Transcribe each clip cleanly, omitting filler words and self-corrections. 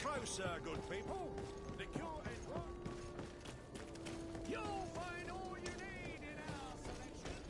Closer, good people. The cure is one. You'll find all you need in our selection.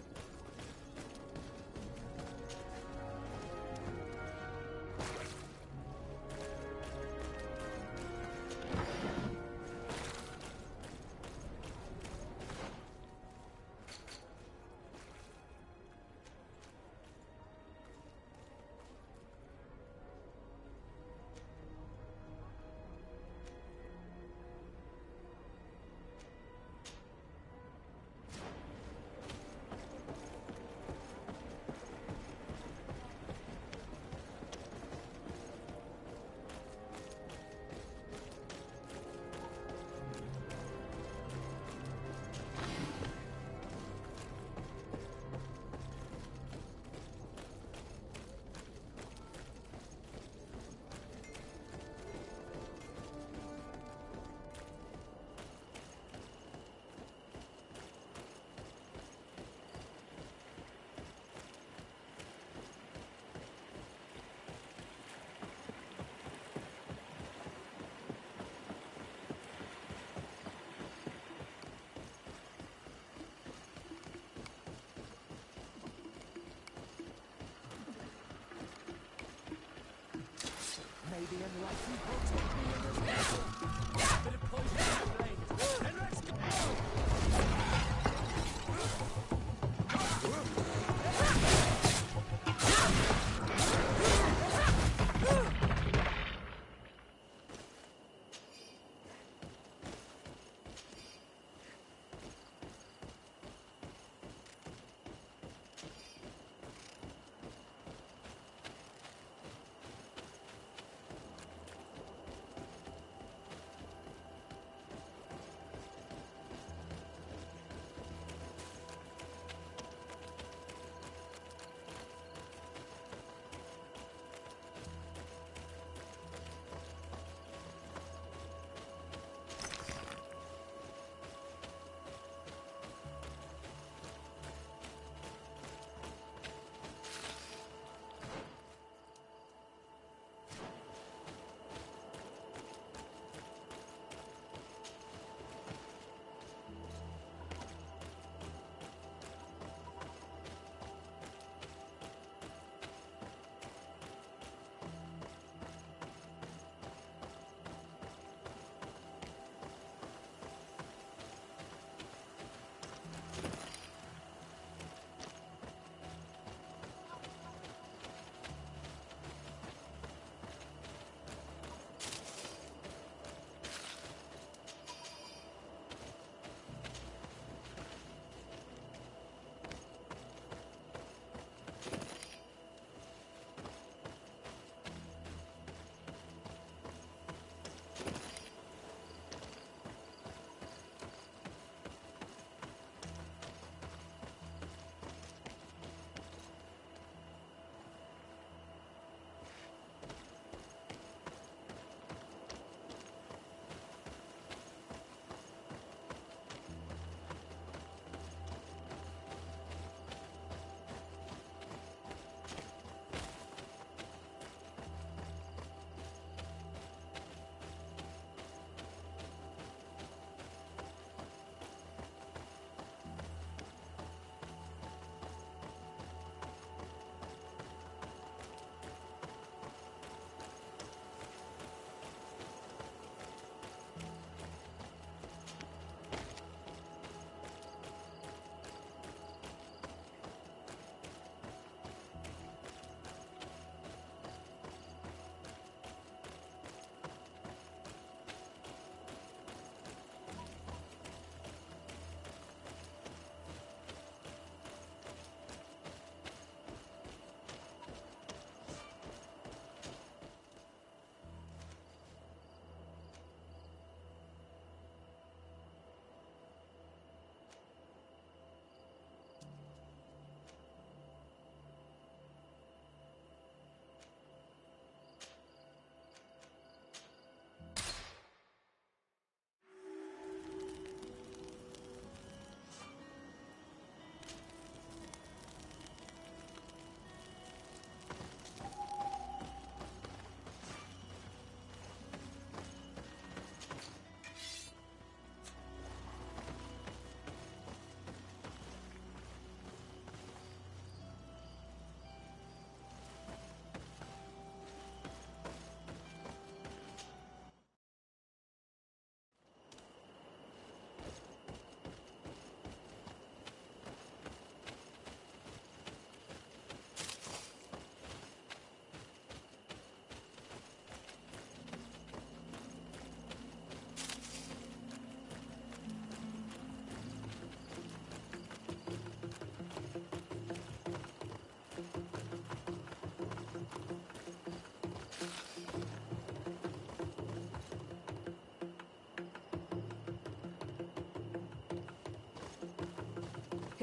Maybe enlightened will take me in this battle. Bit of poison in the blade. And let's go!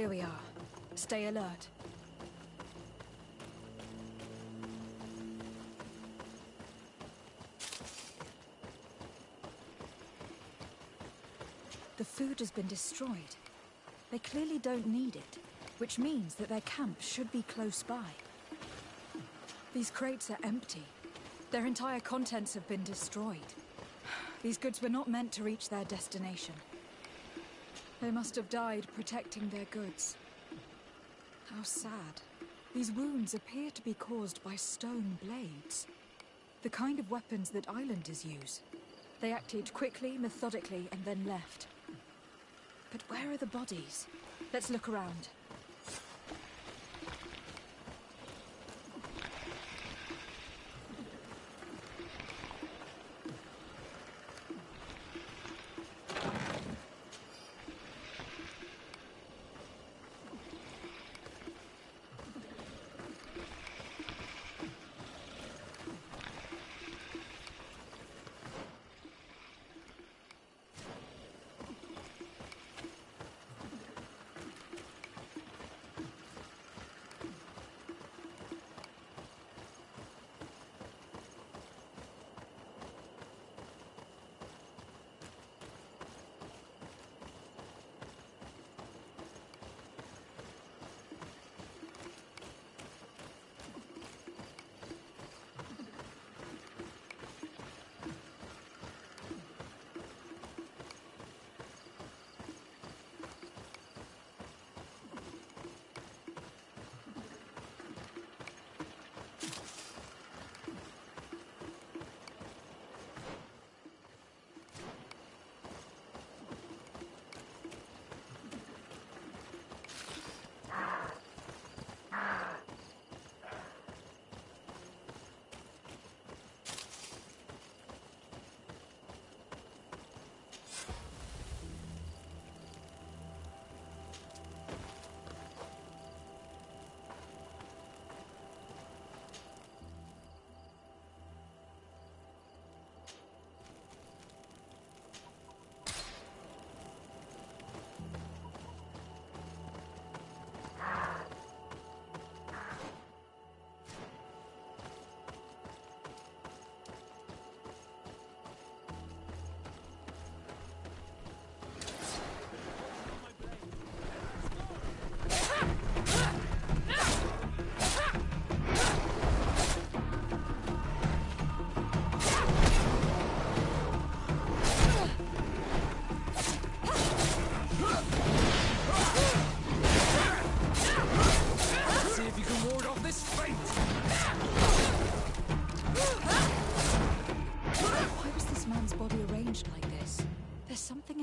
Here we are. Stay alert. The food has been destroyed. They clearly don't need it, which means that their camp should be close by. These crates are empty. Their entire contents have been destroyed. These goods were not meant to reach their destination. They must have died protecting their goods. How sad. These wounds appear to be caused by stone blades. The kind of weapons that islanders use. They acted quickly, methodically, and then left. But where are the bodies? Let's look around.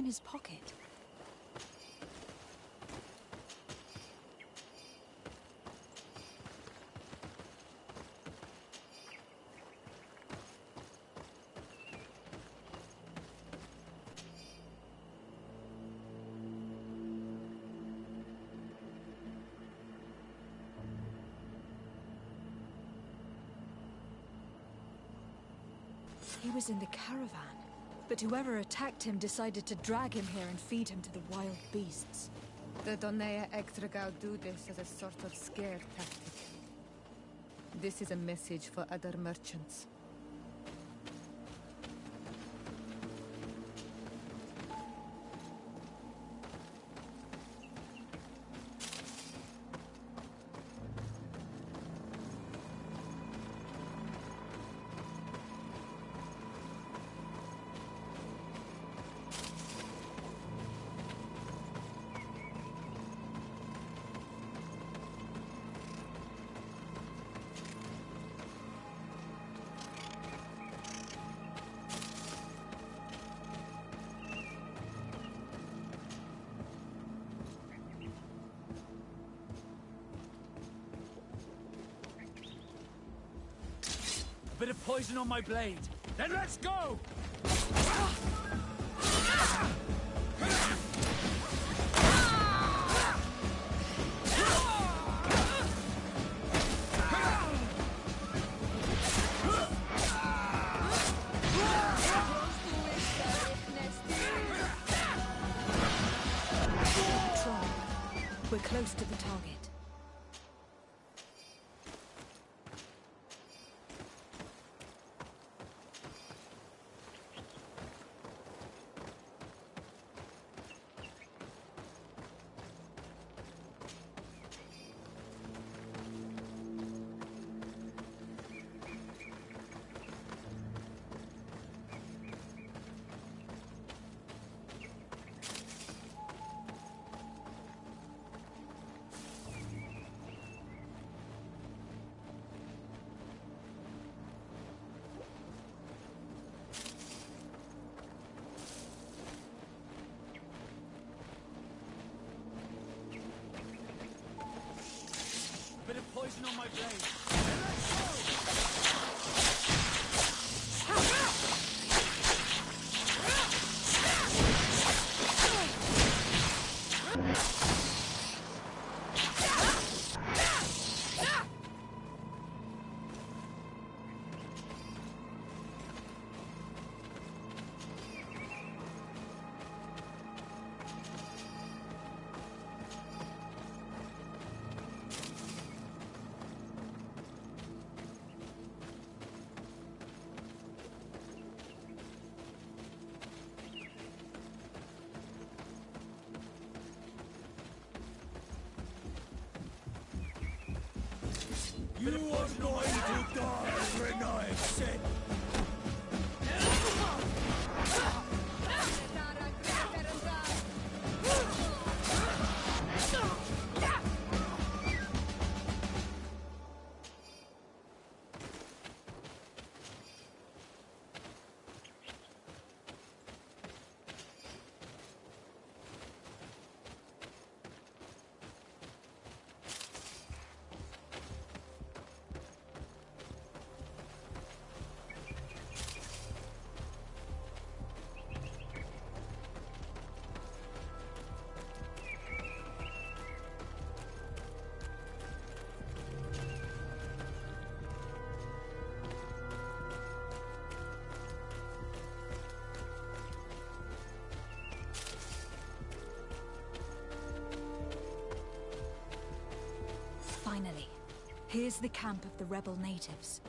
His pocket. He was in the caravan. But whoever attacked him decided to drag him here and feed him to the wild beasts. The Donea Ektragal do this as a sort of scare tactic. This is a message for other merchants. Bit of poison on my blade. Then let's go! We're close to the target. Bit of poison on my blade. You are going to die, Renai said. Finally, here's the camp of the rebel natives.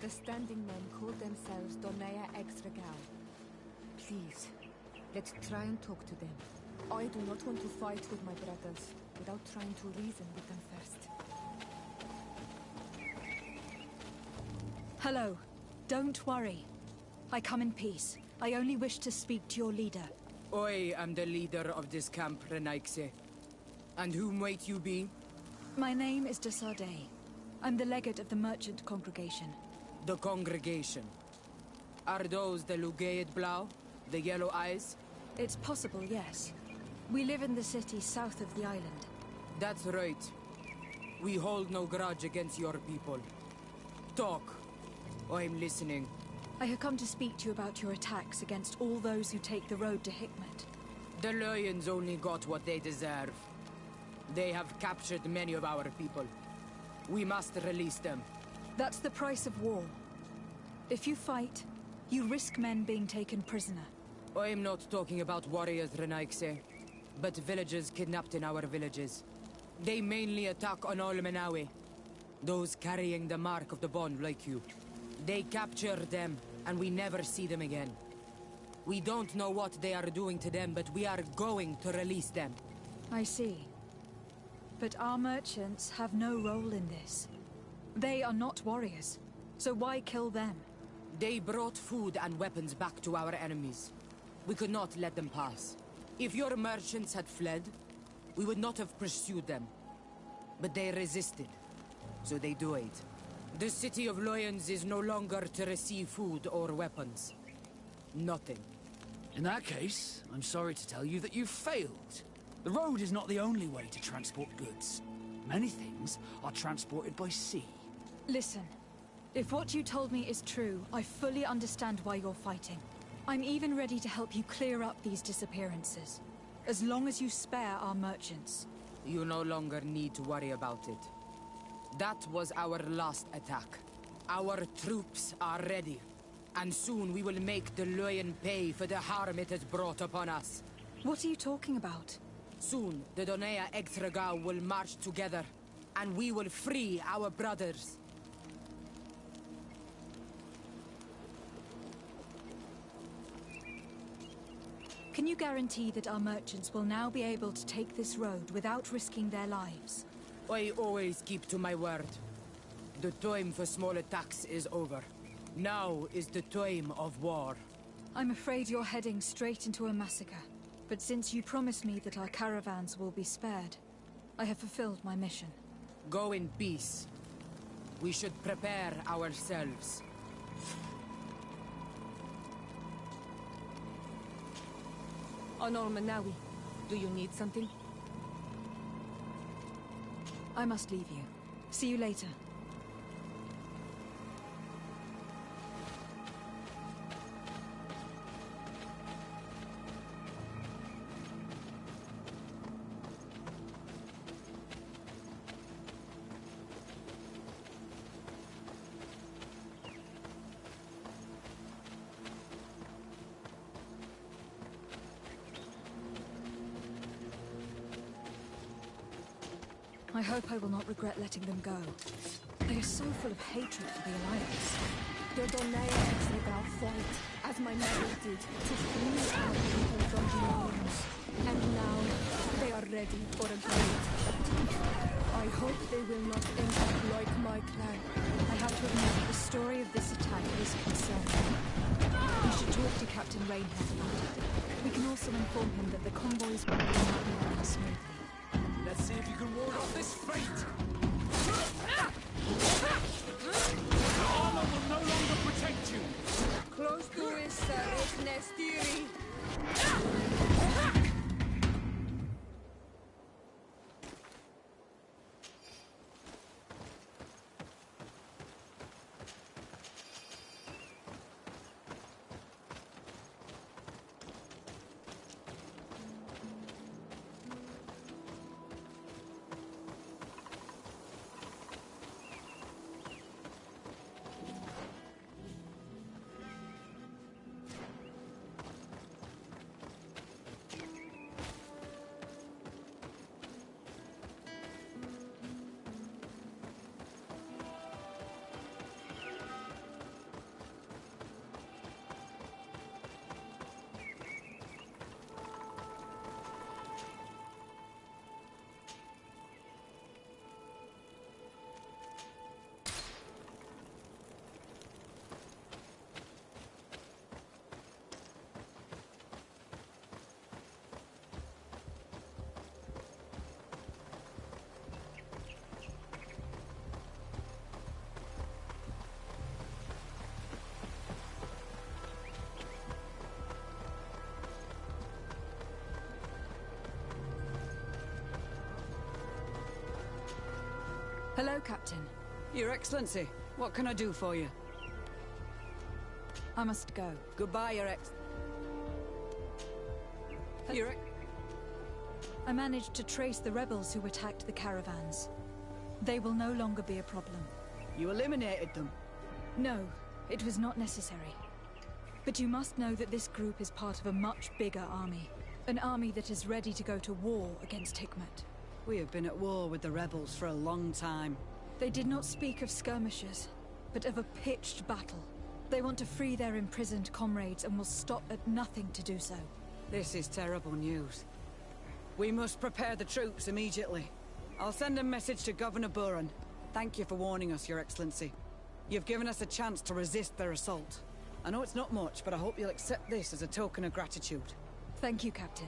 The standing men call themselves Donea Extragao. Please, let's try and talk to them. I do not want to fight with my brothers without trying to reason with them first. Hello. Don't worry. I come in peace. I only wish to speak to your leader. I am the leader of this camp, Renaikse. And whom might you be? My name is de Sardet. I'm the legate of the merchant congregation. The congregation. Are those the Lugaid Blau? The yellow eyes? It's possible, yes. We live in the city south of the island. That's right. We hold no grudge against your people. Talk. I'm listening. I have come to speak to you about your attacks against all those who take the road to Hikmet. The Lions only got what they deserve. They have captured many of our people. We must release them. That's the price of war. If you fight, you risk men being taken prisoner. I'm not talking about warriors, Renaikse, but villagers kidnapped in our villages. They mainly attack on all Menawe, those carrying the mark of the bond like you. They capture them, and we never see them again. We don't know what they are doing to them, but we are going to release them. I see. But our merchants have no role in this. They are not warriors, so why kill them? They brought food and weapons back to our enemies. We could not let them pass. If your merchants had fled, we would not have pursued them. But they resisted, so they died. The city of Loyans is no longer to receive food or weapons. Nothing. In that case, I'm sorry to tell you that you've failed. The road is not the only way to transport goods. Many things are transported by sea. Listen, if what you told me is true, I fully understand why you're fighting. I'm even ready to help you clear up these disappearances, as long as you spare our merchants. You no longer need to worry about it. That was our last attack. Our troops are ready, and soon we will make the Loyan pay for the harm it has brought upon us. What are you talking about? Soon, the Donea Exregao will march together, and we will free our brothers. Can you guarantee that our merchants will now be able to take this road without risking their lives? I always keep to my word. The time for small attacks is over. Now is the time of war. I'm afraid you're heading straight into a massacre. But since you promised me that our caravans will be spared, I have fulfilled my mission. Go in peace. We should prepare ourselves. Honor Manawi, do you need something? I must leave you. See you later. I hope I will not regret letting them go. They are so full of hatred for the Alliance. The Donea Exregao fought, as my mother did, to free our people from the Alliance. And now, they are ready for a great attack. I hope they will not end up like my clan. I have to admit that the story of this attack is concerning. We should talk to Captain Rainhead about it. We can also inform him that the convoys will not be running smoothly. Let's see if you can ward off this fate! Your armor will no longer protect you! Close to his Nestiri. Hello, Captain. Your Excellency, what can I do for you? I must go. Goodbye, Your Ex... Your Ex... I managed to trace the rebels who attacked the caravans. They will no longer be a problem. You eliminated them. No, it was not necessary. But you must know that this group is part of a much bigger army. An army that is ready to go to war against Hikmet. We have been at war with the rebels for a long time. They did not speak of skirmishes, but of a pitched battle. They want to free their imprisoned comrades and will stop at nothing to do so. This is terrible news. We must prepare the troops immediately. I'll send a message to Governor Buran. Thank you for warning us, Your Excellency. You've given us a chance to resist their assault. I know it's not much, but I hope you'll accept this as a token of gratitude. Thank you, Captain.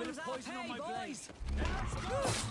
Bit comes of our poison on pay, my blade. boys! Then let's go!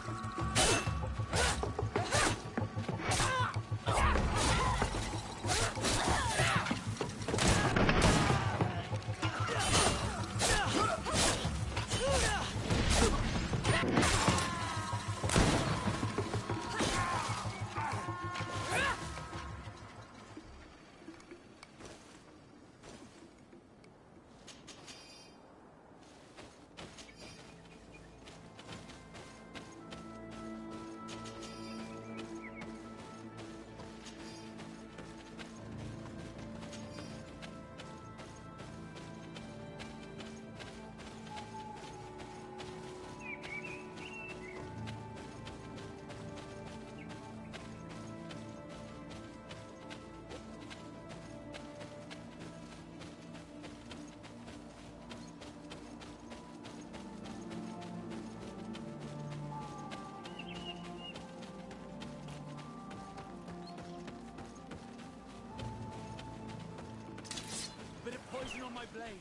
Bit of poison on my blade.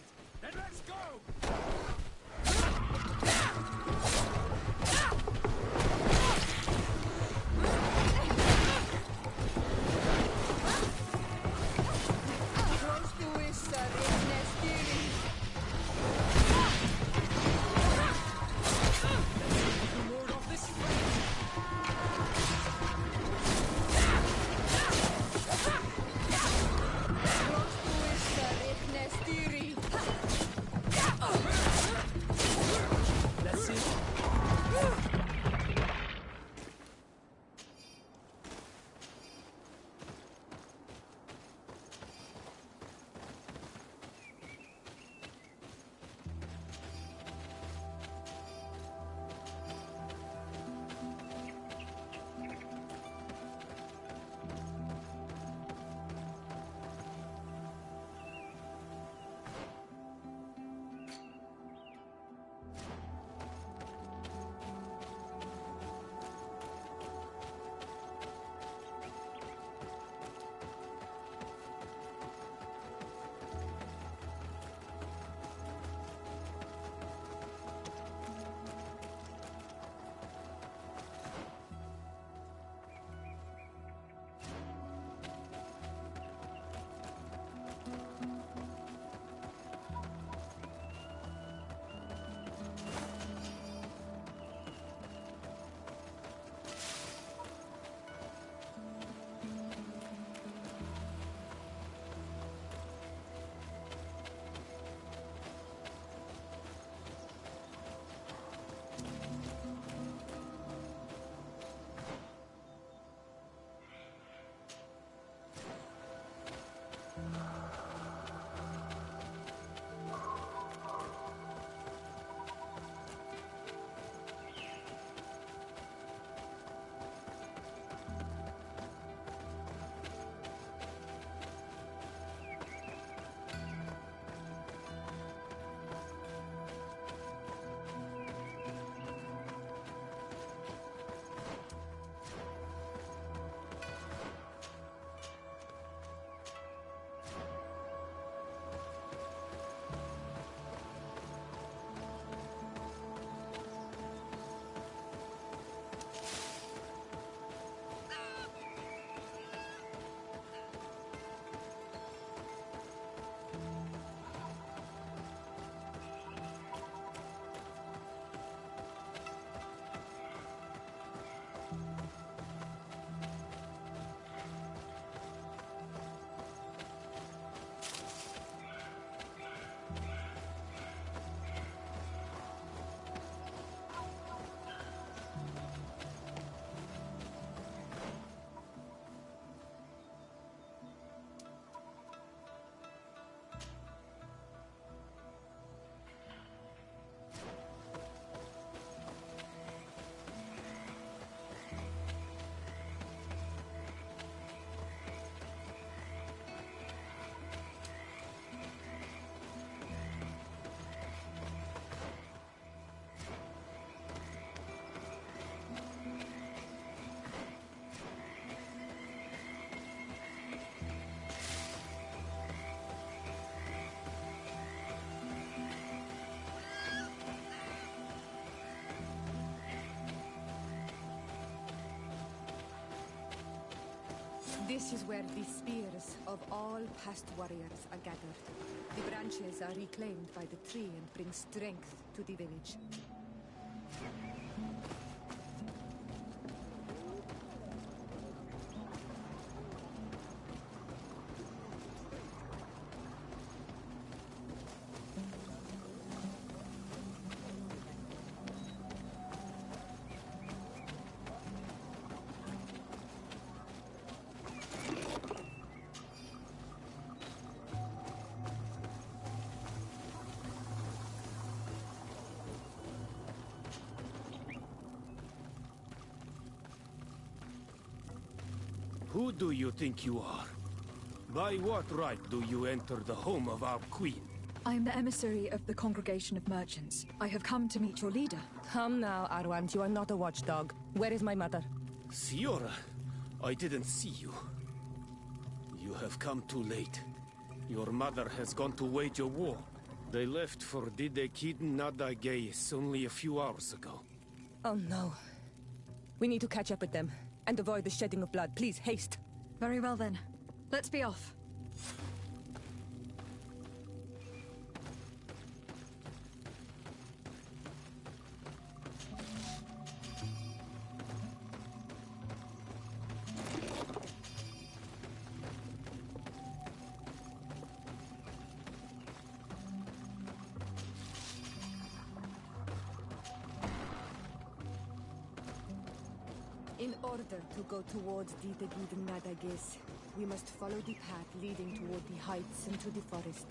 Then let's go! Ward off this Let's see. This is where the spears of all past warriors are gathered. The branches are reclaimed by the tree and bring strength to the village. Who do you think you are? By what right do you enter the home of our queen? I am the emissary of the Congregation of Merchants. I have come to meet your leader. Come now, Arwant. You are not a watchdog. Where is my mother? Siora, I didn't see you. You have come too late. Your mother has gone to wage a war. They left for Didekid Nadagais only a few hours ago. Oh no. We need to catch up with them and avoid the shedding of blood. Please, haste. Very well then. Let's be off. In order to go towards Didegid Nadagis, we must follow the path leading toward the heights and to the forest.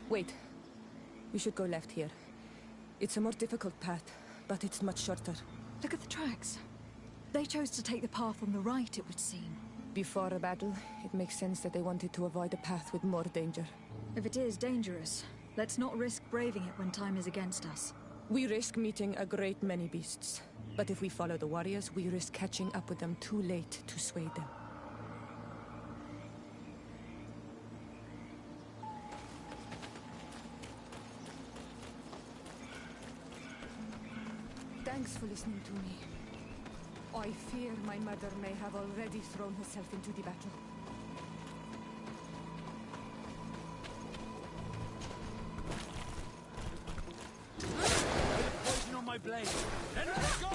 Wait. We should go left here. It's a more difficult path, but it's much shorter. Look at the tracks. They chose to take the path on the right, it would seem. Before a battle, it makes sense that they wanted to avoid a path with more danger. If it is dangerous, let's not risk braving it when time is against us. We risk meeting a great many beasts. But if we follow the warriors, we risk catching up with them too late to sway them. Thanks for listening to me. I fear my mother may have already thrown herself into the battle. Poison on my blade. Then let's go!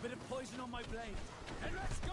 Bit of poison on my blade. And let's go!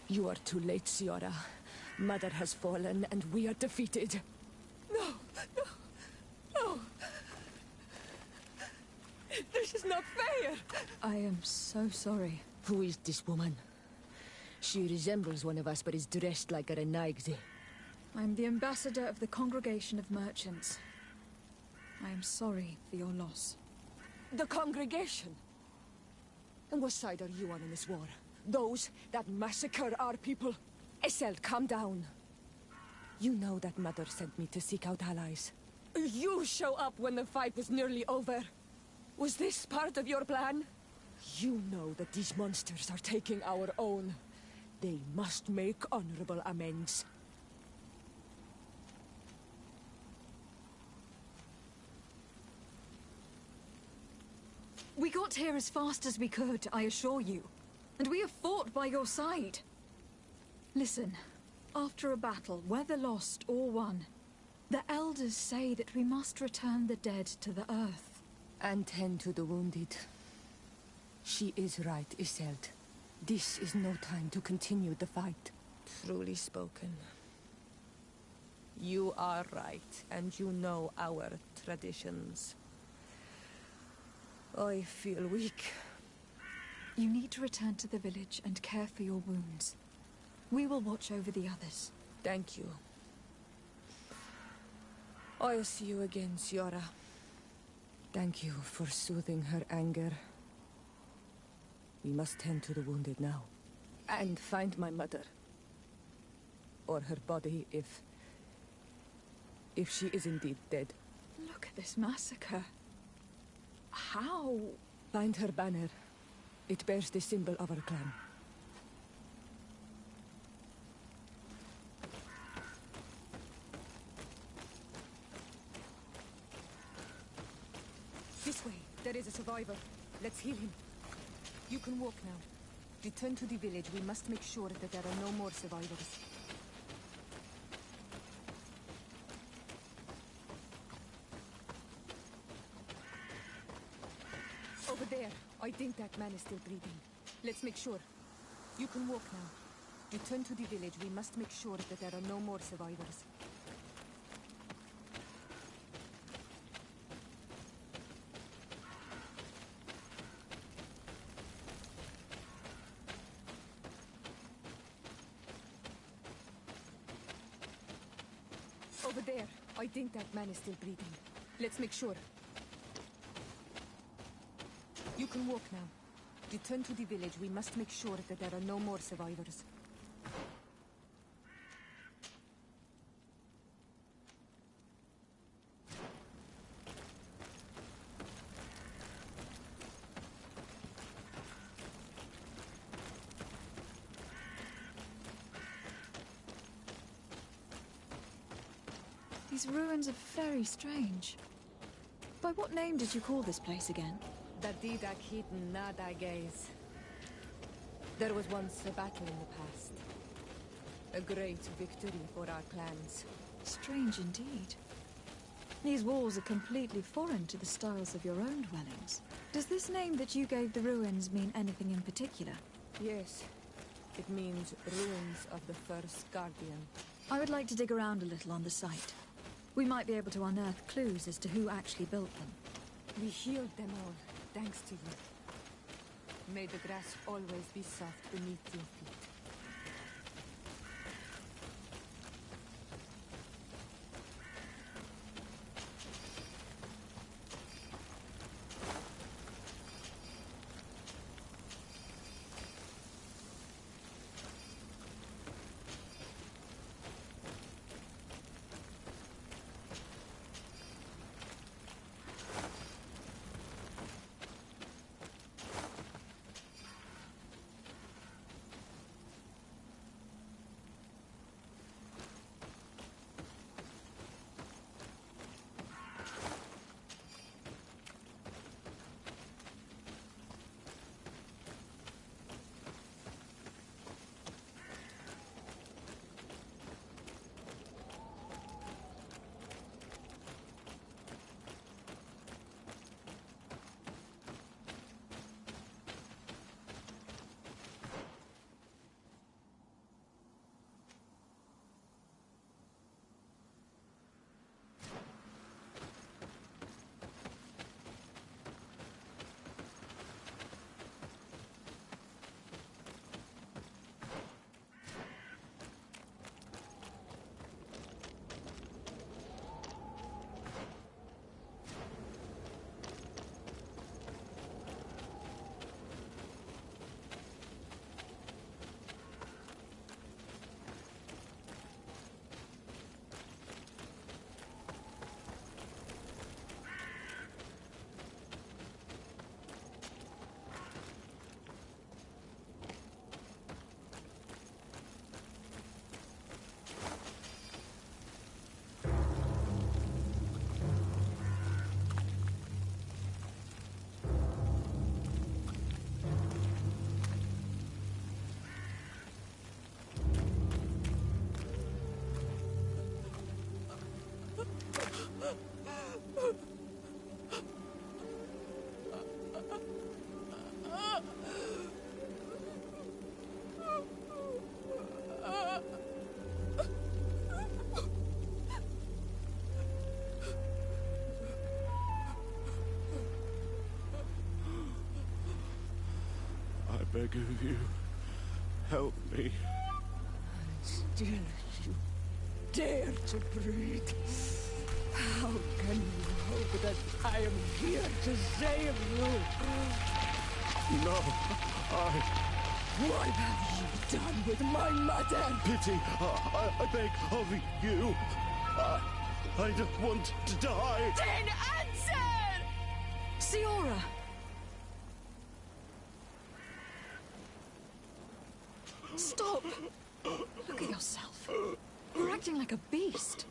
You are too late, Ciara. Mother has fallen, and we are defeated. No, no, no. This is not fair. I am so sorry. Who is this woman? She resembles one of us, but is dressed like a Renaigze. I'm the ambassador of the Congregation of Merchants. I am sorry for your loss. The congregation? And what side are you on in this war? Those that massacre our people? Iselt, calm down. You know that Mother sent me to seek out allies. You show up when the fight was nearly over. Was this part of your plan? You know that these monsters are taking our own. They must make honorable amends. We got here as fast as we could, I assure you. And we have fought by your side. Listen, after a battle, whether lost or won, the elders say that we must return the dead to the earth. And tend to the wounded. She is right, Iselt. This is no time to continue the fight. Truly spoken. You are right, and you know our traditions. I feel weak. You need to return to the village and care for your wounds. We will watch over the others. Thank you. I'll see you again, Ciara. Thank you for soothing her anger. We must tend to the wounded now. And find my mother. Or her body, if she is indeed dead. Look at this massacre. How? Find her banner. It bears the symbol of our clan. This way. There is a survivor. Let's heal him. You can walk now. Return to the village. We must make sure that there are no more survivors. Over there. I think that man is still breathing. Let's make sure. You can walk now. Return to the village. We must make sure that there are no more survivors. Over there. I think that man is still breathing. Let's make sure. You can walk now. Return to the village. We must make sure that there are no more survivors. These ruins are very strange. By what name did you call this place again? Dadidak hidden nada gaze. There was once a battle in the past. A great victory for our clans. Strange indeed. These walls are completely foreign to the styles of your own dwellings. Does this name that you gave the ruins mean anything in particular? Yes. It means ruins of the first guardian. I would like to dig around a little on the site. We might be able to unearth clues as to who actually built them. We healed them all, thanks to you. May the grass always be soft beneath your feet. beg of you, help me. Still you dare to breathe. How can you hope that I am here to save you? No, What have you done with my mother? pity, I beg of you. I don't want to die. Then answer! Siora! Stop! Look at yourself. You're acting like a beast.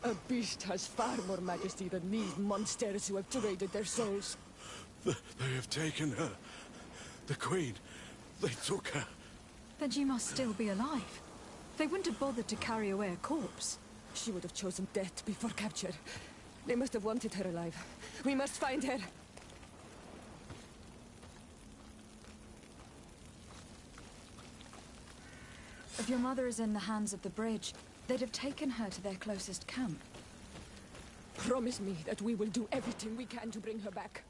A beast has far more majesty than these monsters who have traded their souls. They have taken her. The Queen. They took her. Then she must still be alive. They wouldn't have bothered to carry away a corpse. She would have chosen death before capture. They must have wanted her alive. We must find her. If your mother is in the hands of the bridge, they'd have taken her to their closest camp. Promise me that we will do everything we can to bring her back.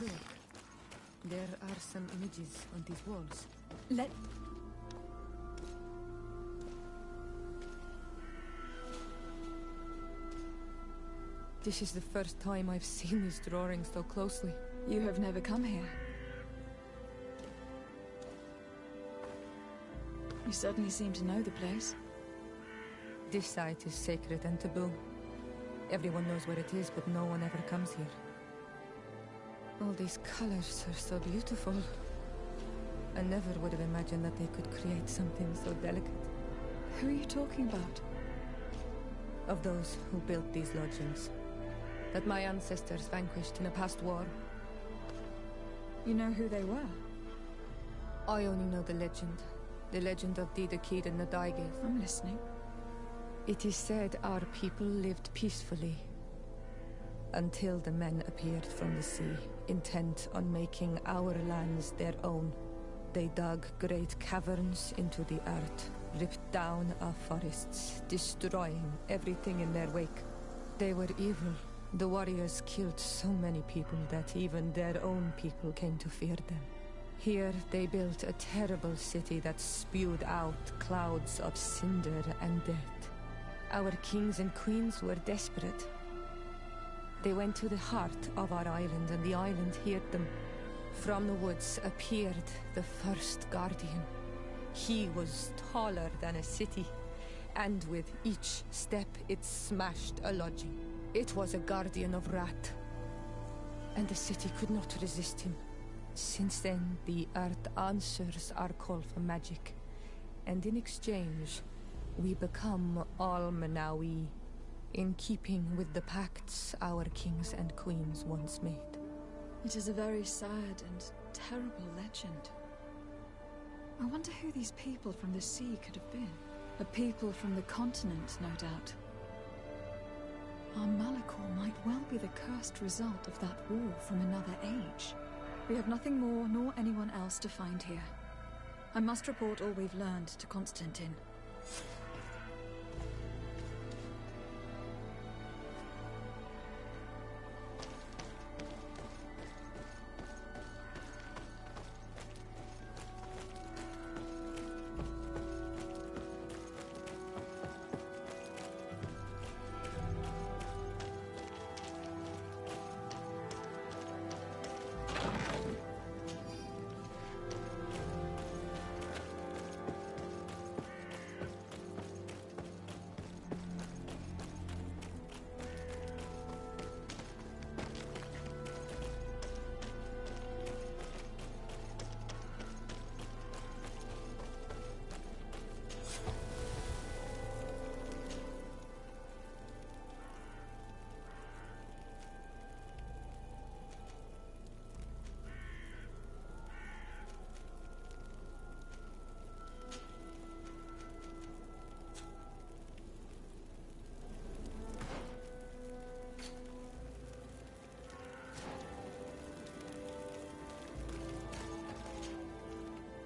Look, there are some images on these walls. Let... This is the first time I've seen these drawings so closely. You have never come here. You certainly seem to know the place. This site is sacred and taboo. Everyone knows where it is, but no one ever comes here. All these colors are so beautiful. I never would have imagined that they could create something so delicate. Who are you talking about? Of those who built these lodgings. That my ancestors vanquished in a past war. You know who they were? I only know the legend. The legend of Didakid and Nadaiges. I'm listening. It is said our people lived peacefully. Until the men appeared from the sea, intent on making our lands their own. They dug great caverns into the earth, ripped down our forests, destroying everything in their wake. They were evil. The warriors killed so many people that even their own people came to fear them. Here they built a terrible city that spewed out clouds of cinder and death. Our kings and queens were desperate. They went to the heart of our island, and the island heard them. From the woods appeared the first guardian. He was taller than a city, and with each step it smashed a lodging. It was a guardian of Rat, and the city could not resist him. Since then, the earth answers our call for magic, and in exchange, we become all Manawi, in keeping with the pacts our kings and queens once made. It is a very sad and terrible legend. I wonder who these people from the sea could have been. A people from the continent, no doubt. Our Malachor might well be the cursed result of that war from another age. We have nothing more nor anyone else to find here. I must report all we've learned to Constantine.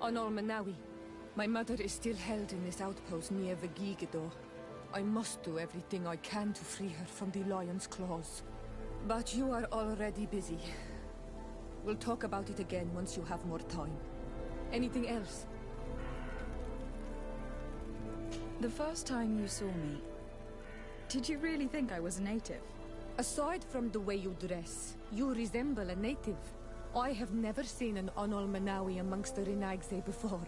Onol Manawi. My mother is still held in this outpost near Vigigado. I must do everything I can to free her from the lion's claws. But you are already busy. We'll talk about it again once you have more time. Anything else? The first time you saw me, did you really think I was a native? Aside from the way you dress, you resemble a native. I have never seen an Onol Manawi amongst the Renaigse before.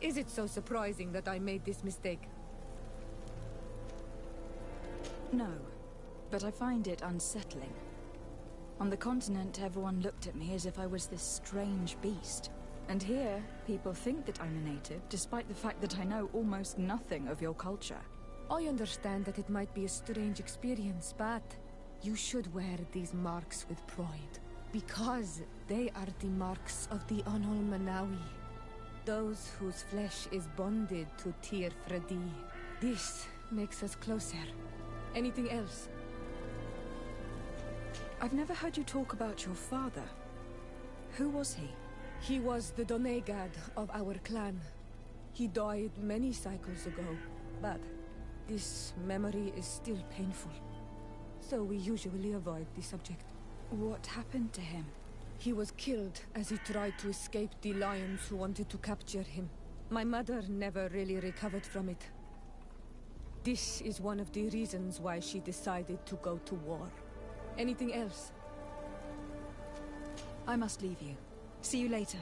Is it so surprising that I made this mistake? No, but I find it unsettling. On the continent, everyone looked at me as if I was this strange beast. And here, people think that I'm a native, despite the fact that I know almost nothing of your culture. I understand that it might be a strange experience, but you should wear these marks with pride. Because they are the marks of the Onol Manawi. Those whose flesh is bonded to Tir Fredi. This makes us closer. Anything else? I've never heard you talk about your father. Who was he? He was the Donegad of our clan. He died many cycles ago, but this memory is still painful. So we usually avoid the subject. What happened to him? He was killed as he tried to escape the lions who wanted to capture him. My mother never really recovered from it. This is one of the reasons why she decided to go to war. Anything else? I must leave you. See you later.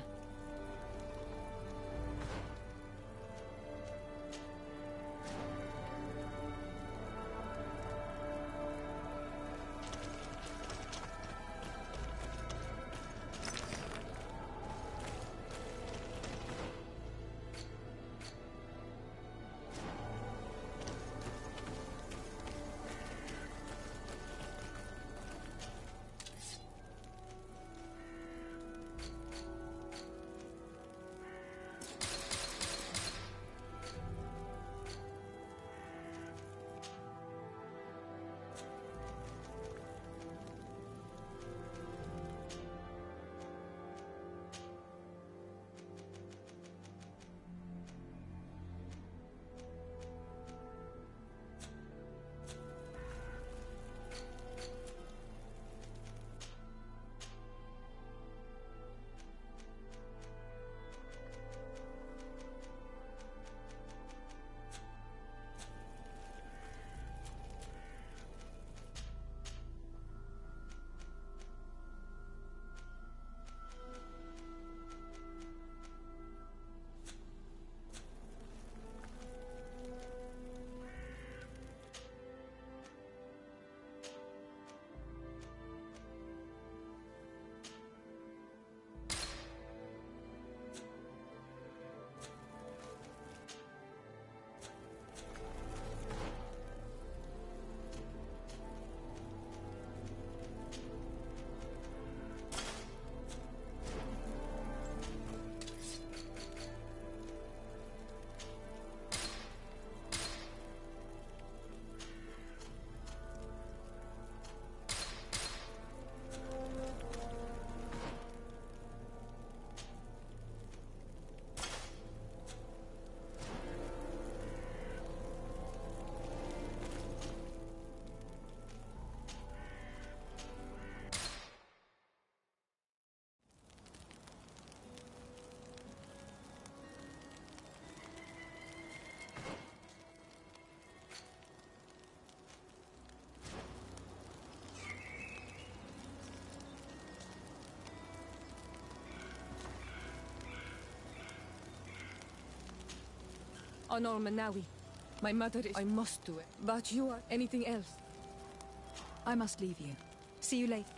Onol Manawi. My mother is... I must do it. But you are... Anything else? I must leave you. See you later.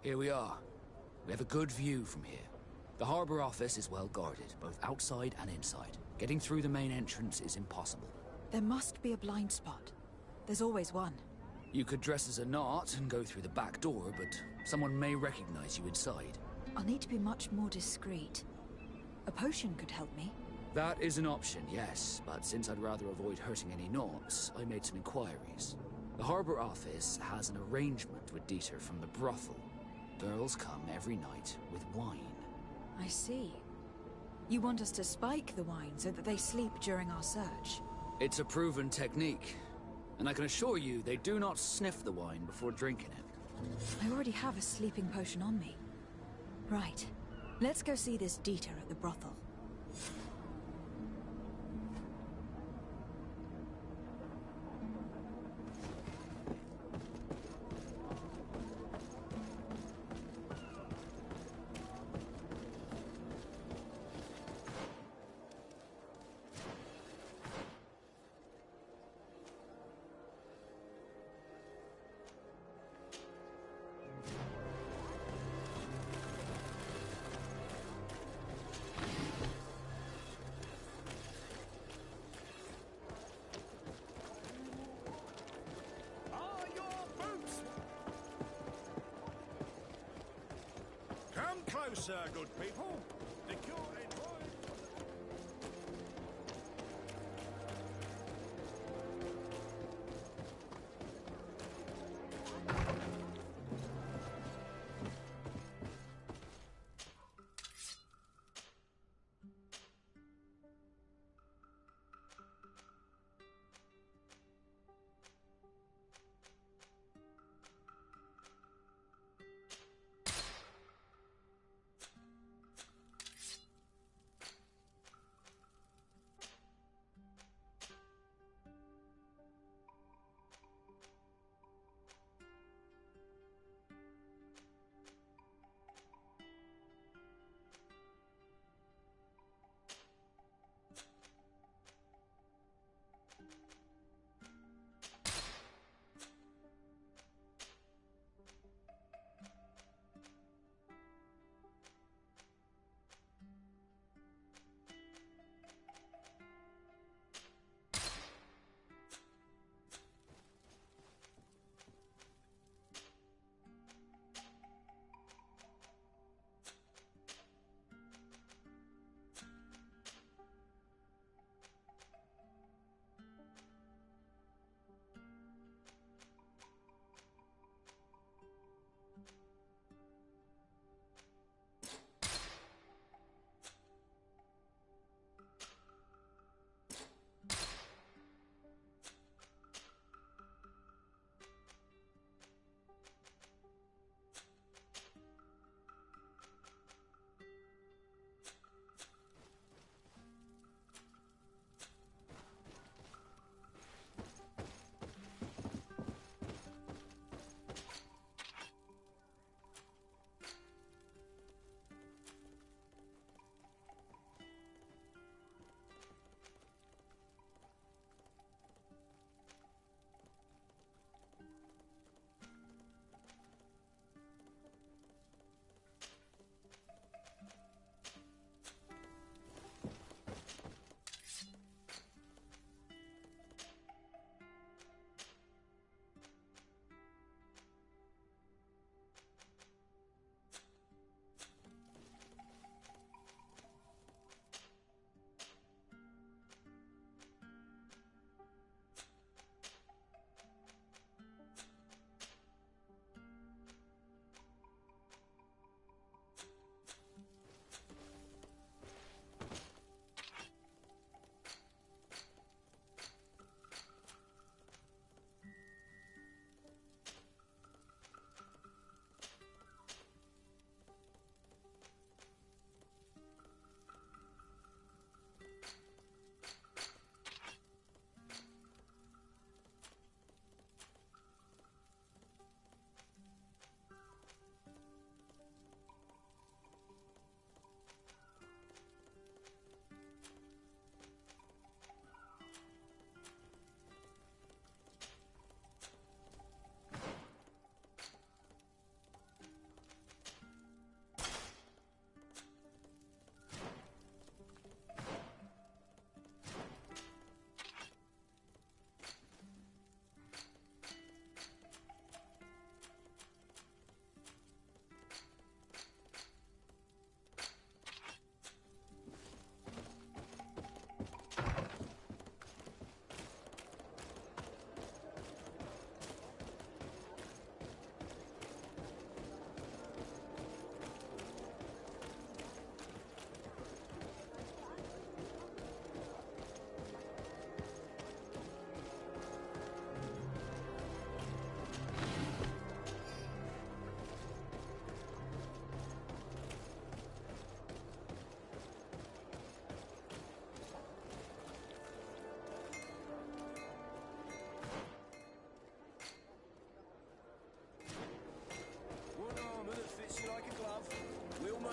Here we are. We have a good view from here. The harbor office is well guarded, both outside and inside. Getting through the main entrance is impossible. There must be a blind spot. There's always one. You could dress as a knot and go through the back door, but someone may recognize you inside. I'll need to be much more discreet. A potion could help me. That is an option, yes, but since I'd rather avoid hurting any knots, I made some inquiries. The harbor office has an arrangement with Dieter from the brothel. Girls come every night with wine. I see. You want us to spike the wine so that they sleep during our search? It's a proven technique, and I can assure you they do not sniff the wine before drinking it. I already have a sleeping potion on me. Right. Let's go see this Dieter at the brothel. Are your boots? Come closer, good people. The cure ain't right.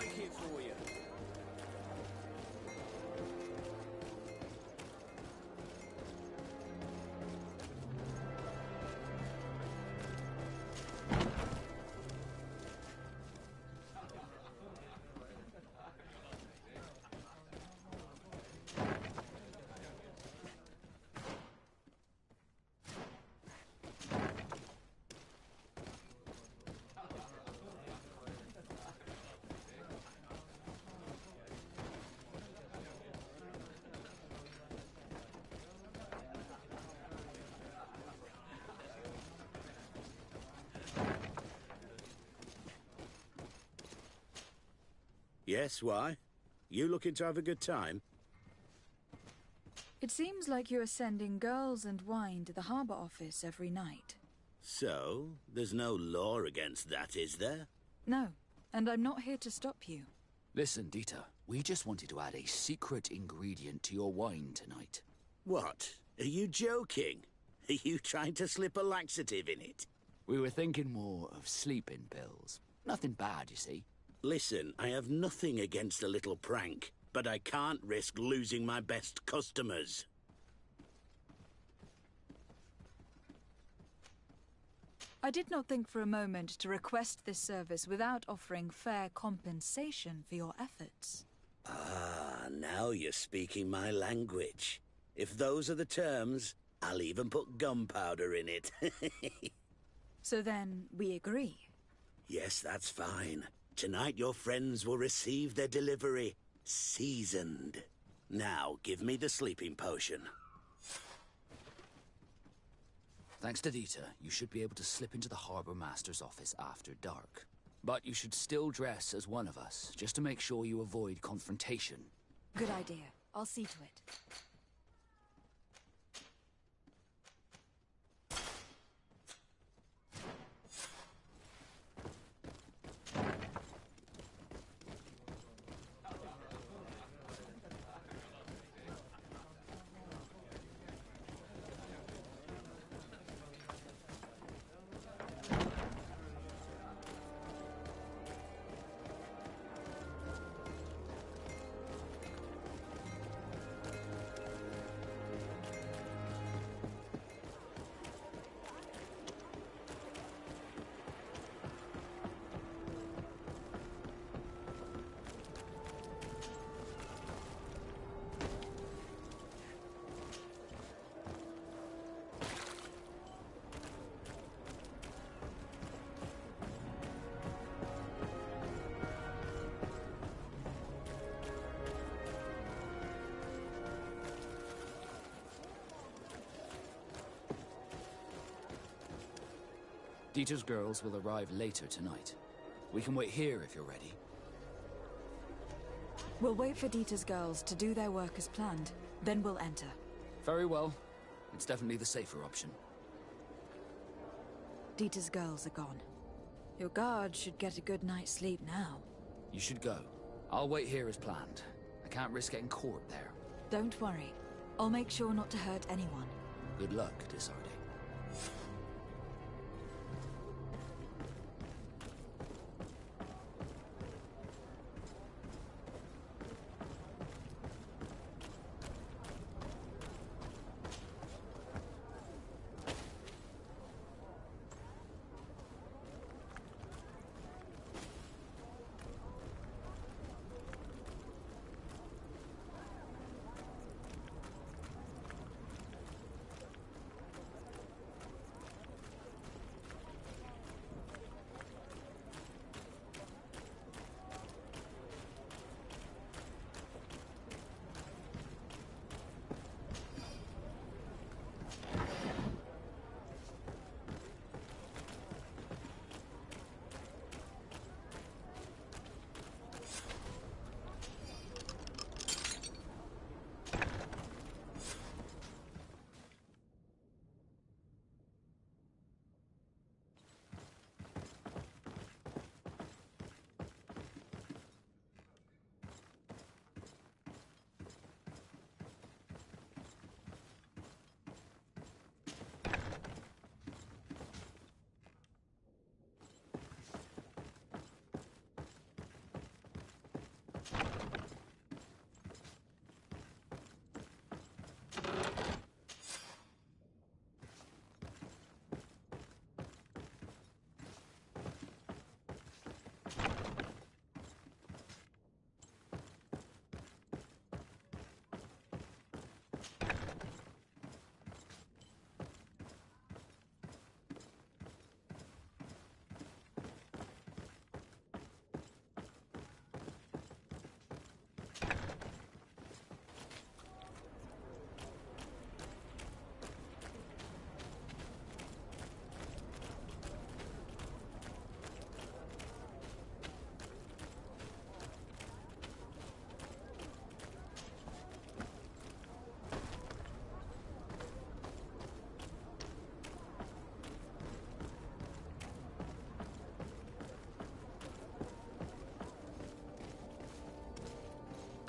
make it for you. Yes, why? You looking to have a good time? It seems like you are sending girls and wine to the harbour office every night. So, there's no law against that, is there? No, and I'm not here to stop you. Listen, Dieter, we just wanted to add a secret ingredient to your wine tonight. What? Are you joking? Are you trying to slip a laxative in it? We were thinking more of sleeping pills. Nothing bad, you see. Listen, I have nothing against a little prank, but I can't risk losing my best customers. I did not think for a moment to request this service without offering fair compensation for your efforts. Ah, now you're speaking my language. If those are the terms, I'll even put gunpowder in it. So then, we agree. Yes, that's fine. Tonight your friends will receive their delivery, seasoned. Now, give me the sleeping potion. Thanks to Dieter, you should be able to slip into the Harbour Master's office after dark. But you should still dress as one of us, just to make sure you avoid confrontation. Good idea. I'll see to it. Dieter's girls will arrive later tonight. We can wait here if you're ready. We'll wait for Dieter's girls to do their work as planned, then we'll enter. Very well. It's definitely the safer option. Dieter's girls are gone. Your guard should get a good night's sleep now. You should go. I'll wait here as planned. I can't risk getting caught there. Don't worry. I'll make sure not to hurt anyone. Good luck, Disarde.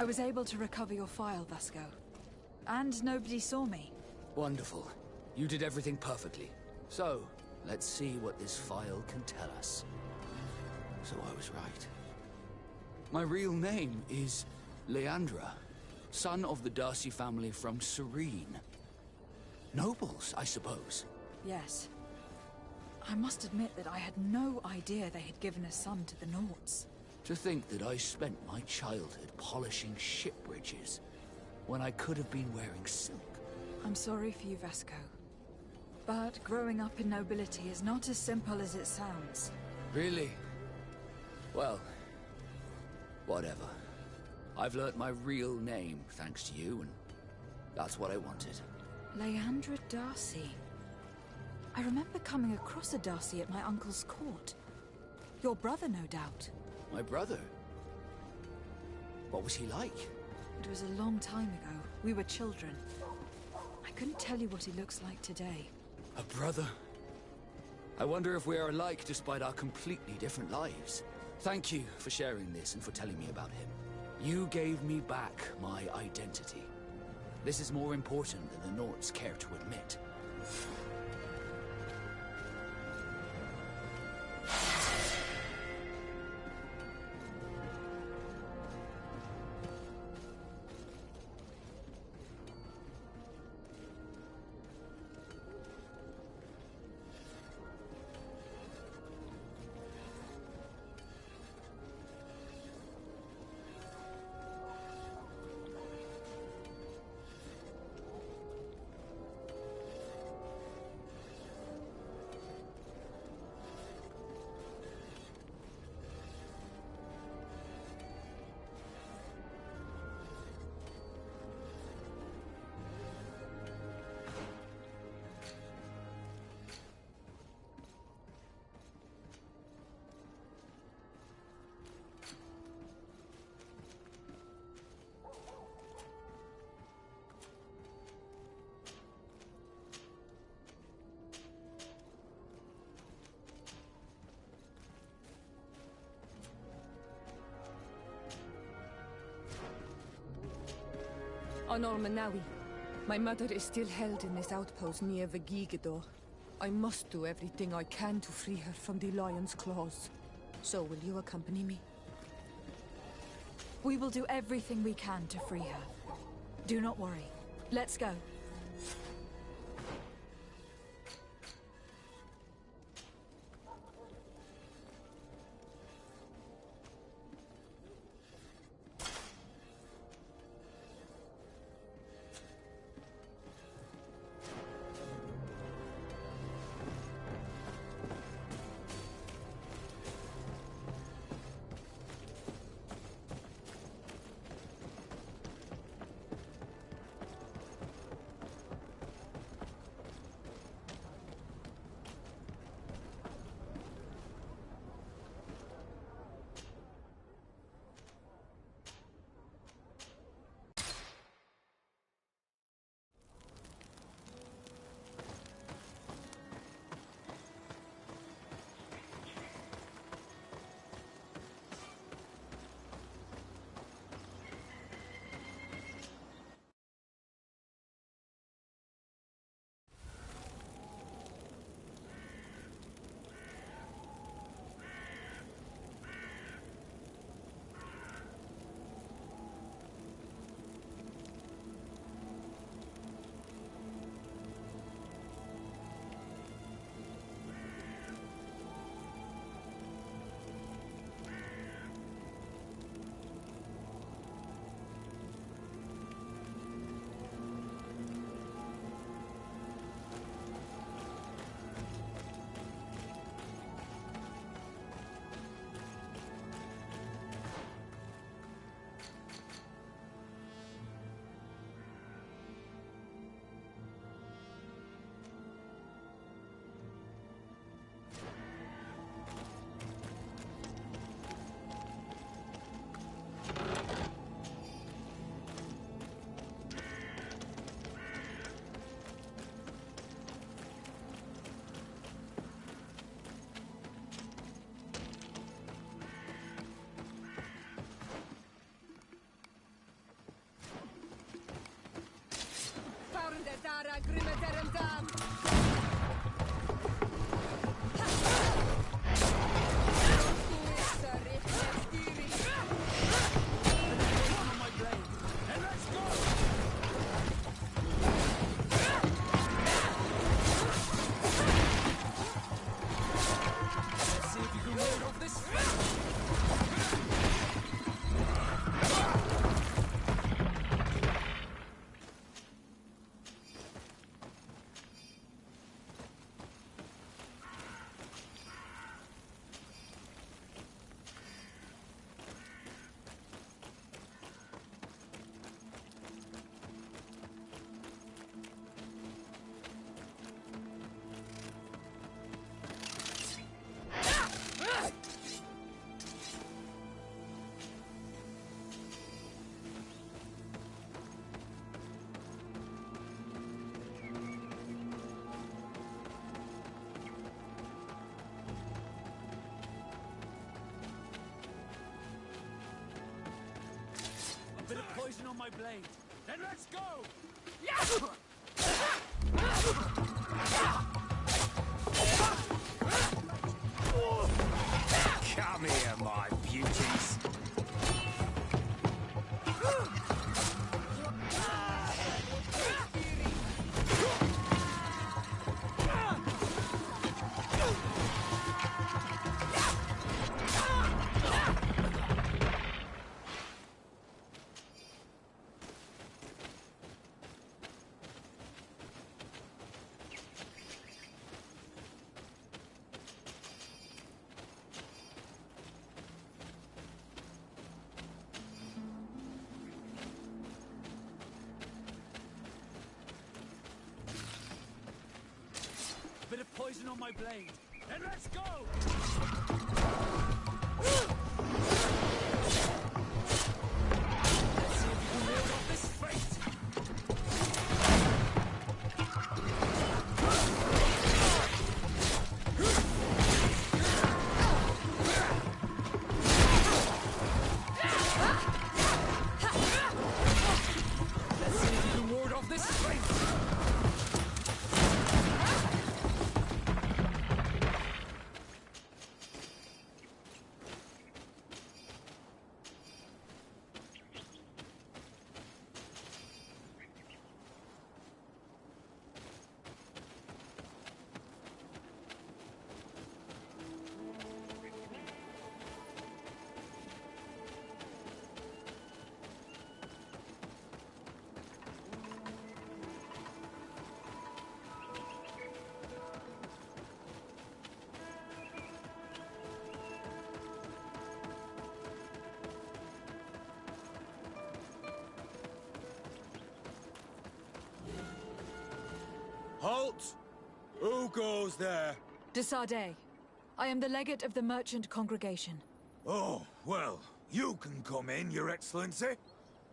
I was able to recover your file, Vasco. And nobody saw me. Wonderful. You did everything perfectly. So, let's see what this file can tell us. So I was right. My real name is Leandra, son of the Darcy family from Serene. Nobles, I suppose. Yes. I must admit that I had no idea they had given a son to the Nauts. To think that I spent my childhood polishing ship bridges, when I could have been wearing silk. I'm sorry for you, Vasco. But growing up in nobility is not as simple as it sounds. Really? Well, whatever. I've learnt my real name thanks to you, and that's what I wanted. Leandra Darcy. I remember coming across a Darcy at my uncle's court. Your brother, no doubt. My brother? What was he like? It was a long time ago. We were children. I couldn't tell you what he looks like today. A brother? I wonder if we are alike despite our completely different lives. Thank you for sharing this and for telling me about him. You gave me back my identity. This is more important than the Nauts care to admit. Honor Manawi. My mother is still held in this outpost near Vigigado. I must do everything I can to free her from the lion's claws. So will you accompany me? We will do everything we can to free her. Do not worry. Let's go. Bit of poison on my blade. Then let's go! Come here, my beauties. Bit of poison on my blade. Then let's go! Let's see if you can ward off this fate! Let's see if you can ward off this fate! Halt! Who goes there? De Sardet. I am the legate of the merchant congregation. Oh, well, you can come in, Your Excellency.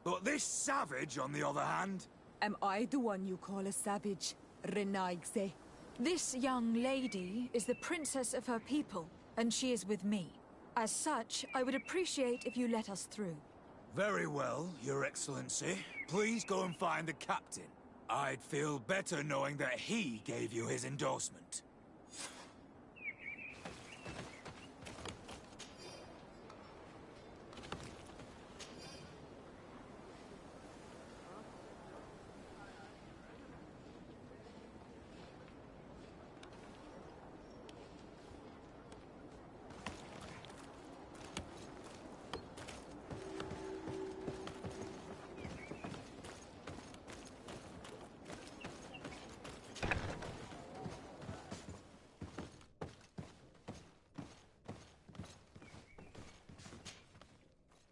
But this savage, on the other hand... Am I the one you call a savage, Renaigse? This young lady is the princess of her people, and she is with me. As such, I would appreciate if you let us through. Very well, Your Excellency. Please go and find the captain. I'd feel better knowing that he gave you his endorsement.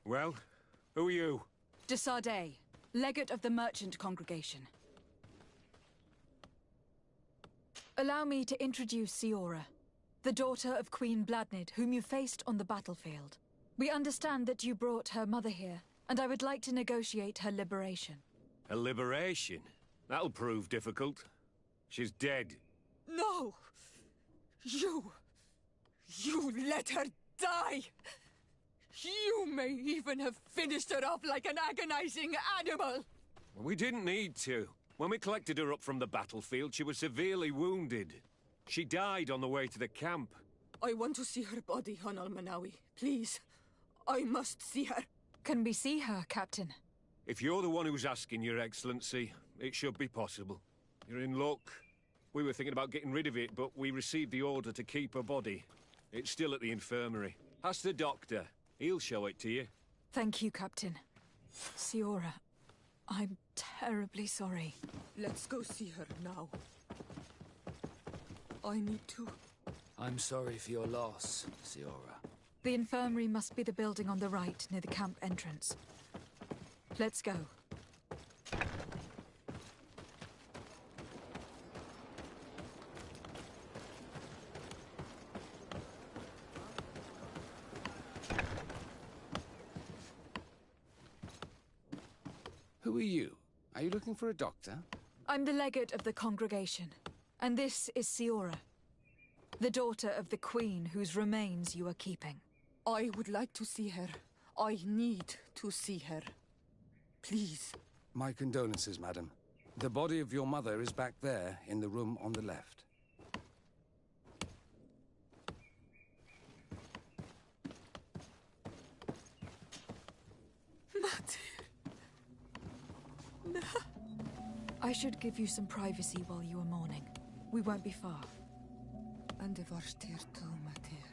Well, who are you? De Sardet, legate of the merchant congregation. Allow me to introduce Siora, the daughter of Queen Bladnid, whom you faced on the battlefield. We understand that you brought her mother here, and I would like to negotiate her liberation. A liberation? That'll prove difficult. She's dead. No! You let her die! You may even have finished her off like an agonizing animal! We didn't need to. When we collected her up from the battlefield, she was severely wounded. She died on the way to the camp. I want to see her body on Almanawi. Please. I must see her. Can we see her, Captain? If you're the one who's asking, Your Excellency, it should be possible. You're in luck. We were thinking about getting rid of it, but we received the order to keep her body. It's still at the infirmary. Ask the doctor. He'll show it to you. Thank you, Captain. Siora, I'm terribly sorry. Let's go see her now. I need to. I'm sorry for your loss, Siora. The infirmary must be the building on the right, near the camp entrance. Let's go. Who are you? Are you looking for a doctor? I'm the legate of the congregation, and this is Siora, the daughter of the queen whose remains you are keeping. I would like to see her. I need to see her. Please. My condolences, madam. The body of your mother is back there, in the room on the left. I should give you some privacy while you are mourning. We won't be far. And de varstir tu, mater.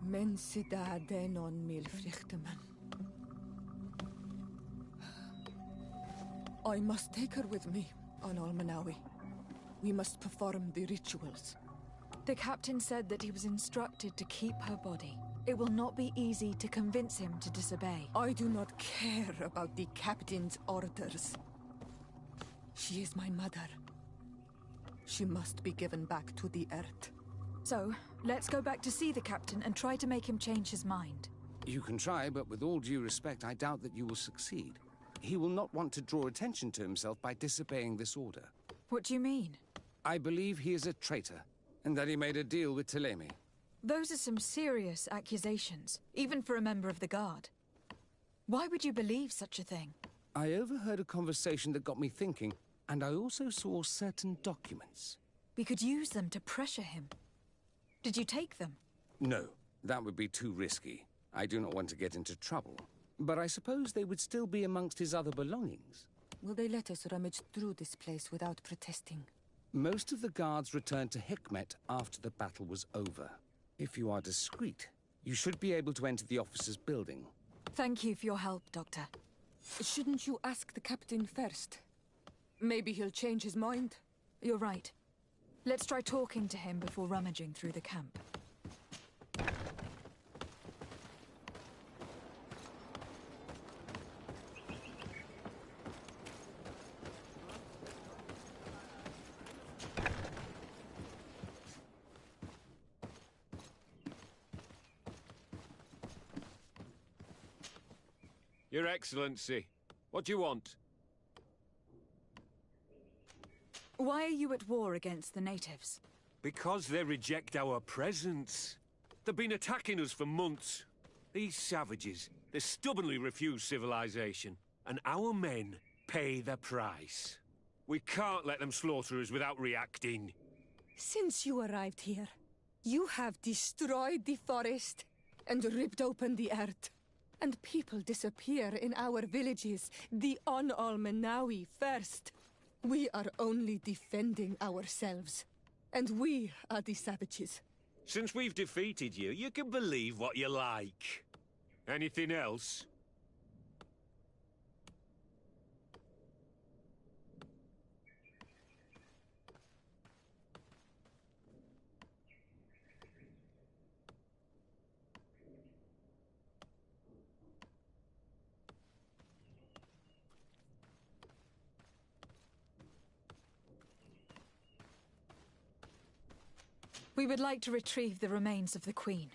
Men sida denon mil frichteman. I must take her with me on Almanawi. We must perform the rituals. The captain said that he was instructed to keep her body. It will not be easy to convince him to disobey. I do not care about the captain's orders. She is my mother. She must be given back to the earth. So, let's go back to see the captain and try to make him change his mind. You can try, but with all due respect, I doubt that you will succeed. He will not want to draw attention to himself by disobeying this order. What do you mean? I believe he is a traitor, and that he made a deal with Telemi. Those are some serious accusations, even for a member of the Guard. Why would you believe such a thing? I overheard a conversation that got me thinking, and I also saw certain documents. We could use them to pressure him. Did you take them? No, that would be too risky. I do not want to get into trouble. But I suppose they would still be amongst his other belongings. Will they let us rummage through this place without protesting? Most of the guards returned to Hikmet after the battle was over. If you are discreet, you should be able to enter the officer's building. Thank you for your help, Doctor. Shouldn't you ask the captain first? Maybe he'll change his mind. You're right. Let's try talking to him before rummaging through the camp. Your Excellency, what do you want? Why are you at war against the natives? Because they reject our presence. They've been attacking us for months. These savages, they stubbornly refuse civilization, and our men pay the price. We can't let them slaughter us without reacting. Since you arrived here, you have destroyed the forest and ripped open the earth. And people disappear in our villages, the On-Almanawi first. We are only defending ourselves. And we are the savages. Since we've defeated you, you can believe what you like. Anything else? We would like to retrieve the remains of the Queen.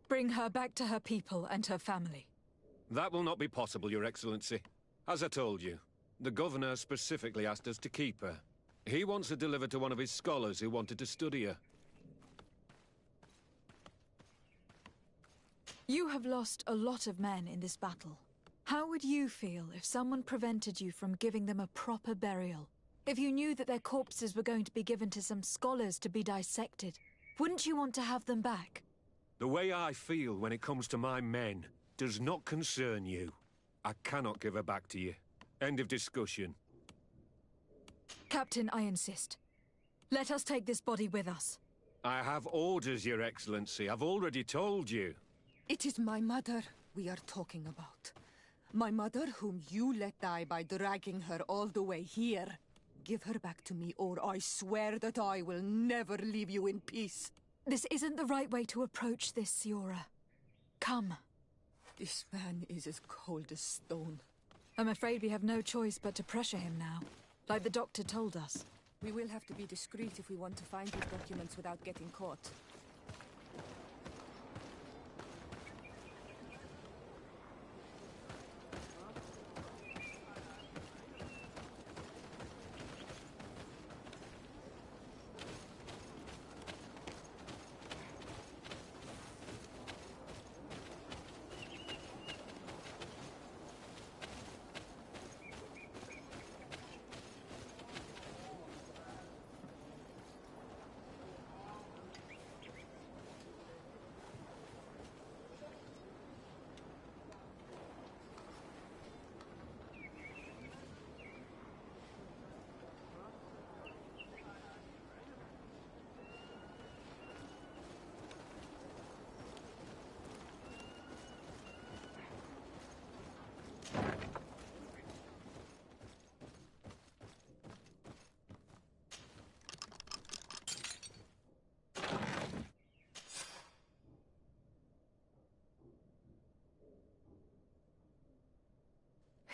Bring her back to her people and her family. That will not be possible, Your Excellency. As I told you, the Governor specifically asked us to keep her. He wants her delivered to one of his scholars who wanted to study her. You have lost a lot of men in this battle. How would would you feel if someone prevented you from giving them a proper burial? If you knew that their corpses were going to be given to some scholars to be dissected, wouldn't you want to have them back? The way I feel when it comes to my men does not concern you. I cannot give her back to you. End of discussion. Captain, I insist. Let us take this body with us. I have orders, Your Excellency. I've already told you. It is my mother we are talking about. My mother whom you let die by dragging her all the way here. Give her back to me, or I swear that I will never leave you in peace. This isn't the right way to approach this, Siora. Come. This man is as cold as stone. I'm afraid we have no choice but to pressure him now, like the doctor told us. We will have to be discreet if we want to find these documents without getting caught.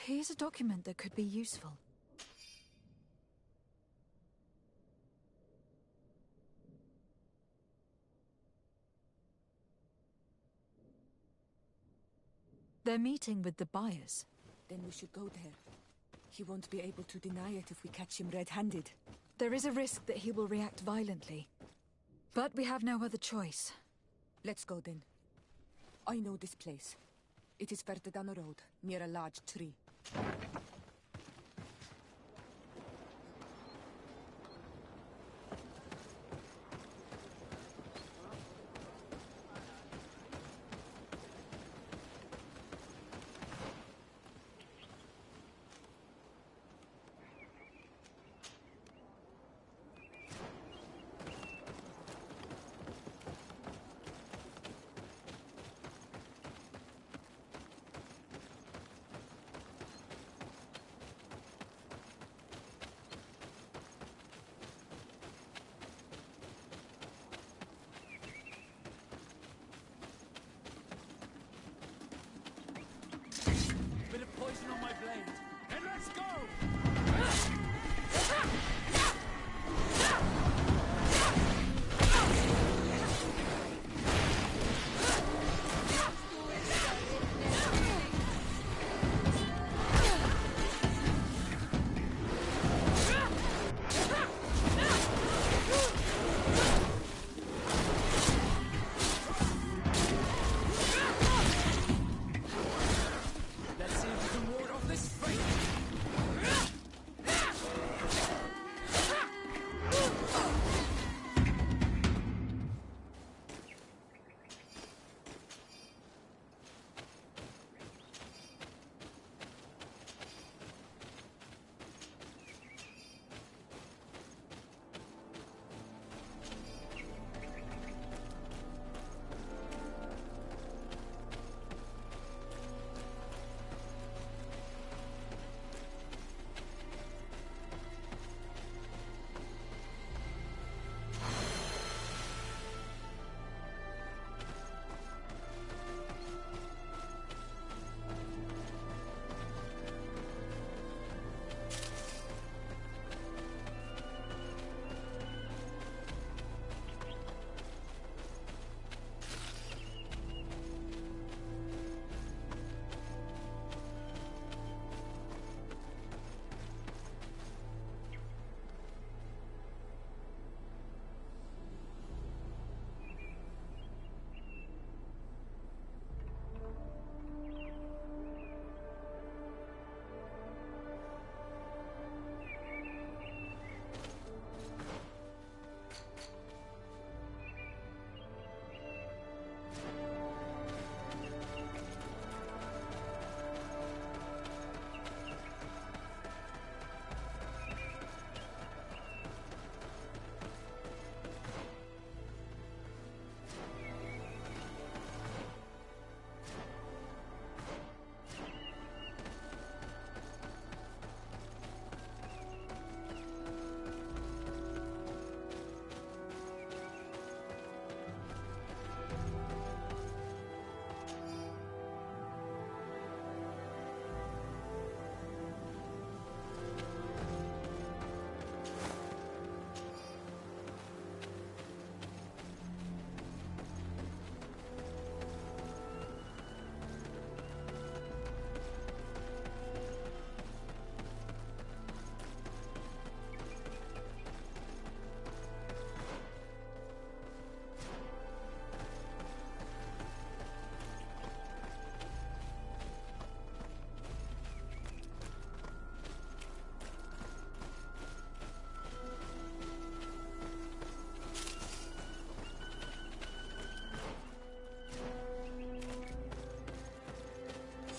Here's a document that could be useful. They're meeting with the buyers. Then we should go there. He won't be able to deny it if we catch him red-handed. There is a risk that he will react violently. But we have no other choice. Let's go then. I know this place. It is further down the road, near a large tree. Bit of poison on my blade. And let's go! Let's see if we can ward off this fight.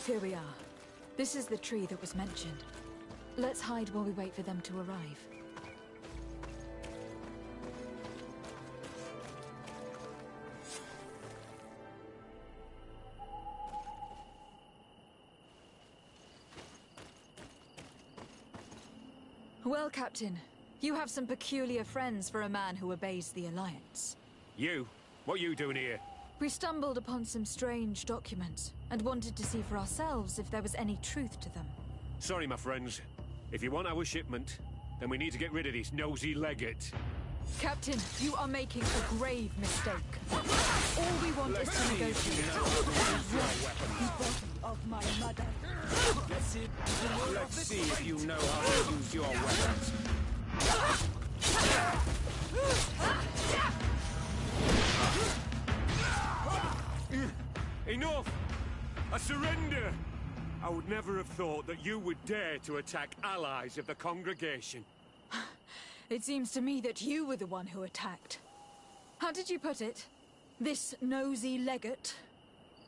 Here we are. This is the tree that was mentioned. Let's hide while we wait for them to arrive. Well, Captain, you have some peculiar friends for a man who obeys the Alliance. You? What you doing here? We stumbled upon some strange documents and wanted to see for ourselves if there was any truth to them. Sorry, my friends. If you want our shipment, then we need to get rid of this nosy legate. Captain, you are making a grave mistake. All we want is to negotiate. The body of my mother. Let's see if you know how to use your weapons. Enough! I surrender! I would never have thought that you would dare to attack allies of the congregation. It seems to me that you were the one who attacked. How did you put it? This nosy legate?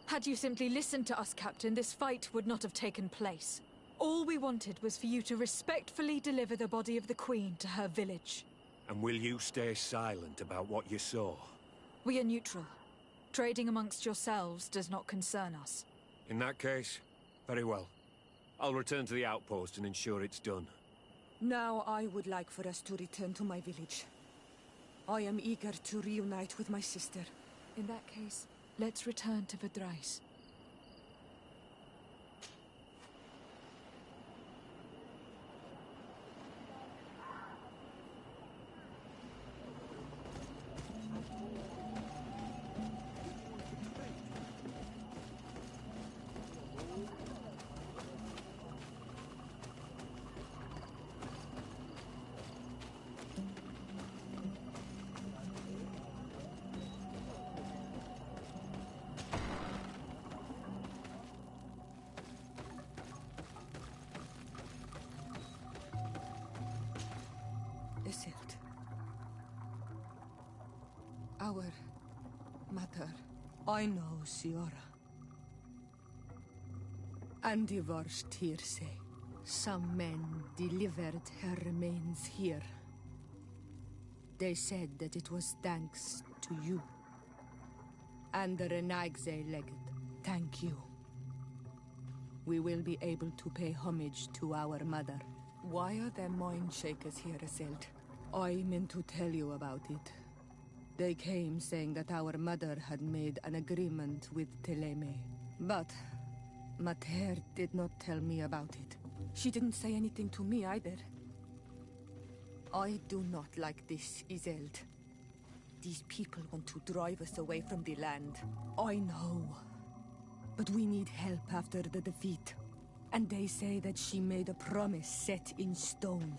Had you simply listened to us, Captain, this fight would not have taken place. All we wanted was for you to respectfully deliver the body of the Queen to her village. And will you stay silent about what you saw? We are neutral. Trading amongst yourselves does not concern us. In that case, very well. I'll return to the outpost and ensure it's done. Now I would like for us to return to my village. I am eager to reunite with my sister. In that case, let's return to Verdrais. Isildt. Our mother. I know, Siora. And the worst here say. Some men delivered her remains here. They said that it was thanks to you. And the Renaigze legate. Thank you. We will be able to pay homage to our mother. Why are there mind shakers here, Isildt? I meant to tell you about it. They came saying that our mother had made an agreement with Teleme. But Mater did not tell me about it. She didn't say anything to me either. I do not like this, Isildt. These people want to drive us away from the land. I know. But we need help after the defeat. And they say that she made a promise set in stone.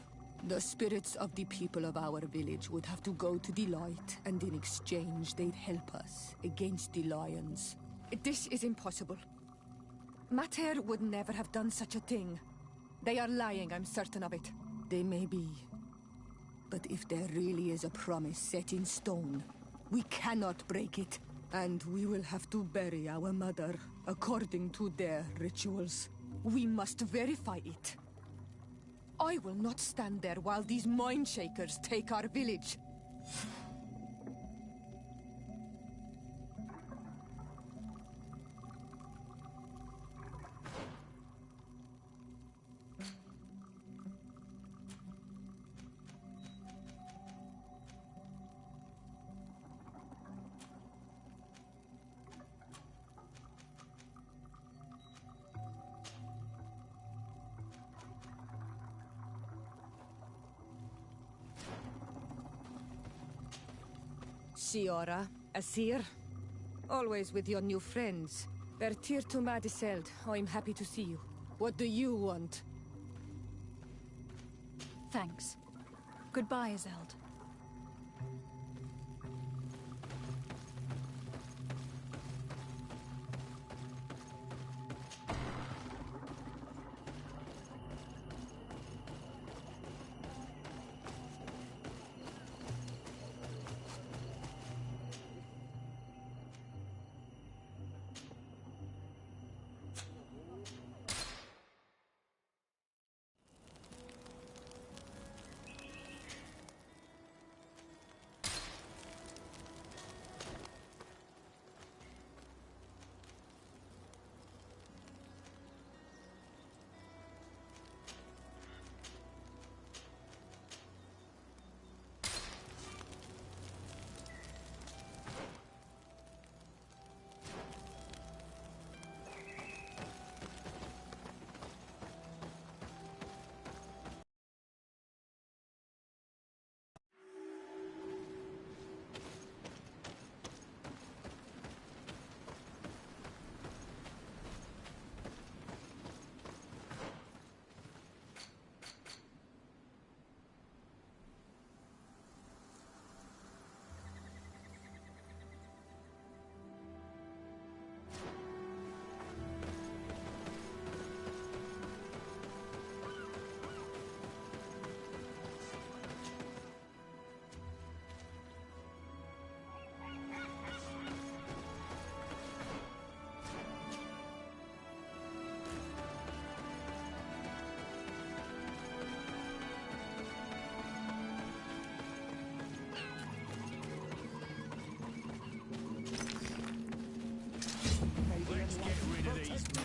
The spirits of the people of our village would have to go to the light, and in exchange they'd help us against the lions. This is impossible. Mater would never have done such a thing. They are lying, I'm certain of it. They may be. But if there really is a promise set in stone, we cannot break it. And we will have to bury our mother, according to their rituals. We must verify it. I will not stand there while these mind shakers take our village. Siora, Asir. Always with your new friends. Bertir to Madiseld. I'm happy to see you. What do you want? Thanks. Goodbye, Isildt.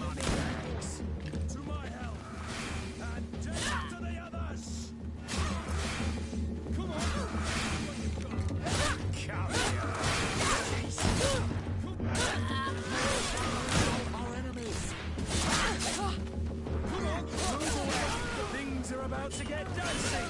Moneybags! To my help! And death to the others! Come on! Come here! Our enemies! Come on! Move away! Things are about to get dicey!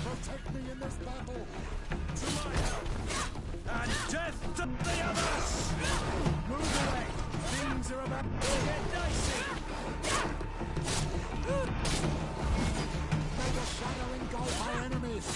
Protect me in this battle! To my help! And death to the others! Move away! Things are about to get dicey! May the shadow engulf our enemies!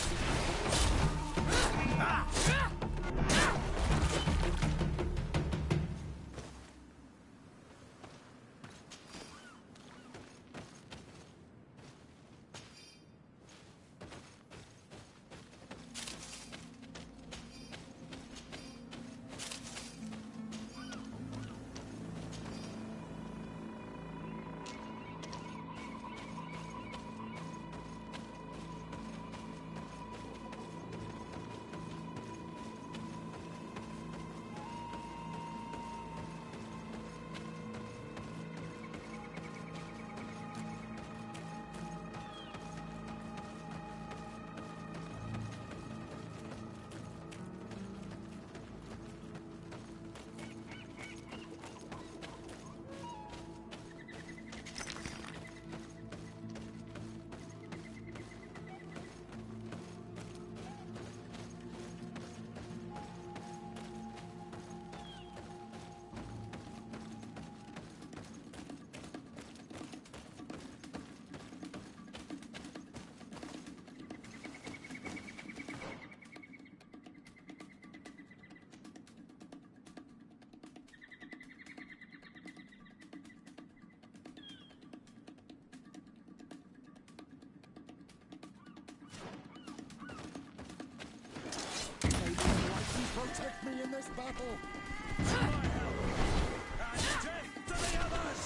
Protect me in this battle! To my help! And death to the others!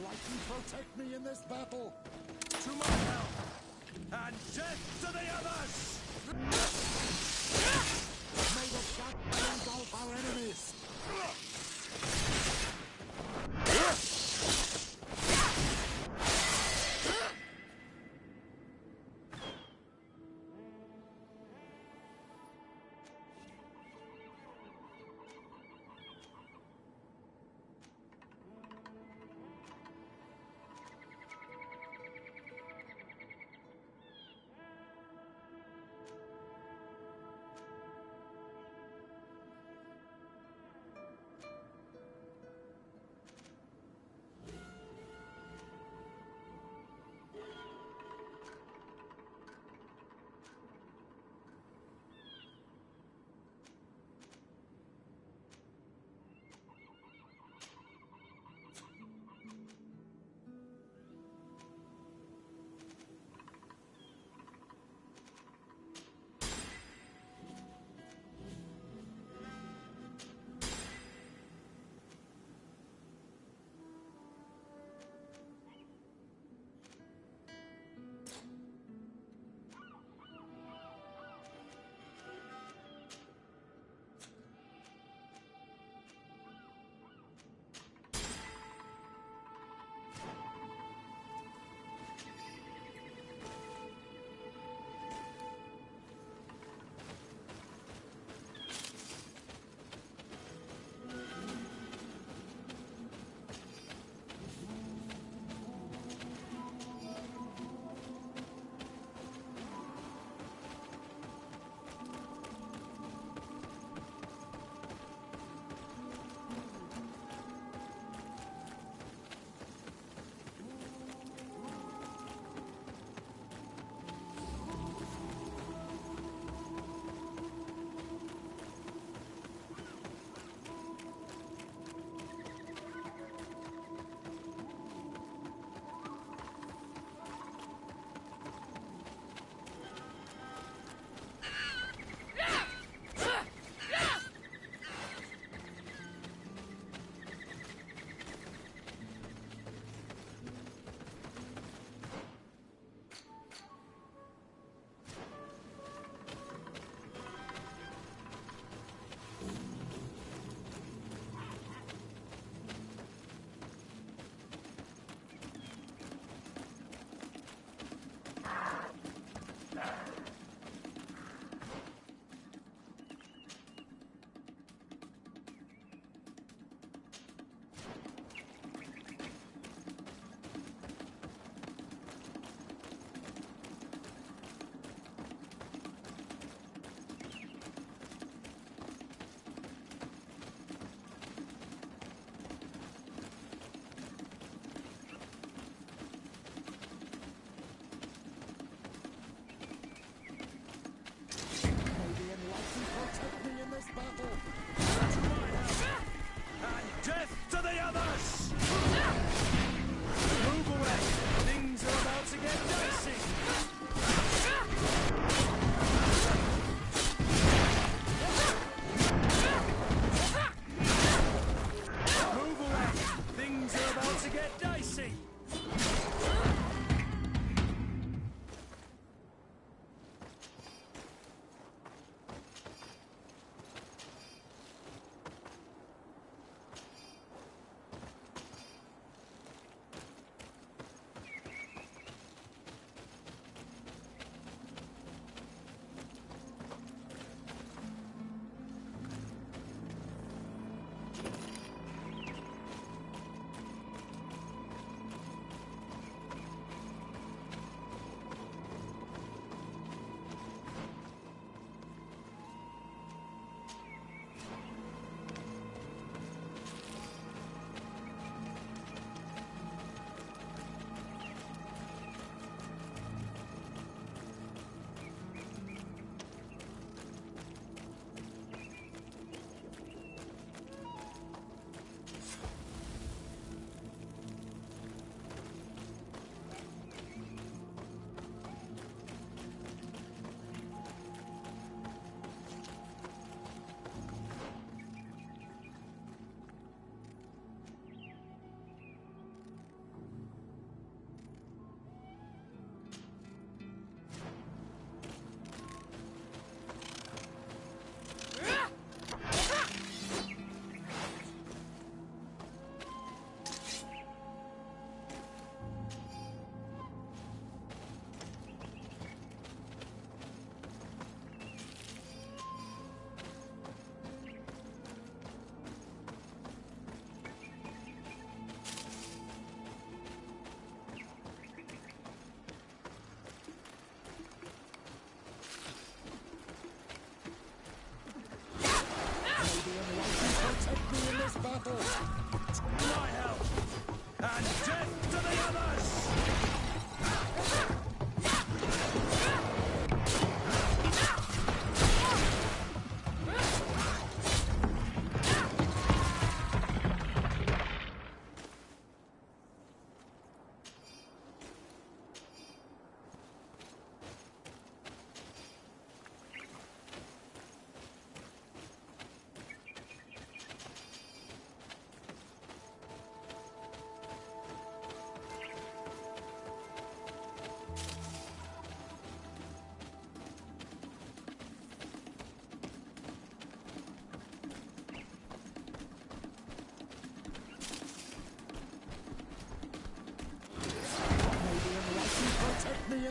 enlighten protect me in this battle. To my help, and death to the others! May the shadow engulf our enemies!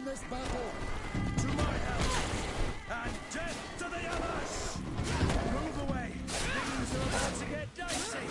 this battle! To my help! And death to the others! Move away! Things are about to get dicey!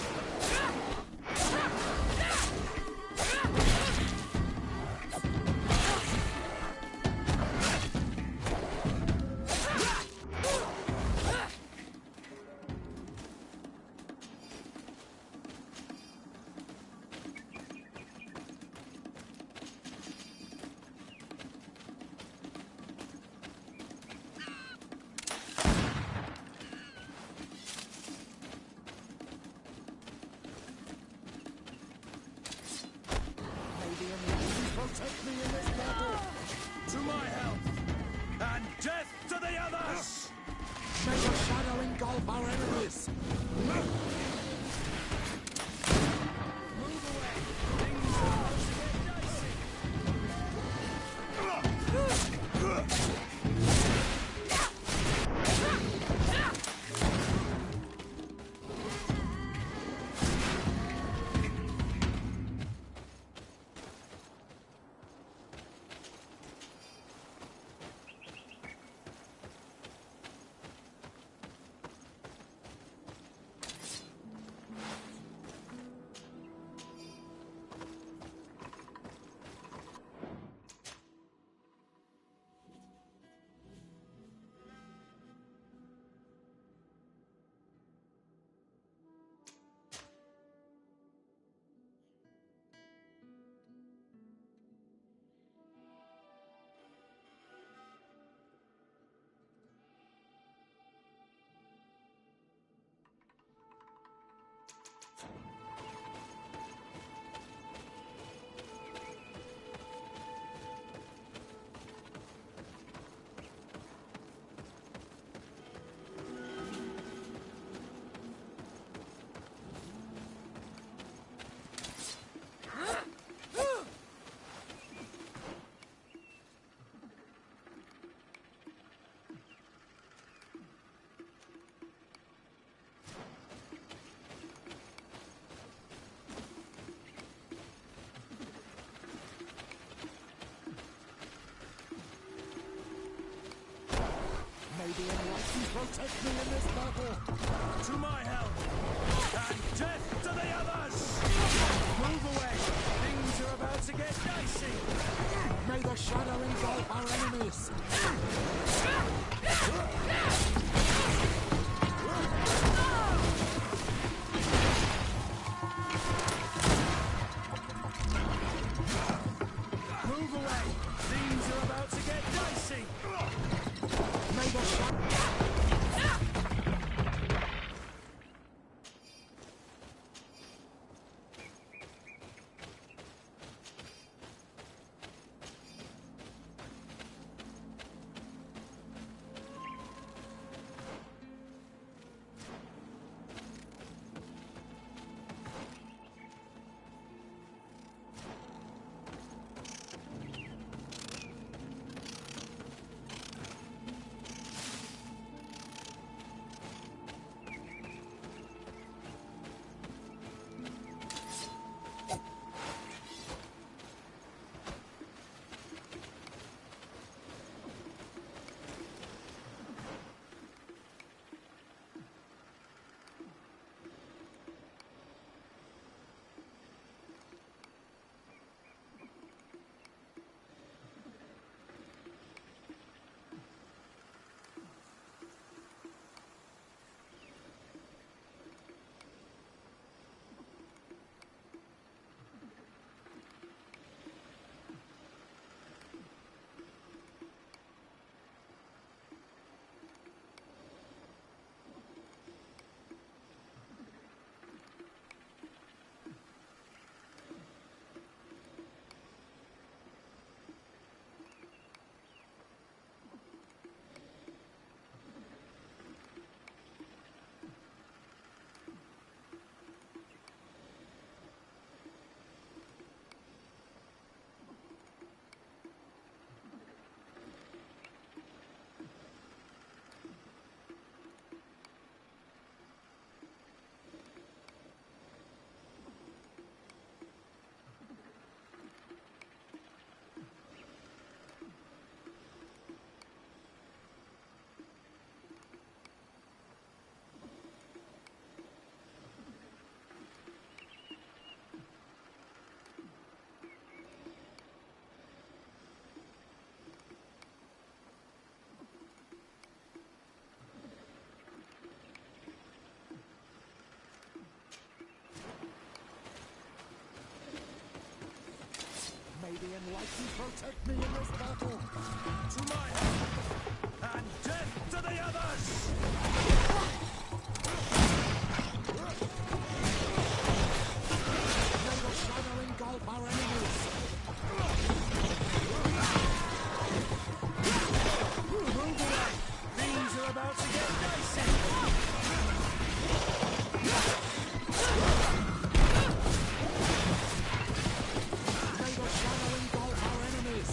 Protect me in this battle! To my health! And death to the others! May the shadow engulf our enemies! Move away! Things are about to get dicey! The enlightened protect me in this battle! To my help! And death to the others! Move away! Things are about to get dicey! May the shadow engulf our enemies! Move away! Things are about to get dicey! May the shadow... May the enlightened protect me in this battle. To my help, and death to the others! May the shadow engulf our enemies. Move away! Things are about to get dicey! May the shadow engulf our enemies!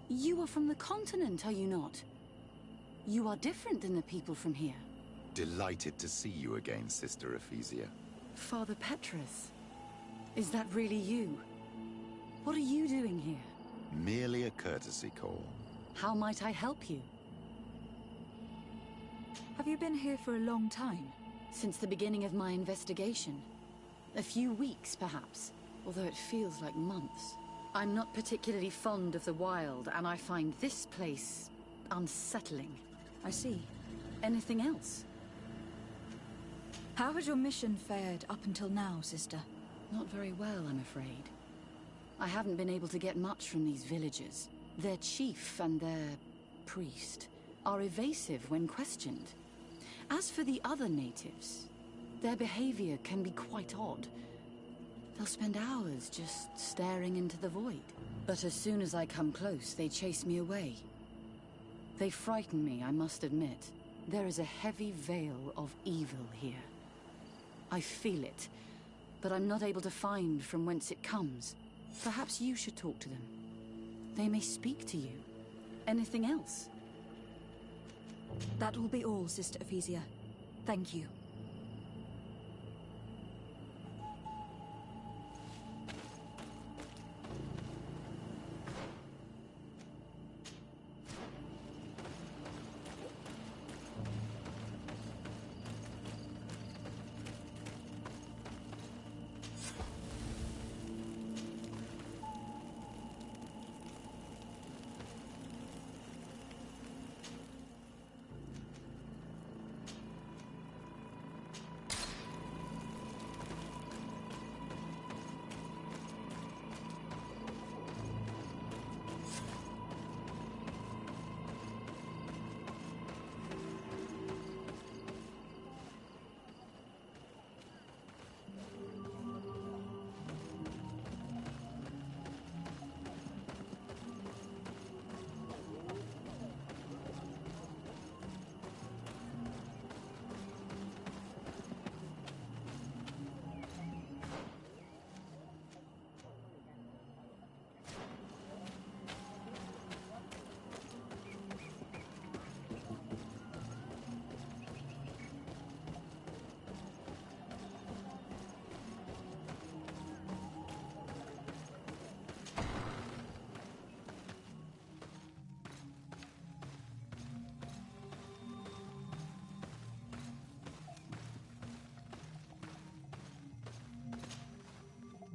You are from the continent, are you not? You are different than the people from here. Delighted to see you again, Sister Ephesia. Father Petrus, is that really you? What are you doing here? Merely a courtesy call. How might I help you? Have you been here for a long time? Since the beginning of my investigation. A few weeks, perhaps, although it feels like months. I'm not particularly fond of the wild, and I find this place unsettling. I see. Anything else? How has your mission fared up until now, sister? Not very well, I'm afraid. I haven't been able to get much from these villagers. Their chief and their priest are evasive when questioned. As for the other natives, their behavior can be quite odd. They'll spend hours just staring into the void. But as soon as I come close, they chase me away. They frighten me, I must admit. There is a heavy veil of evil here. I feel it, but I'm not able to find from whence it comes. Perhaps you should talk to them. They may speak to you. Anything else? That will be all, Sister Ephesia. Thank you.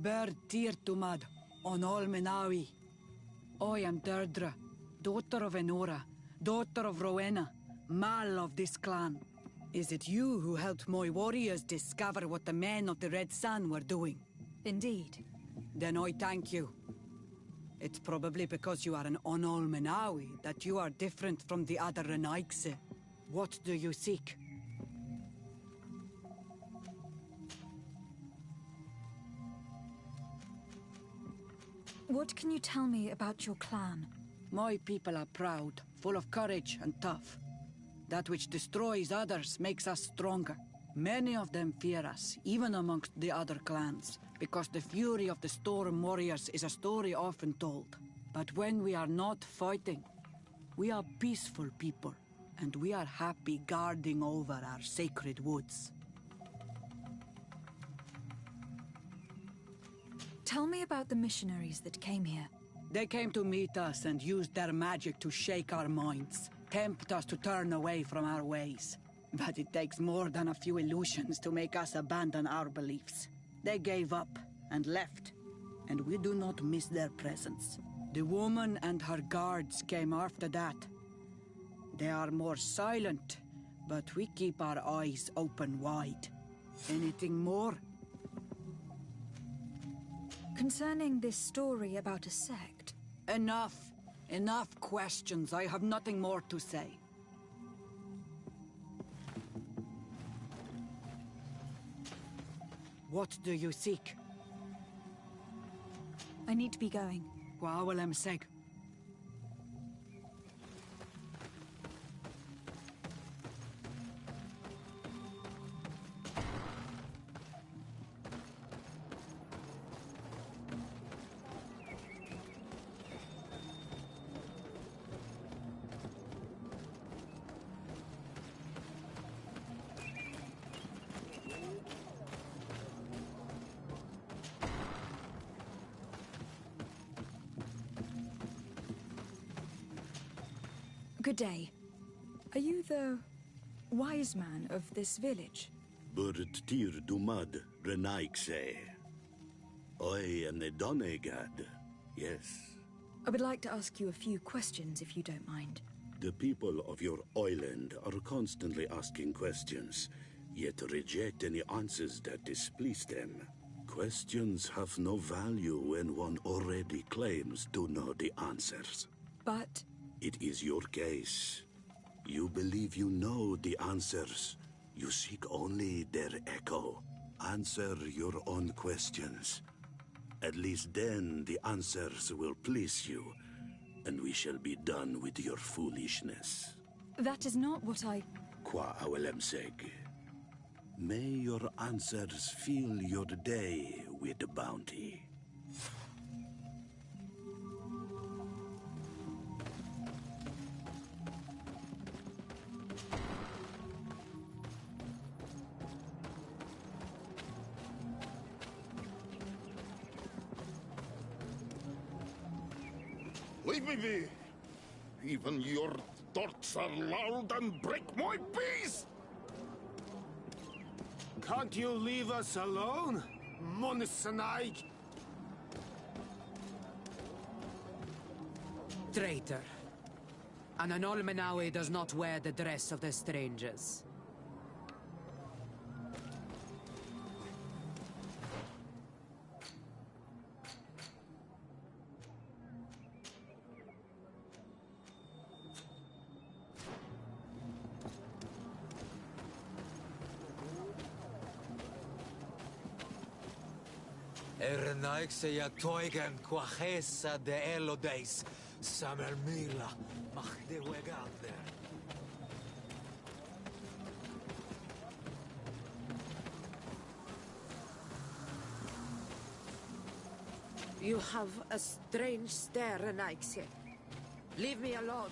Ber Tirtumad, on all Menawi. I am Deirdre, daughter of Enora, daughter of Rowena, Mal of this clan. Is it you who helped my warriors discover what the men of the Red Sun were doing? Indeed. Then I thank you. It's probably because you are an Onol Menawi that you are different from the other Renaigse. What do you seek? What can you tell me about your clan? My people are proud, full of courage and tough. That which destroys others makes us stronger. Many of them fear us, even amongst the other clans, because the fury of the Storm Warriors is a story often told. But when we are not fighting, we are peaceful people, and we are happy guarding over our sacred woods. Tell me about the missionaries that came here. They came to meet us and used their magic to shake our minds, tempt us to turn away from our ways. But it takes more than a few illusions to make us abandon our beliefs. They gave up and left, and we do not miss their presence. The woman and her guards came after that. They are more silent, but we keep our eyes open wide. Anything more? Concerning this story about a sect... Enough. Enough questions. I have nothing more to say. What do you seek? I need to be going. Gwawalem seg. Good day. Are you the wise man of this village? Burt tir dumad renaikse. I am the Donegad, yes. I would like to ask you a few questions, if you don't mind. The people of your island are constantly asking questions, yet reject any answers that displease them. Questions have no value when one already claims to know the answers. But... It is your case. You believe you know the answers. You seek only their echo. Answer your own questions. At least then the answers will please you, and we shall be done with your foolishness. That is not what I... Qua awelemseg. May your answers fill your day with bounty. Leave me be! Even your thoughts are loud and break my peace! Can't you leave us alone, Monisanaig? Traitor. An Anolmenawi does not wear the dress of the strangers. Ernaikseja toigen quachesa de elodeis, samermila, machde wegander. You have a strange stare, Renaikse. Leave me alone.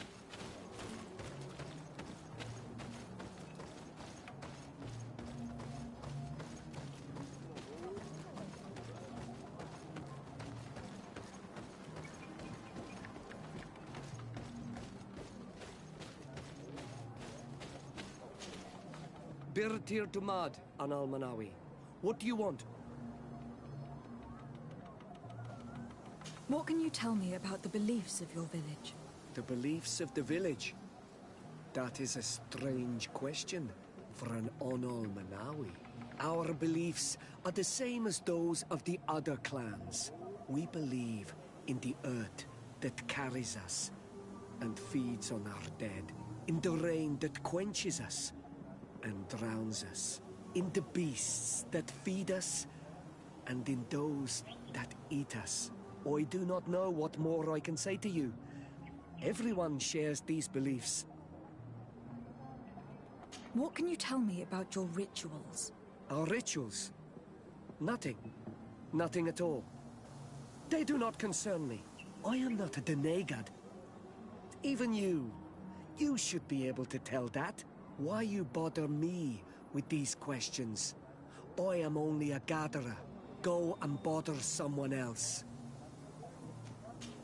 Birtir Dumad, Anal Manawi. What do you want? What can you tell me about the beliefs of your village? The beliefs of the village? That is a strange question for an Anal Manawi. Our beliefs are the same as those of the other clans. We believe in the earth that carries us and feeds on our dead, in the rain that quenches us and drowns us, in the beasts that feed us, and in those that eat us. I do not know what more I can say to you. Everyone shares these beliefs. What can you tell me about your rituals? Our rituals? Nothing. Nothing at all. They do not concern me. I am not a Denegad. Even you should be able to tell that. Why you bother me with these questions? I am only a gatherer. Go and bother someone else.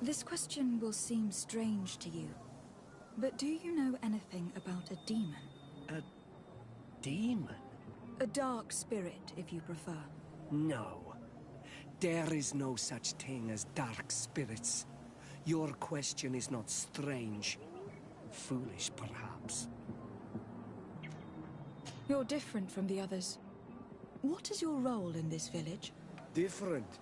This question will seem strange to you, but do you know anything about a demon? A demon? A dark spirit, if you prefer. No. There is no such thing as dark spirits. Your question is not strange. Foolish, perhaps. You're different from the others. What is your role in this village? Different?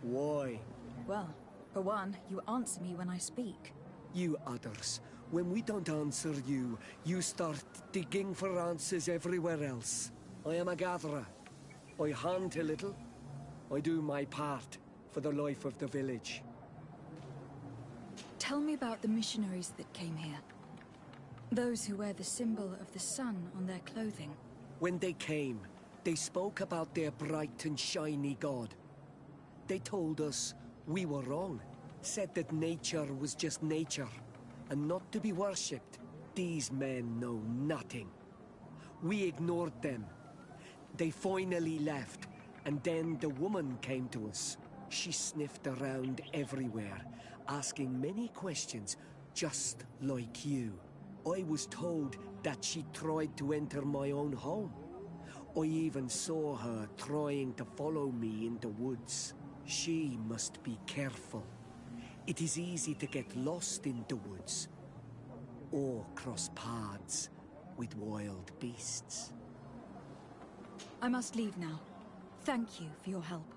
Why? Well, for one, you answer me when I speak. You others, when we don't answer you, you start digging for answers everywhere else. I am a gatherer. I hunt a little. I do my part for the life of the village. Tell me about the missionaries that came here. Those who wear the symbol of the sun on their clothing. When they came, they spoke about their bright and shiny god. They told us we were wrong, said that nature was just nature, and not to be worshipped. These men know nothing. We ignored them. They finally left, and then the woman came to us. She sniffed around everywhere, asking many questions, just like you. I was told that she tried to enter my own home. I even saw her trying to follow me in the woods. She must be careful. It is easy to get lost in the woods, or cross paths with wild beasts. I must leave now. Thank you for your help.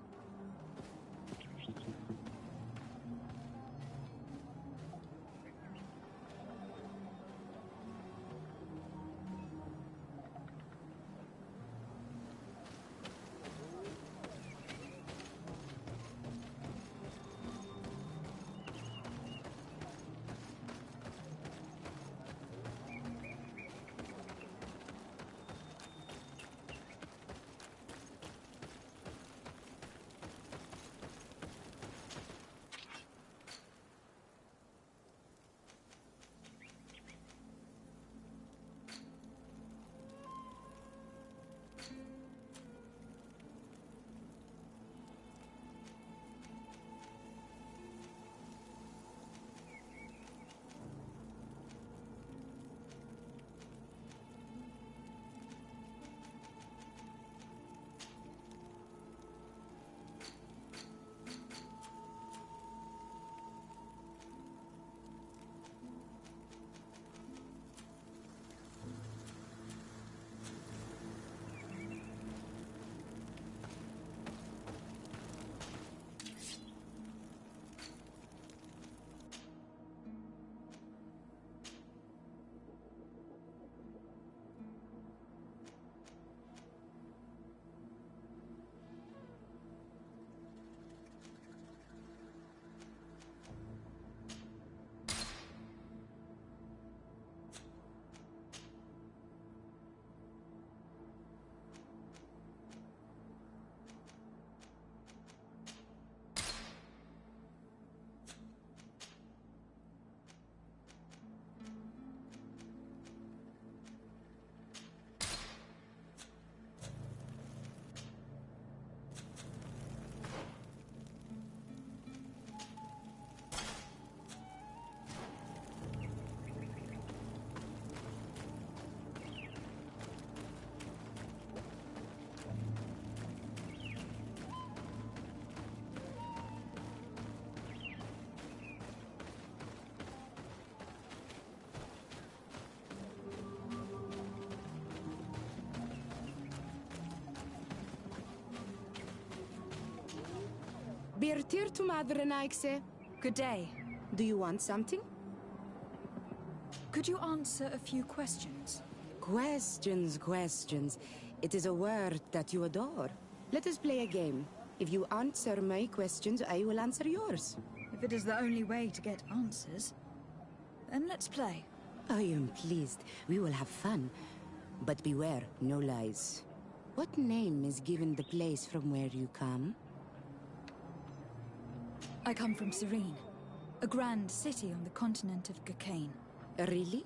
Birtir to Madrenaikse. Good day. Do you want something? Could you answer a few questions? Questions. It is a word that you adore. Let us play a game. If you answer my questions, I will answer yours. If it is the only way to get answers, then let's play. I am pleased. We will have fun. But beware, no lies. What name is given the place from where you come? I come from Serene, a grand city on the continent of Gakane. Really?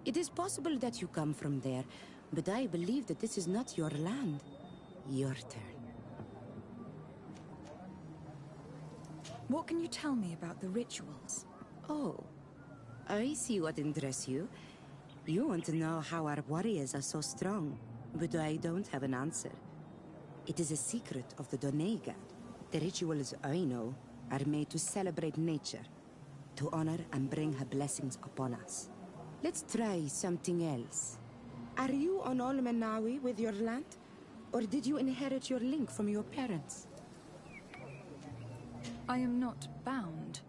It is possible that you come from there, but I believe that this is not your land. Your turn. What can you tell me about the rituals? Oh, I see what interests you. You want to know how our warriors are so strong, but I don't have an answer. It is a secret of the Doneigad. The rituals I know are made to celebrate nature, to honor and bring her blessings upon us. Let's try something else. Are you on Olmenawi with your land? Or did you inherit your link from your parents? I am not bound.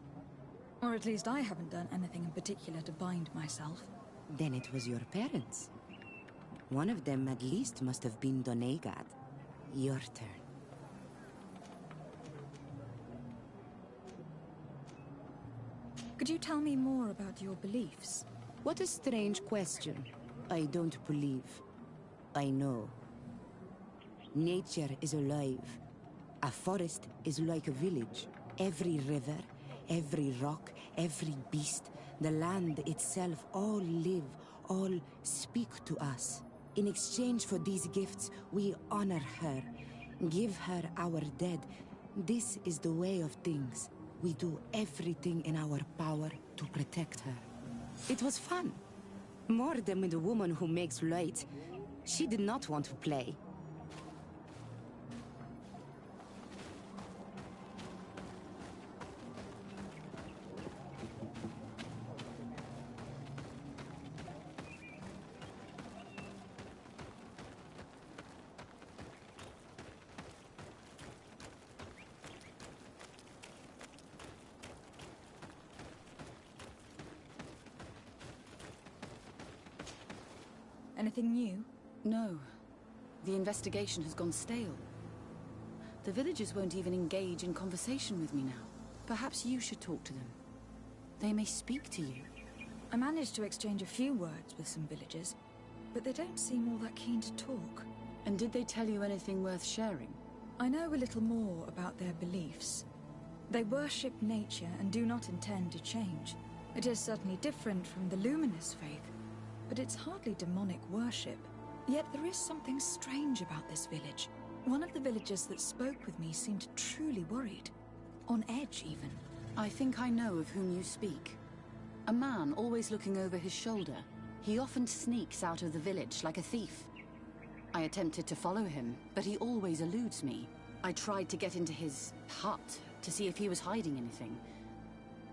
Or at least I haven't done anything in particular to bind myself. Then it was your parents. One of them at least must have been Doneigad. Your turn. Could you tell me more about your beliefs? What a strange question. I don't believe. I know. Nature is alive. A forest is like a village. Every river, every rock, every beast, the land itself, all live, all speak to us. In exchange for these gifts, we honor her, give her our dead. This is the way of things. We do everything in our power to protect her. It was fun. More than with the woman who makes light. She did not want to play. Anything new? No. The investigation has gone stale. The villagers won't even engage in conversation with me now. Perhaps you should talk to them. They may speak to you. I managed to exchange a few words with some villagers, but they don't seem all that keen to talk. And did they tell you anything worth sharing? I know a little more about their beliefs. They worship nature and do not intend to change. It is certainly different from the luminous faith, but it's hardly demonic worship. Yet there is something strange about this village. One of the villagers that spoke with me seemed truly worried. On edge, even. I think I know of whom you speak. A man always looking over his shoulder. He often sneaks out of the village like a thief. I attempted to follow him, but he always eludes me. I tried to get into his hut to see if he was hiding anything,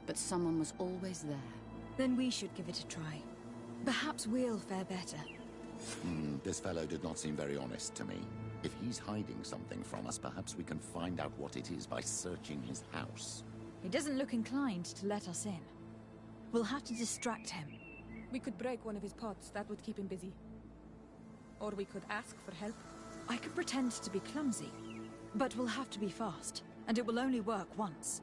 but someone was always there. Then we should give it a try. Perhaps we'll fare better. This fellow did not seem very honest to me. If he's hiding something from us, perhaps we can find out what it is by searching his house. He doesn't look inclined to let us in. We'll have to distract him. We could break one of his pots. That would keep him busy. Or we could ask for help. I could pretend to be clumsy, but we'll have to be fast, and it will only work once.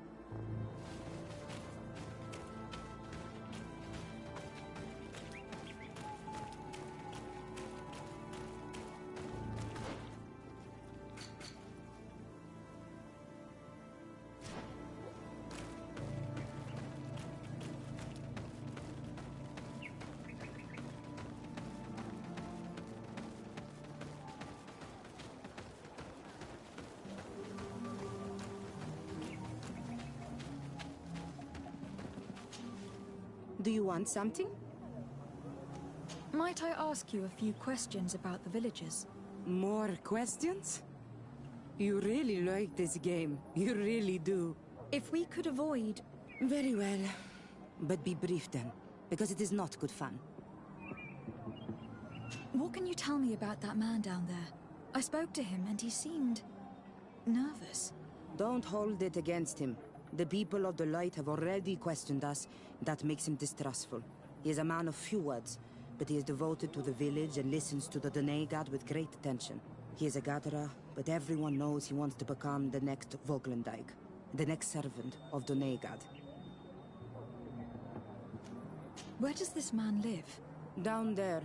Do you want something? Might I ask you a few questions about the villagers? More questions? You really like this game. You really do. If we could avoid... Very well. But be brief then, because it is not good fun. What can you tell me about that man down there? I spoke to him and he seemed... nervous. Don't hold it against him. The people of the light have already questioned us. That makes him distrustful. He is a man of few words, but he is devoted to the village and listens to the Donegad with great attention. He is a gatherer, but everyone knows he wants to become the next Voglendijk, the next servant of Donegad. Where does this man live? Down there.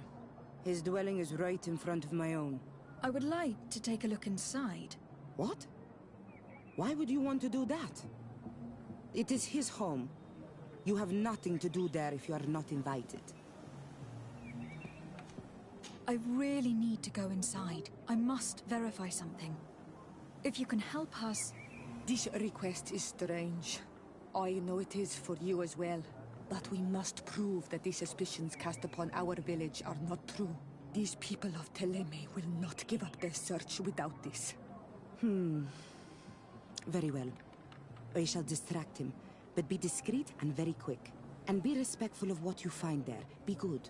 His dwelling is right in front of my own. I would like to take a look inside. What? Why would you want to do that? It is his home. You have nothing to do there if you are not invited. I really need to go inside. I must verify something. If you can help us... This request is strange. I know it is for you as well. But we must prove that the suspicions cast upon our village are not true. These people of Teleme will not give up their search without this. Very well. I shall distract him, but be discreet and very quick. And be respectful of what you find there. Be good.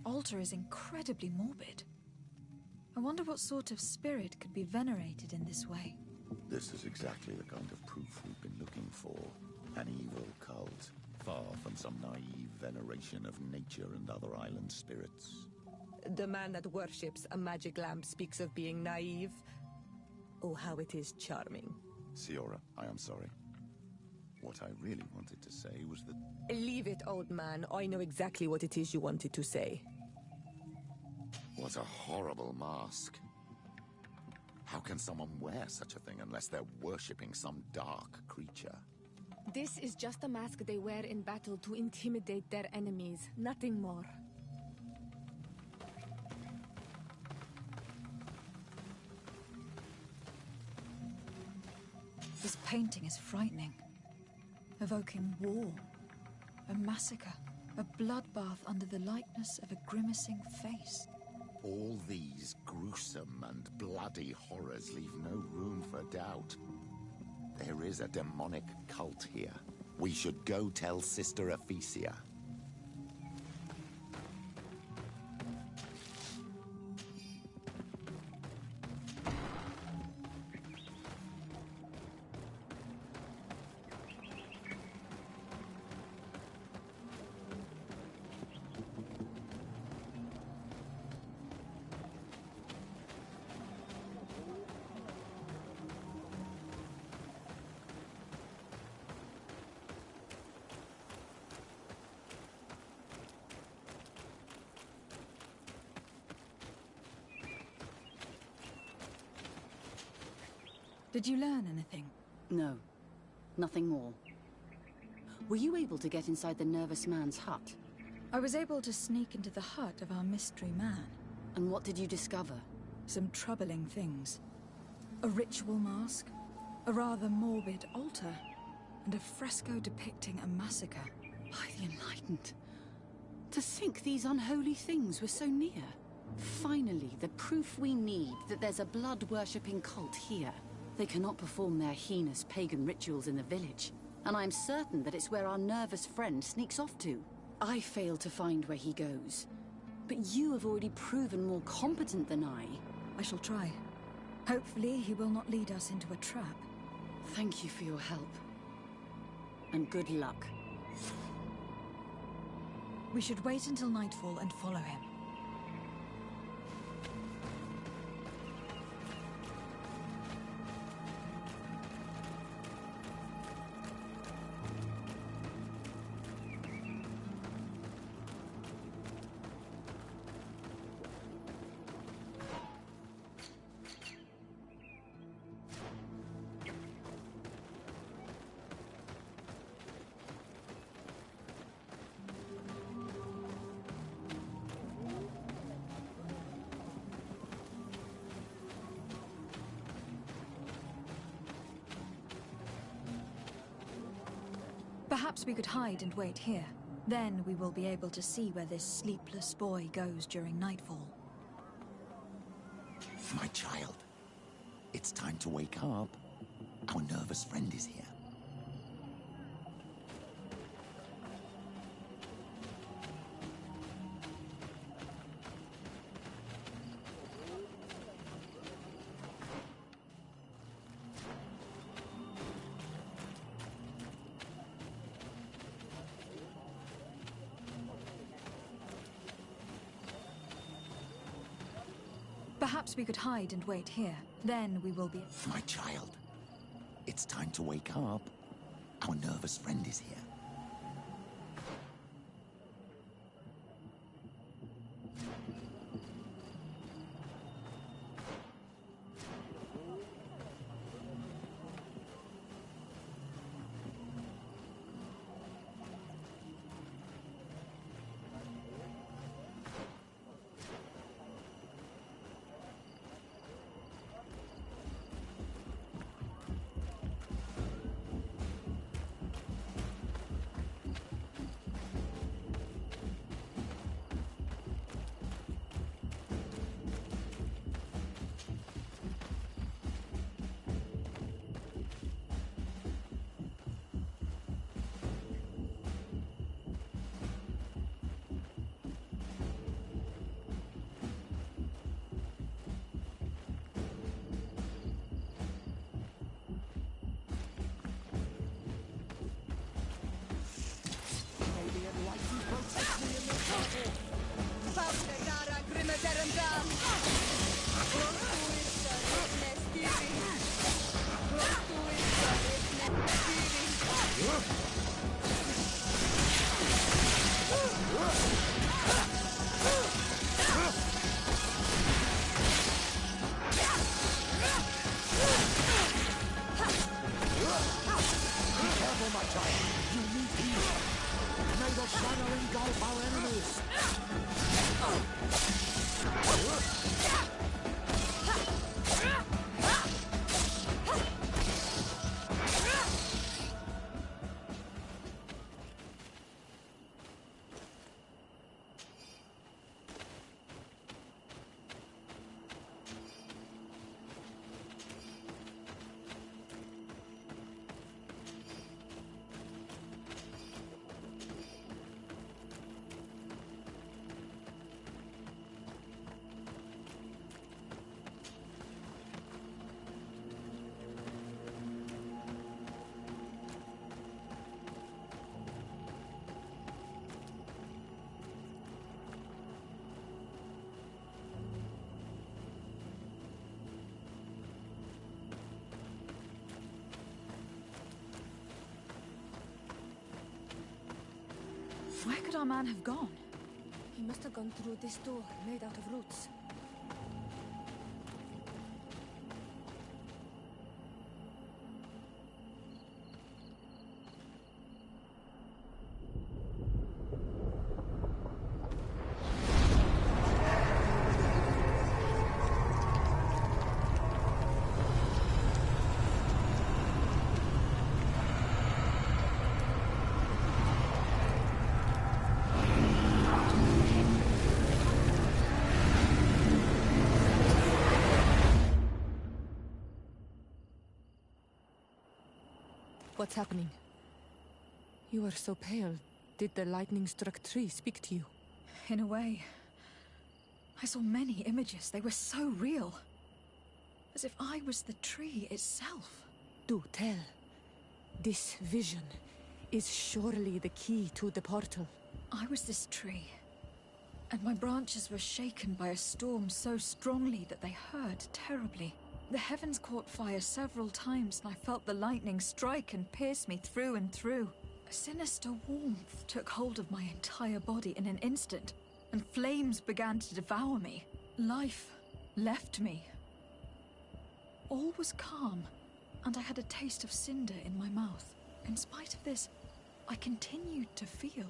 altar is incredibly morbid. I wonder what sort of spirit could be venerated in this way. This is exactly the kind of proof we've been looking for. An evil cult, far from some naive veneration of nature and other island spirits. The man that worships a magic lamp speaks of being naive. Oh, how it is charming. Siora, I am sorry. What I really wanted to say was that... Leave it, old man. I know exactly what it is you wanted to say. What a horrible mask. How can someone wear such a thing unless they're worshipping some dark creature? This is just a mask they wear in battle to intimidate their enemies, nothing more. This painting is frightening, evoking war, a massacre, a bloodbath under the likeness of a grimacing face. All these gruesome and bloody horrors leave no room for doubt. There is a demonic cult here. We should go tell Sister Ephesia. Did you learn anything? No. Nothing more. Were you able to get inside the nervous man's hut? I was able to sneak into the hut of our mystery man. And what did you discover? Some troubling things. A ritual mask, a rather morbid altar, and a fresco depicting a massacre. By the Enlightened. To think these unholy things were so near. Finally, the proof we need that there's a blood-worshipping cult here. They cannot perform their heinous pagan rituals in the village, and I'm certain that it's where our nervous friend sneaks off to. I failed to find where he goes, but you have already proven more competent than I. I shall try. Hopefully he will not lead us into a trap. Thank you for your help. And good luck. We should wait until nightfall and follow him. Perhaps we could hide and wait here. Then we will be able to see where this sleepless boy goes during nightfall. My child, it's time to wake up. Our nervous friend is here. Perhaps we could hide and wait here. Then we will be... My child, it's time to wake up. Our nervous friend is here. Careful, my child. You need healing. May the shadow engulf our enemies. Where could our man have gone? He must have gone through this door, made out of roots. What's happening? You are so pale. Did the lightning-struck tree speak to you? In a way. I saw many images. They were so real. As if I was the tree itself. Do tell. This vision is surely the key to the portal. I was this tree. And my branches were shaken by a storm so strongly that they hurt terribly. The heavens caught fire several times, and I felt the lightning strike and pierce me through and through. A sinister warmth took hold of my entire body in an instant, and flames began to devour me. Life left me. All was calm, and I had a taste of cinder in my mouth. In spite of this, I continued to feel.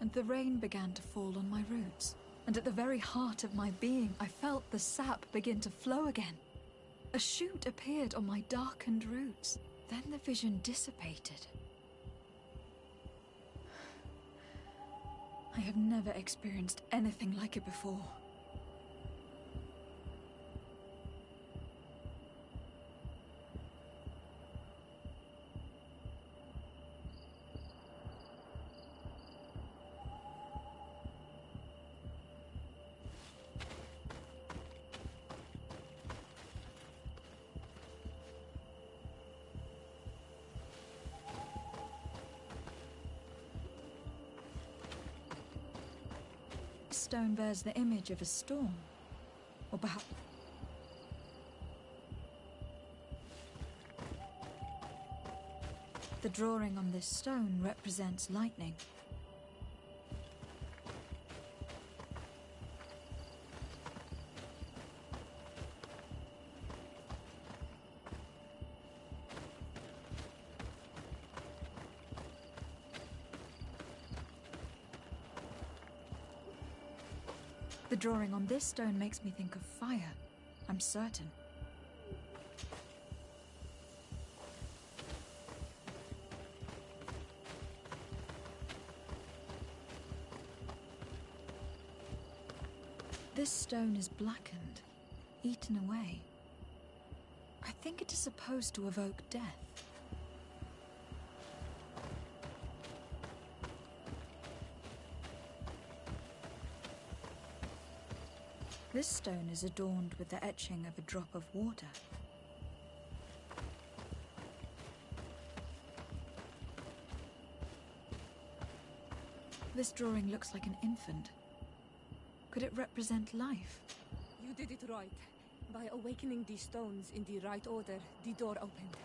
And the rain began to fall on my roots, and at the very heart of my being, I felt the sap begin to flow again. A shoot appeared on my darkened roots. Then the vision dissipated. I have never experienced anything like it before. Stone bears the image of a storm. Or perhaps... The drawing on this stone represents lightning. The drawing on this stone makes me think of fire. I'm certain. This stone is blackened, eaten away. I think it is supposed to evoke death. This stone is adorned with the etching of a drop of water. This drawing looks like an infant. Could it represent life? You did it right. By awakening these stones in the right order, the door opened.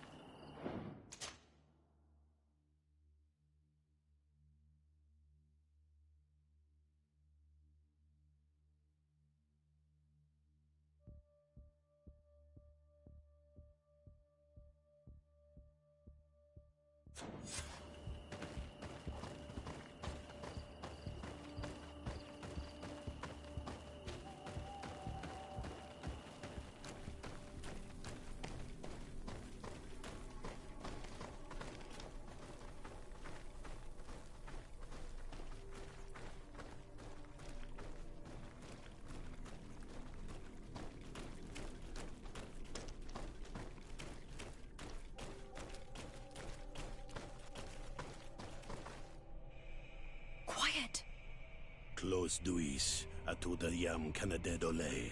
Quiet! Close duis, atuda yam canadedole,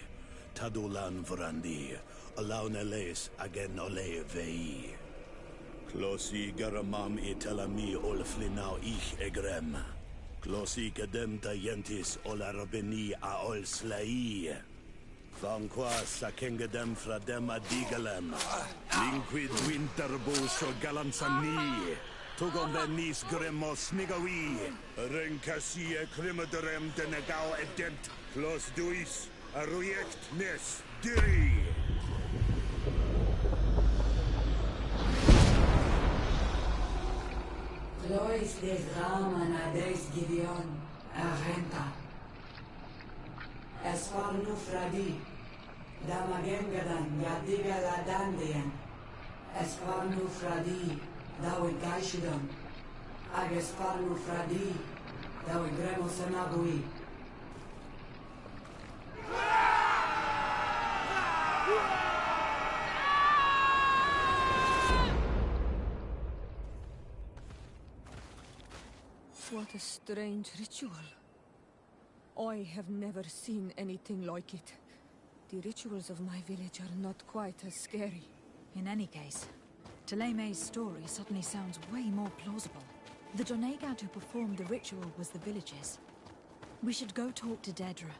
tadulan vorandi, alauneles agen ole vei. Closi garamam itelami olflinau ich egrem. Closi cadem tayentis olarabeni a ol slai. Vanqua sakengedem fradem adigalem. Linquid winterbus o galansani. Tugom venis gremos nigawi. Rencasie crimaderem denegao edent. Clos duis, aruject nes diri. Lois des Raman ades Gideon, Arenta. Esparnu Fradi, Damagengadan, Yadiga Ladandian. Esparnu Fradi, Dawi Gaishidon. Agesparnu Fradi, Dawi Gremosanabui. What a strange ritual. I have never seen anything like it. The rituals of my village are not quite as scary. In any case, Teleme's story suddenly sounds way more plausible. The Donegat who performed the ritual was the villagers. We should go talk to Dedra.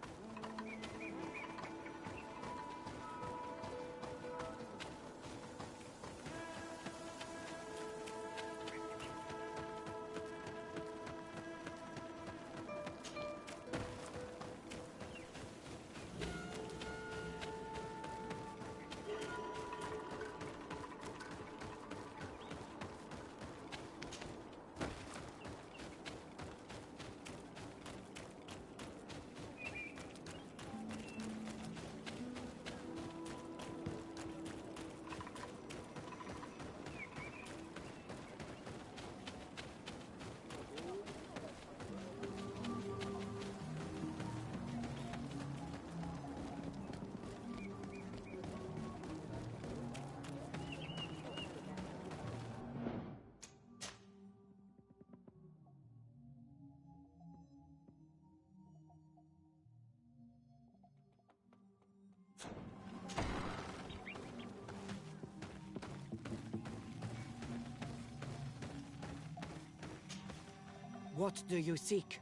What do you seek?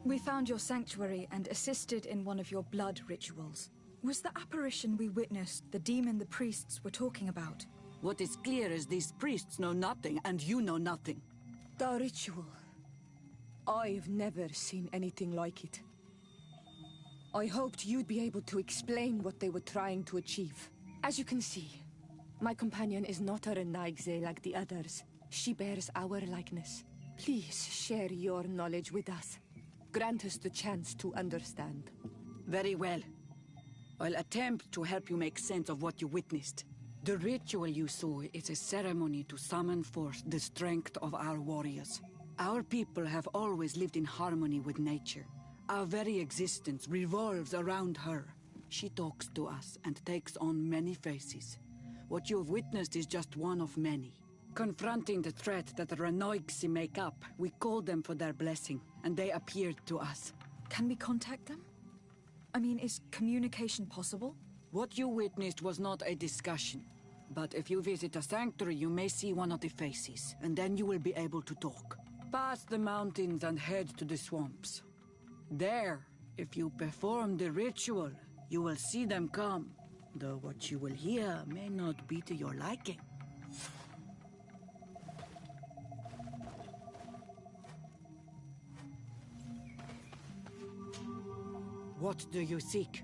We found your sanctuary and assisted in one of your blood rituals. Was the apparition we witnessed the demon the priests were talking about? What is clear is these priests know nothing, and you know nothing. The ritual. I've never seen anything like it. I hoped you'd be able to explain what they were trying to achieve. As you can see, my companion is not a Renaigze like the others. She bears our likeness. Please share your knowledge with us. Grant us the chance to understand. Very well. I'll attempt to help you make sense of what you witnessed. The ritual you saw is a ceremony to summon forth the strength of our warriors. Our people have always lived in harmony with nature. Our very existence revolves around her. She talks to us and takes on many faces. What you have witnessed is just one of many. Confronting the threat that the Renoigsi make up, we called them for their blessing, and they appeared to us. Can we contact them? I mean, is communication possible? What you witnessed was not a discussion. But if you visit a sanctuary, you may see one of the faces, and then you will be able to talk. Pass the mountains and head to the swamps. There, If you perform the ritual, you will see them come. Though what you will hear may not be to your liking. What do you seek?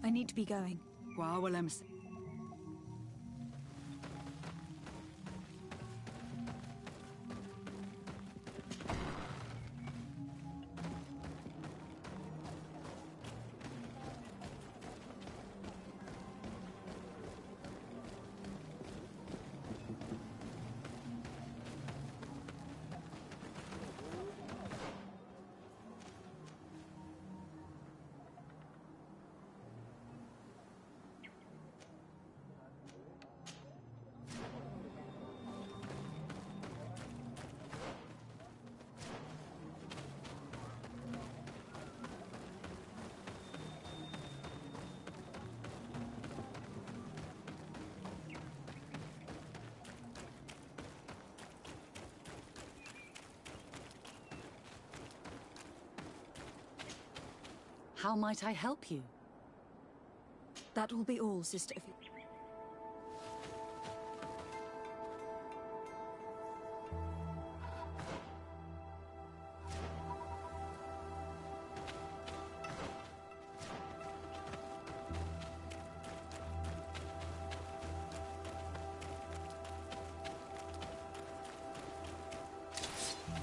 I need to be going. How might I help you? That will be all, Sister.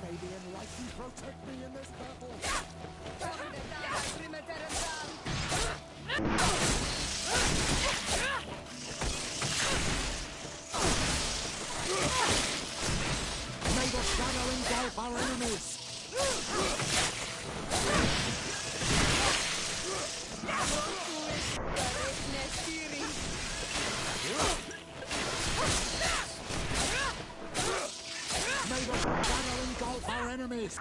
May the enlightened protect me in this battle. May the shadow engulf our enemies. May the shadow engulf our enemies.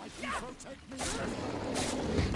light you protect me in this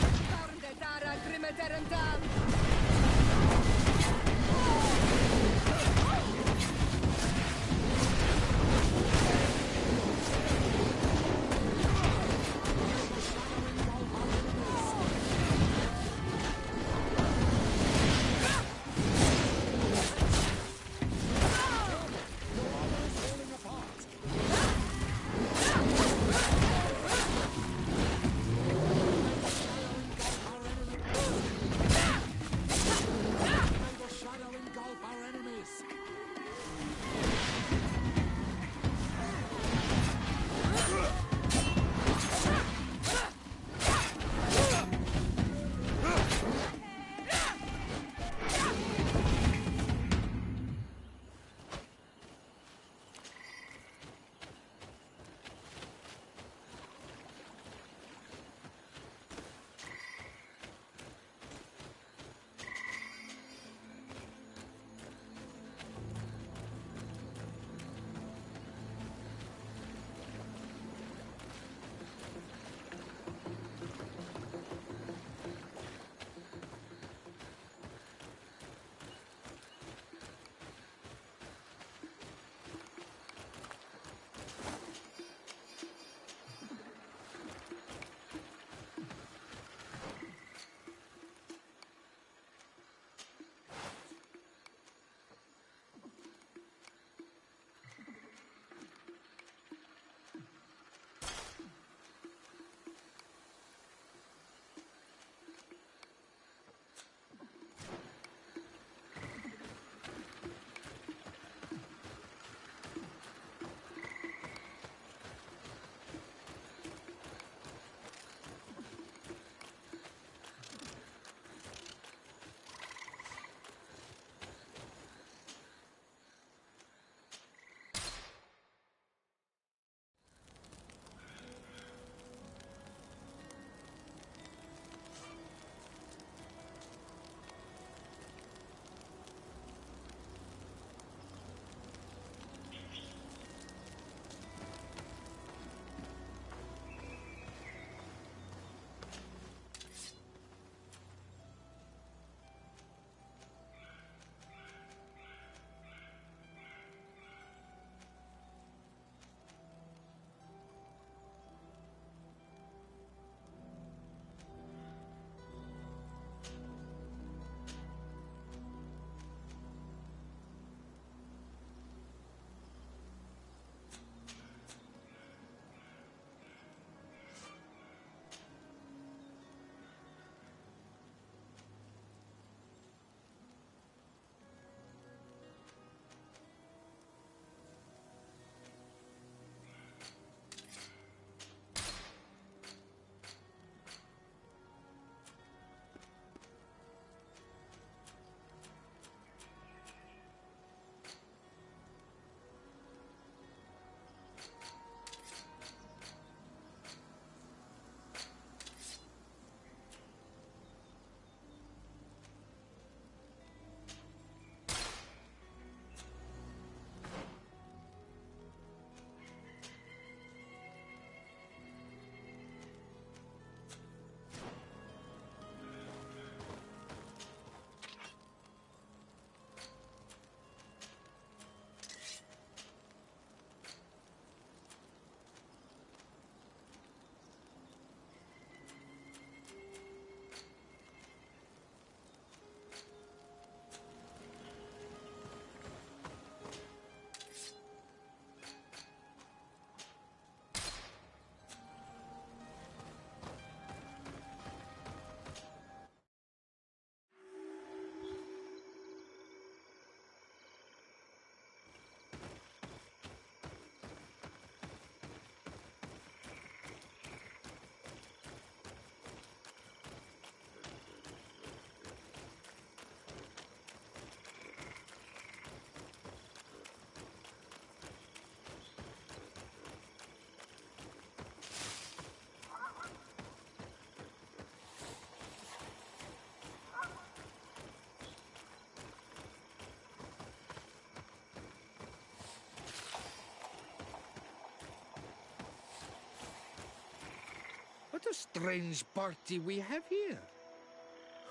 What a strange party we have here.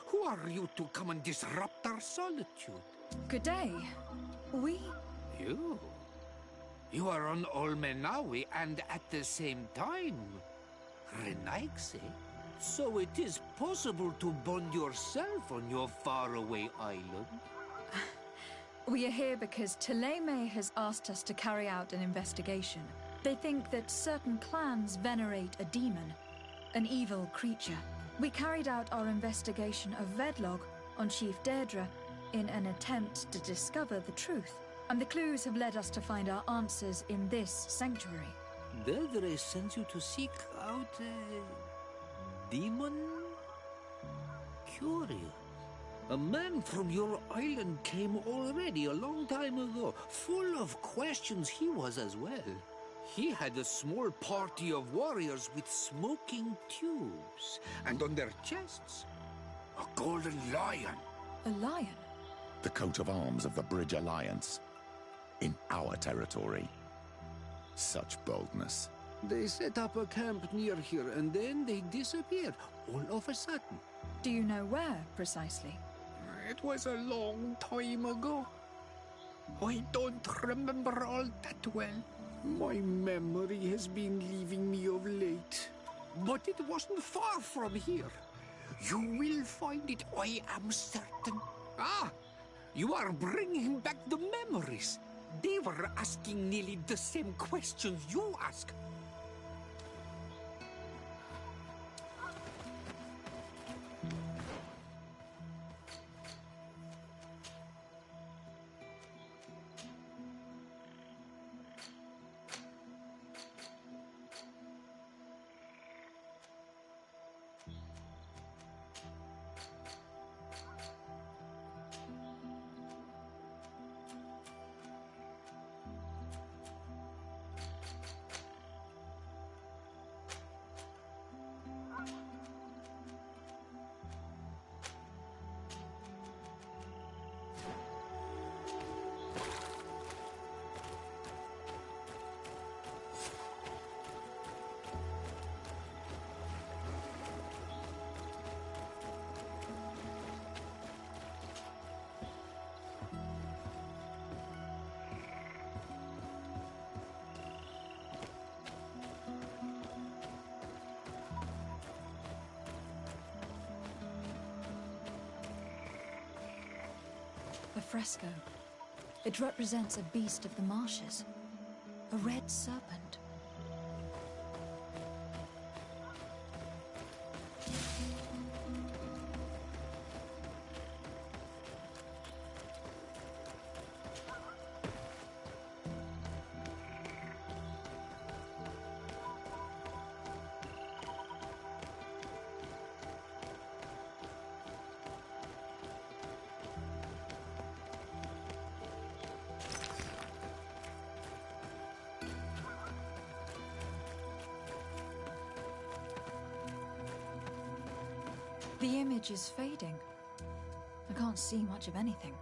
Who are you to come and disrupt our solitude? Good day. We... You? You are on Olmenawi and at the same time, Renaigse. So it is possible to bond yourself on your faraway island? We are here because Teleme has asked us to carry out an investigation. They think that certain clans venerate a demon, an evil creature. We carried out our investigation of Vedlog on Chief Deirdre in an attempt to discover the truth. And the clues have led us to find our answers in this sanctuary. Deirdre sends you to seek out a demon? Curious. A man from your island came already a long time ago. Full of questions he was as well. He had a small party of warriors with smoking tubes. And on their chests, a golden lion. A lion? The coat of arms of the Bridge Alliance. In our territory. Such boldness. They set up a camp near here and then they disappeared all of a sudden. Do you know where, precisely? It was a long time ago. I don't remember all that well. My memory has been leaving me of late. But it wasn't far from here. You will find it, I am certain. Ah! You are bringing back the memories. They were asking nearly the same questions you ask. A fresco. It represents a beast of the marshes. A red serpent. The image is fading. I can't see much of anything.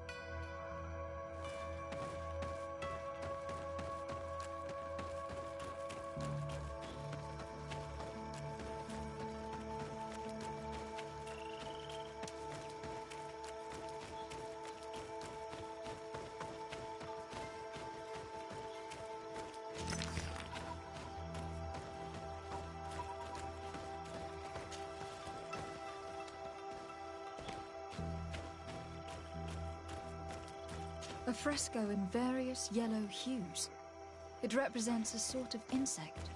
A fresco in various yellow hues. It represents a sort of insect.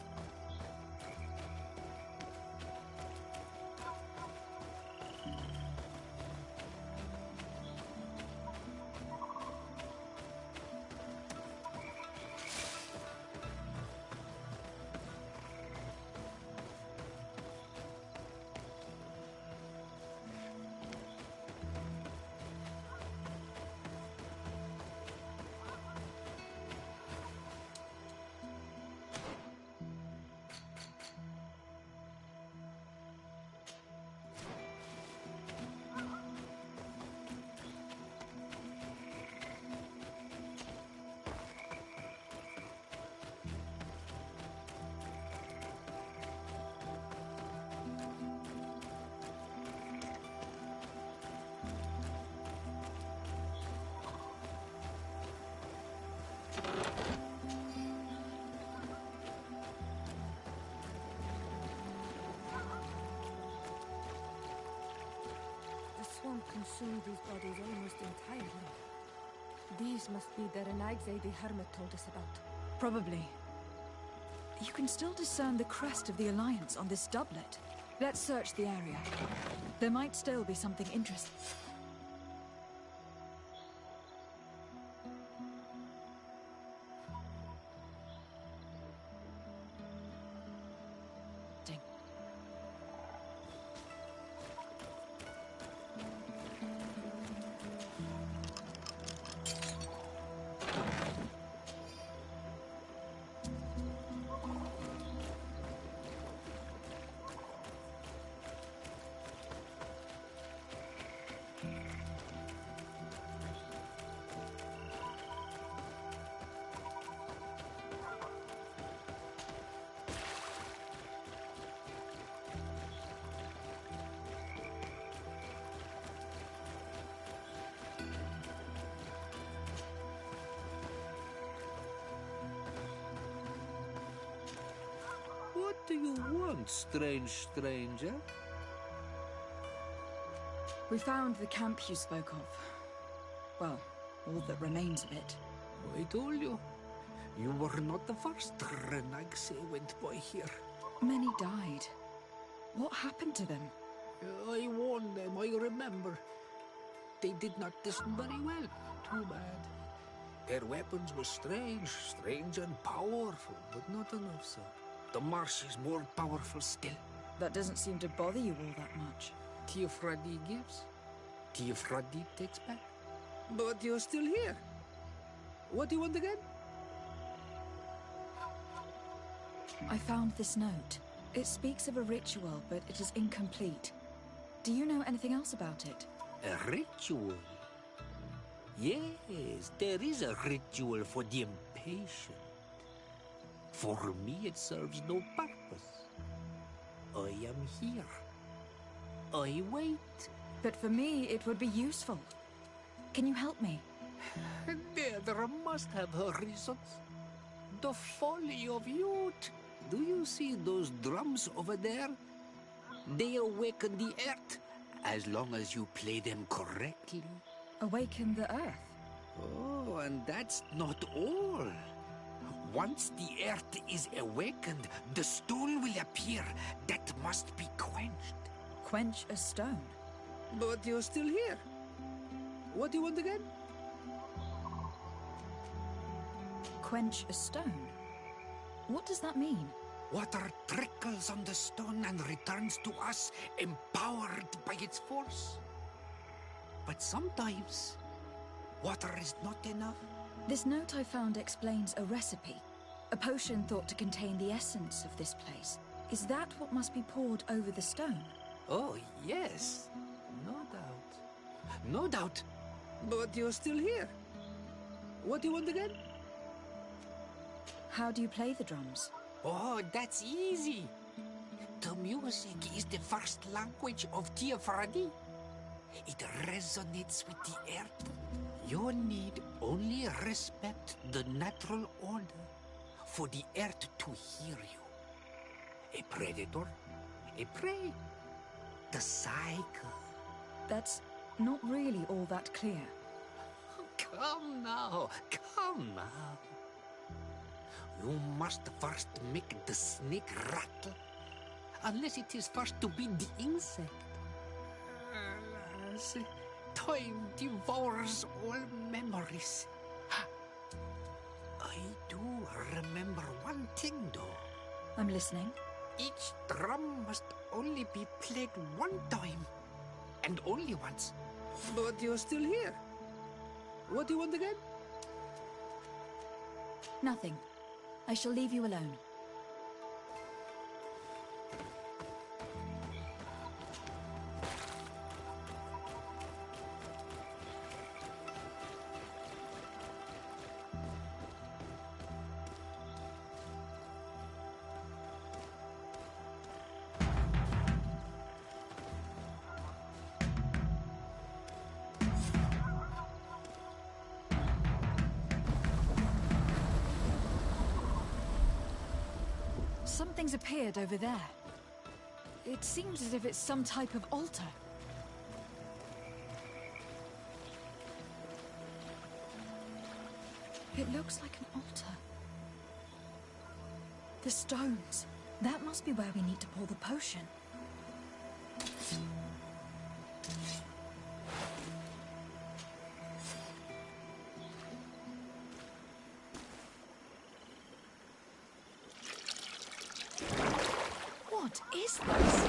consumed these bodies almost entirely. These must be the Renaigse the Hermit told us about. Probably. You can still discern the crest of the Alliance on this doublet. Let's search the area. There might still be something interesting. What do you want, strange stranger? We found the camp you spoke of. Well, all that remains of it. I told you. You were not the first Renaigse went by here. Many died. What happened to them? I warned them, I remember. They did not listen very well. Too bad. Their weapons were strange and powerful, but not enough so. The marsh is more powerful still. That doesn't seem to bother you all that much. Teofradi gives, Teofradi takes back. But you're still here. What do you want again? I found this note. It speaks of a ritual, but it is incomplete. Do you know anything else about it? A ritual? Yes, there is a ritual for the impatient. For me, it serves no purpose. I am here. I wait. But for me, it would be useful. Can you help me? There must have her reasons. The folly of youth. Do you see those drums over there? They awaken the earth, as long as you play them correctly. Awaken the earth? Oh, and that's not all. Once the earth is awakened, the stone will appear that must be quenched. Quench a stone? But you're still here. What do you want again? Quench a stone? What does that mean? Water trickles on the stone and returns to us, empowered by its force. But sometimes, water is not enough. This note I found explains a recipe. A potion thought to contain the essence of this place. Is that what must be poured over the stone? Oh, yes. No doubt. No doubt. But you're still here. What do you want again? How do you play the drums? Oh, that's easy. The music is the first language of Teofradi. It resonates with the earth. You need only respect the natural order for the earth to hear you. A predator, a prey. The cycle. That's not really all that clear. Come now, come now. You must first make the snake rattle, unless it is first to be the insect. Alas, time devours all memories. I do remember one thing, though. I'm listening. Each drum must only be played one time, and only once. But you're still here. What do you want again? Nothing. I shall leave you alone. Something's appeared over there. It seems as if it's some type of altar. It looks like an altar. The stones. That must be where we need to pour the potion. What is this?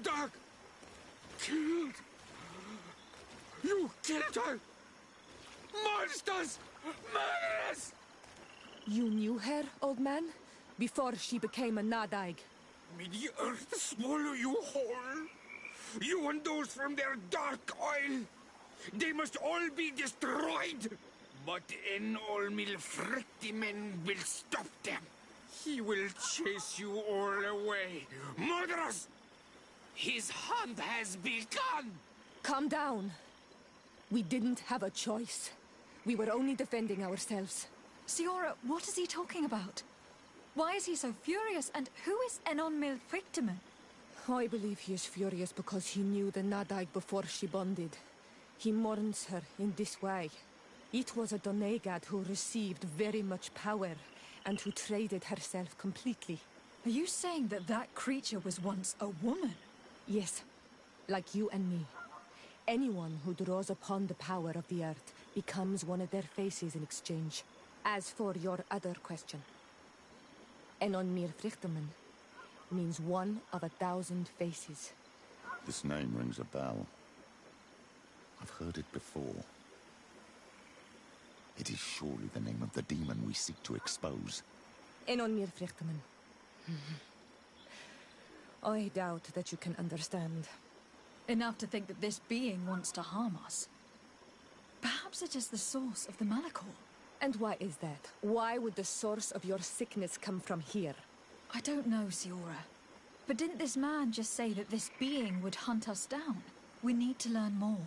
Dog! Killed! You killed her! Monsters! Murderers! You knew her, old man? Before she became a Nadaig? May the earth swallow you whole! You and those from their dark oil! They must all be destroyed! But Enolmil Frictimen will stop them! He will chase you all away! Murderers! His hunt has begun! Calm down. We didn't have a choice. We were only defending ourselves. Siora, what is he talking about? Why is he so furious, and who is Enon Milfrictimen? I believe he is furious because he knew the Nadaig before she bonded. He mourns her in this way. It was a Donegad who received very much power, and who traded herself completely. Are you saying that that creature was once a woman? Yes, like you and me. Anyone who draws upon the power of the earth becomes one of their faces in exchange. As for your other question, Enon Mir Frichtemann means one of 1,000 faces. This name rings a bell. I've heard it before. It is surely the name of the demon we seek to expose. Enon Mir Frichtemann. I doubt that you can understand. Enough to think that this being wants to harm us. Perhaps it is the source of the Malachor. And why is that? Why would the source of your sickness come from here? I don't know, Siora. But didn't this man just say that this being would hunt us down? We need to learn more.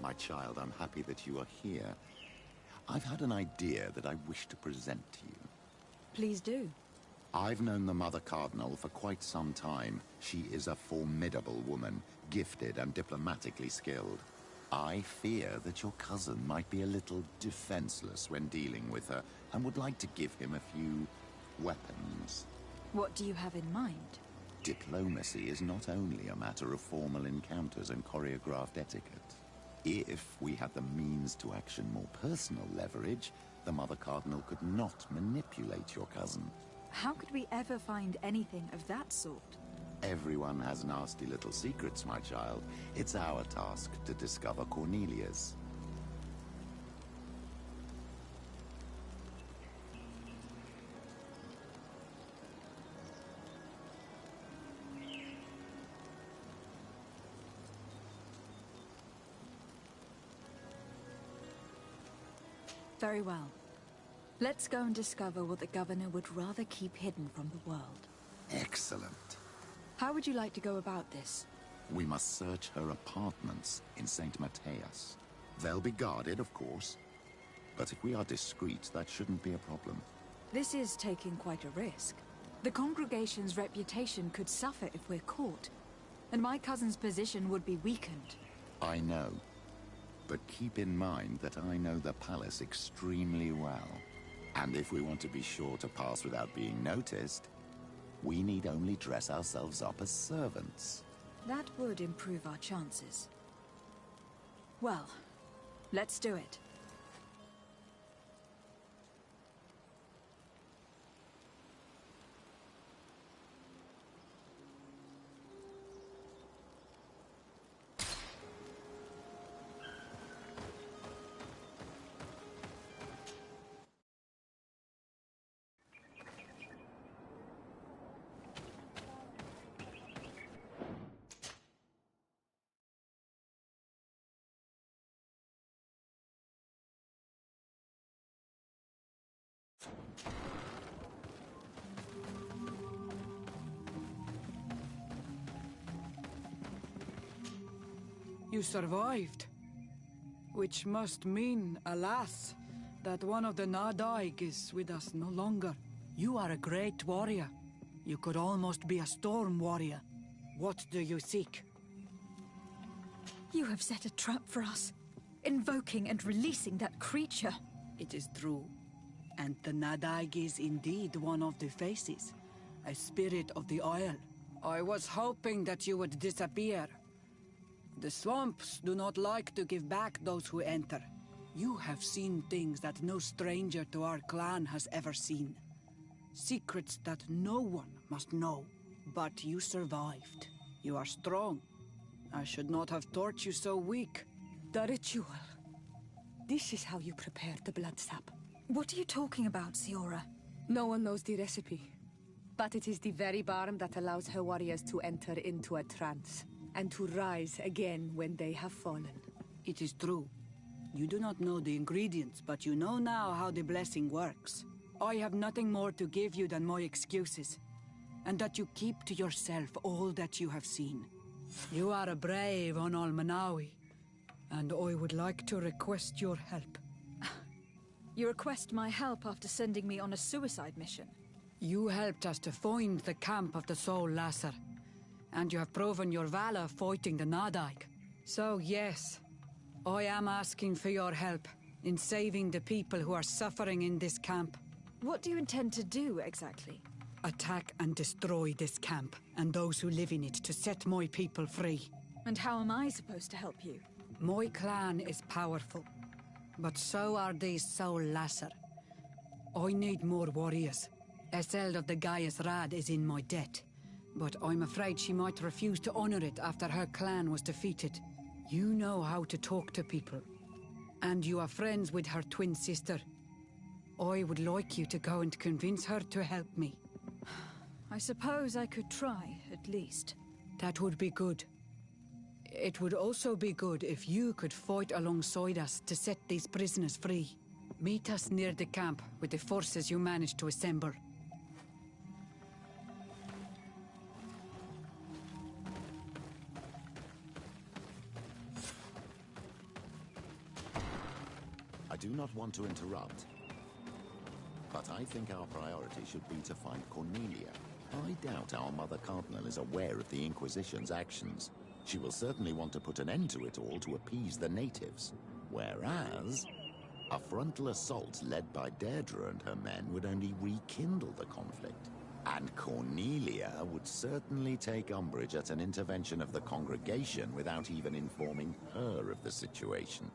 My child, I'm happy that you are here. I've had an idea that I wish to present to you. Please do. I've known the Mother Cardinal for quite some time. She is a formidable woman, gifted and diplomatically skilled. I fear that your cousin might be a little defenseless when dealing with her, and would like to give him a few weapons. What do you have in mind? Diplomacy is not only a matter of formal encounters and choreographed etiquette. If we had the means to action more personal leverage, the Mother Cardinal could not manipulate your cousin. How could we ever find anything of that sort? Everyone has nasty little secrets, my child. It's our task to discover Cornelia's. Very well. Let's go and discover what the governor would rather keep hidden from the world. Excellent. How would you like to go about this? We must search her apartments in St. Matthias. They'll be guarded, of course. But if we are discreet, that shouldn't be a problem. This is taking quite a risk. The congregation's reputation could suffer if we're caught, and my cousin's position would be weakened. I know. But keep in mind that I know the palace extremely well. And if we want to be sure to pass without being noticed, we need only dress ourselves up as servants. That would improve our chances. Well, let's do it. You survived. Which must mean, alas, that one of the Nadaig is with us no longer. You are a great warrior. You could almost be a storm warrior. What do you seek? You have set a trap for us, invoking and releasing that creature. It is true. And the Nadaig is indeed one of the faces, a spirit of the Isle. I was hoping that you would disappear. The swamps do not like to give back those who enter. You have seen things that no stranger to our clan has ever seen. Secrets that no one must know. But you survived. You are strong. I should not have thought you so weak. The ritual. This is how you prepare the blood sap. What are you talking about, Siora? No one knows the recipe. But it is the very balm that allows her warriors to enter into a trance, and to rise again when they have fallen. It is true. You do not know the ingredients, but you know now how the blessing works. I have nothing more to give you than my excuses, and that you keep to yourself all that you have seen. You are a brave Onol Manawi, and I would like to request your help. You request my help after sending me on a suicide mission? You helped us to find the camp of the Soul Lasser, and you have proven your valor fighting the Nadaig. So yes, I am asking for your help in saving the people who are suffering in this camp. What do you intend to do, exactly? Attack and destroy this camp, and those who live in it, to set my people free. And how am I supposed to help you? My clan is powerful, but so are these Soul Lasser. I need more warriors. Eseld of the Gaius Rad is in my debt, but I'm afraid she might refuse to honor it after her clan was defeated. You know how to talk to people, and you are friends with her twin sister. I would like you to go and convince her to help me. I suppose I could try, at least. That would be good. It would also be good if you could fight alongside us to set these prisoners free. Meet us near the camp with the forces you managed to assemble. do not want to interrupt, but I think our priority should be to find Cornelia. I doubt our Mother Cardinal is aware of the Inquisition's actions. She will certainly want to put an end to it all to appease the natives. Whereas, a frontal assault led by Deirdre and her men would only rekindle the conflict. And Cornelia would certainly take umbrage at an intervention of the congregation without even informing her of the situation.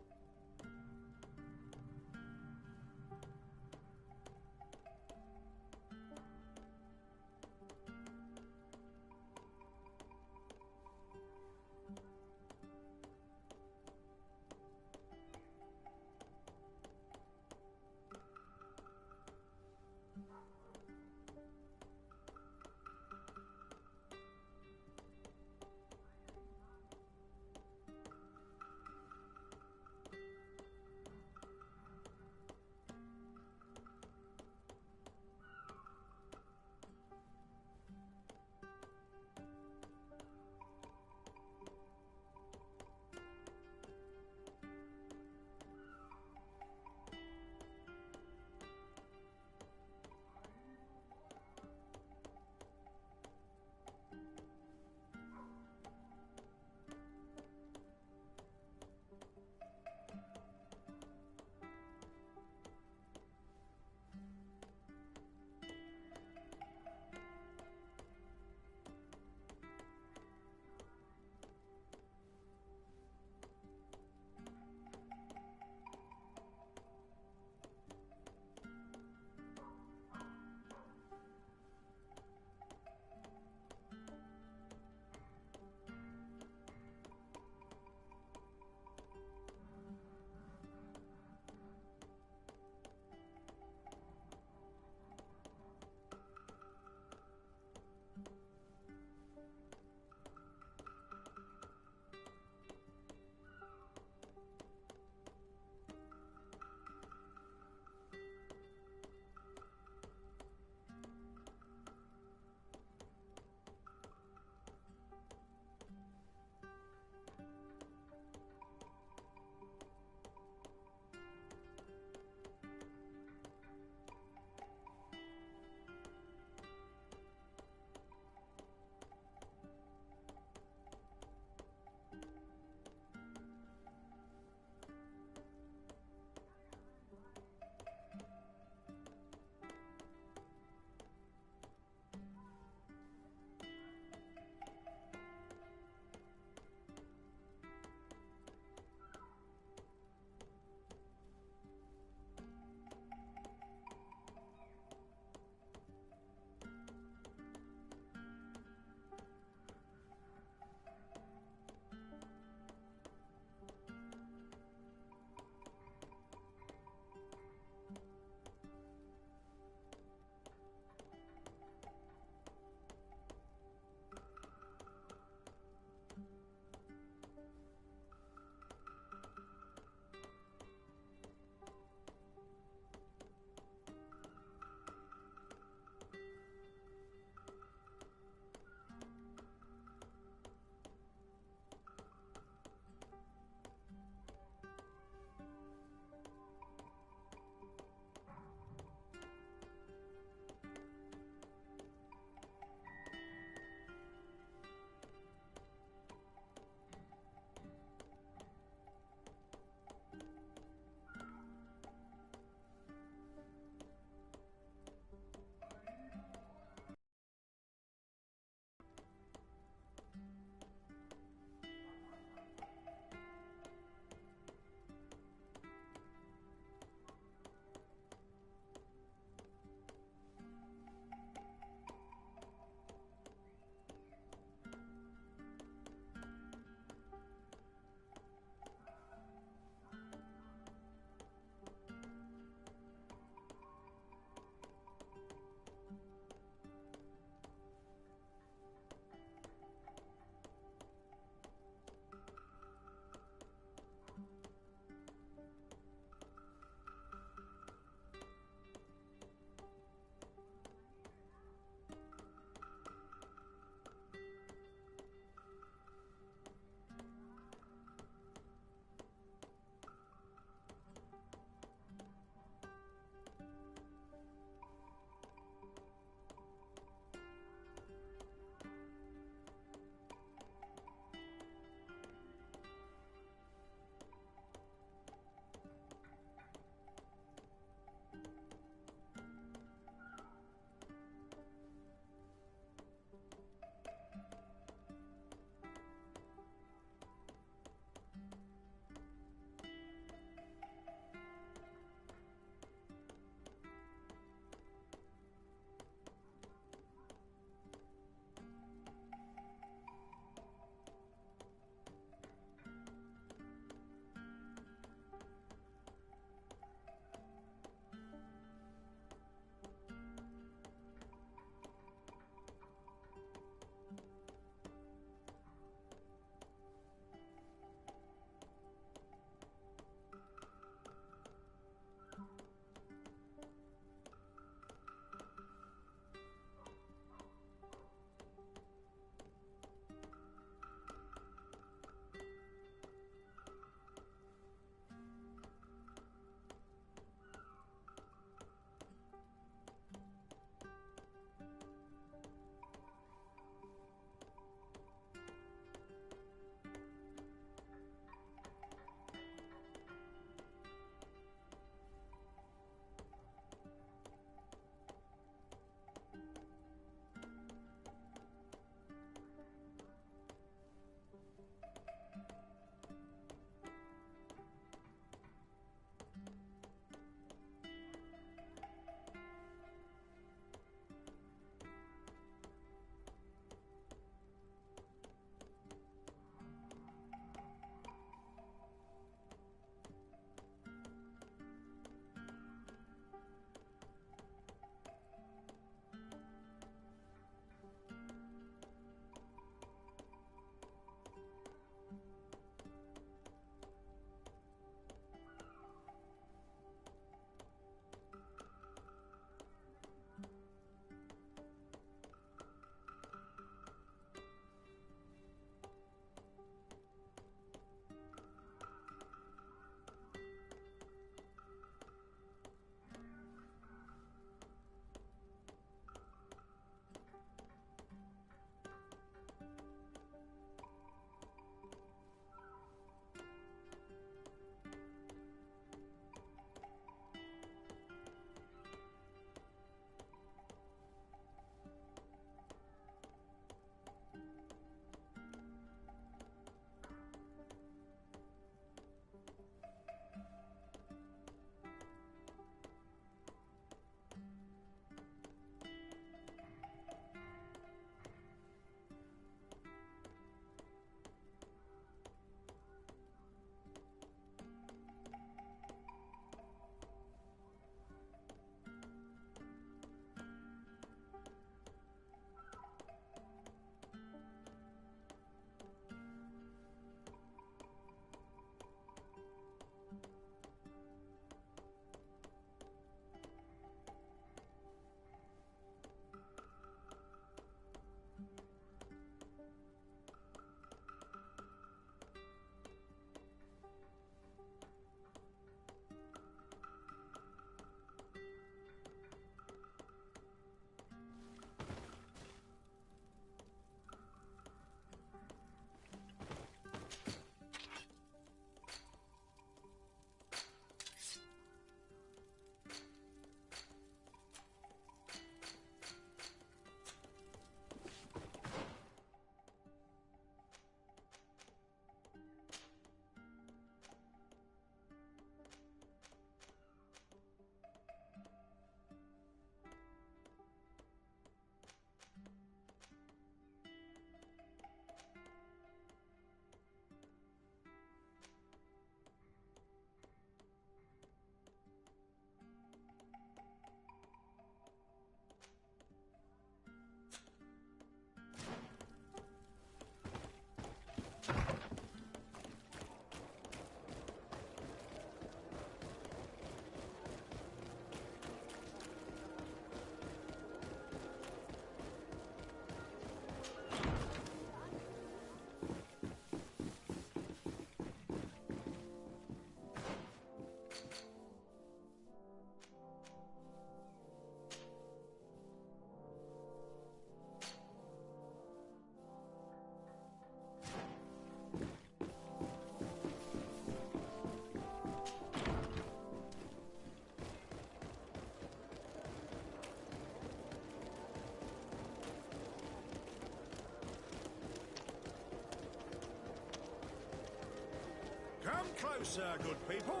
closer, good people.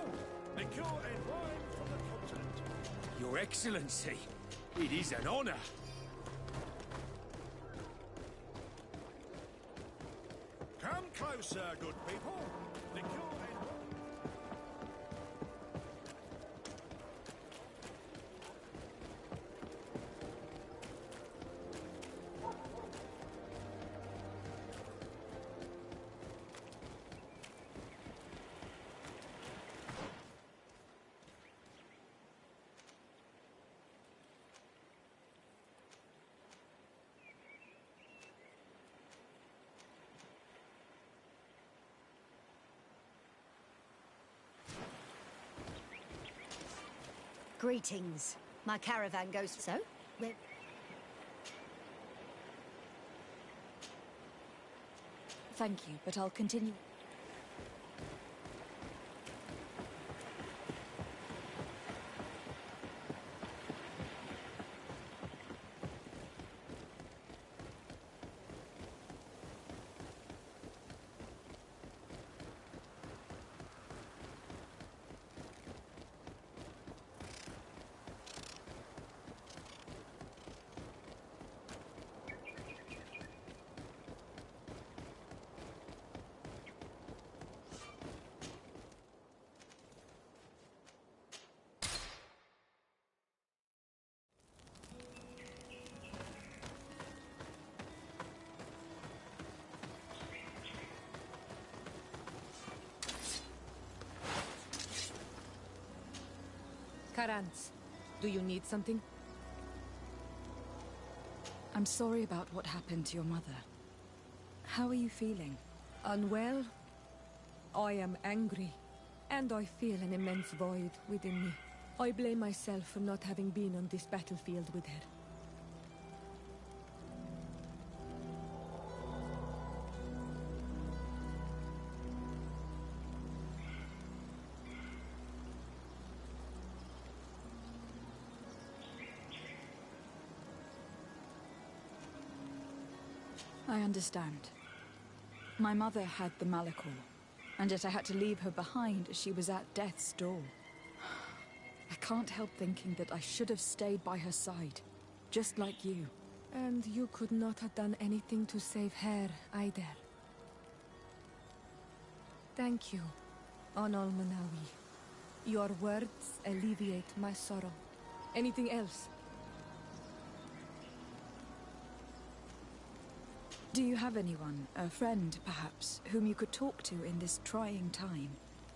Liqueur and wine from the continent. Your Excellency, it is an honor. Come closer, good people. Liqueur and Greetings. My caravan goes so. Well, Thank you, but I'll continue. Karans, do you need something? I'm sorry about what happened to your mother. How are you feeling? Unwell? I am angry, and I feel an immense void within me. I blame myself for not having been on this battlefield with her. I understand. My mother had the Malachor, and yet I had to leave her behind as she was at death's door. I can't help thinking that I should have stayed by her side, just like you. And you could not have done anything to save her, either. Thank you, Onol Manawi. Your words alleviate my sorrow. Anything else? Do you have anyone, a friend perhaps, whom you could talk to in this trying time?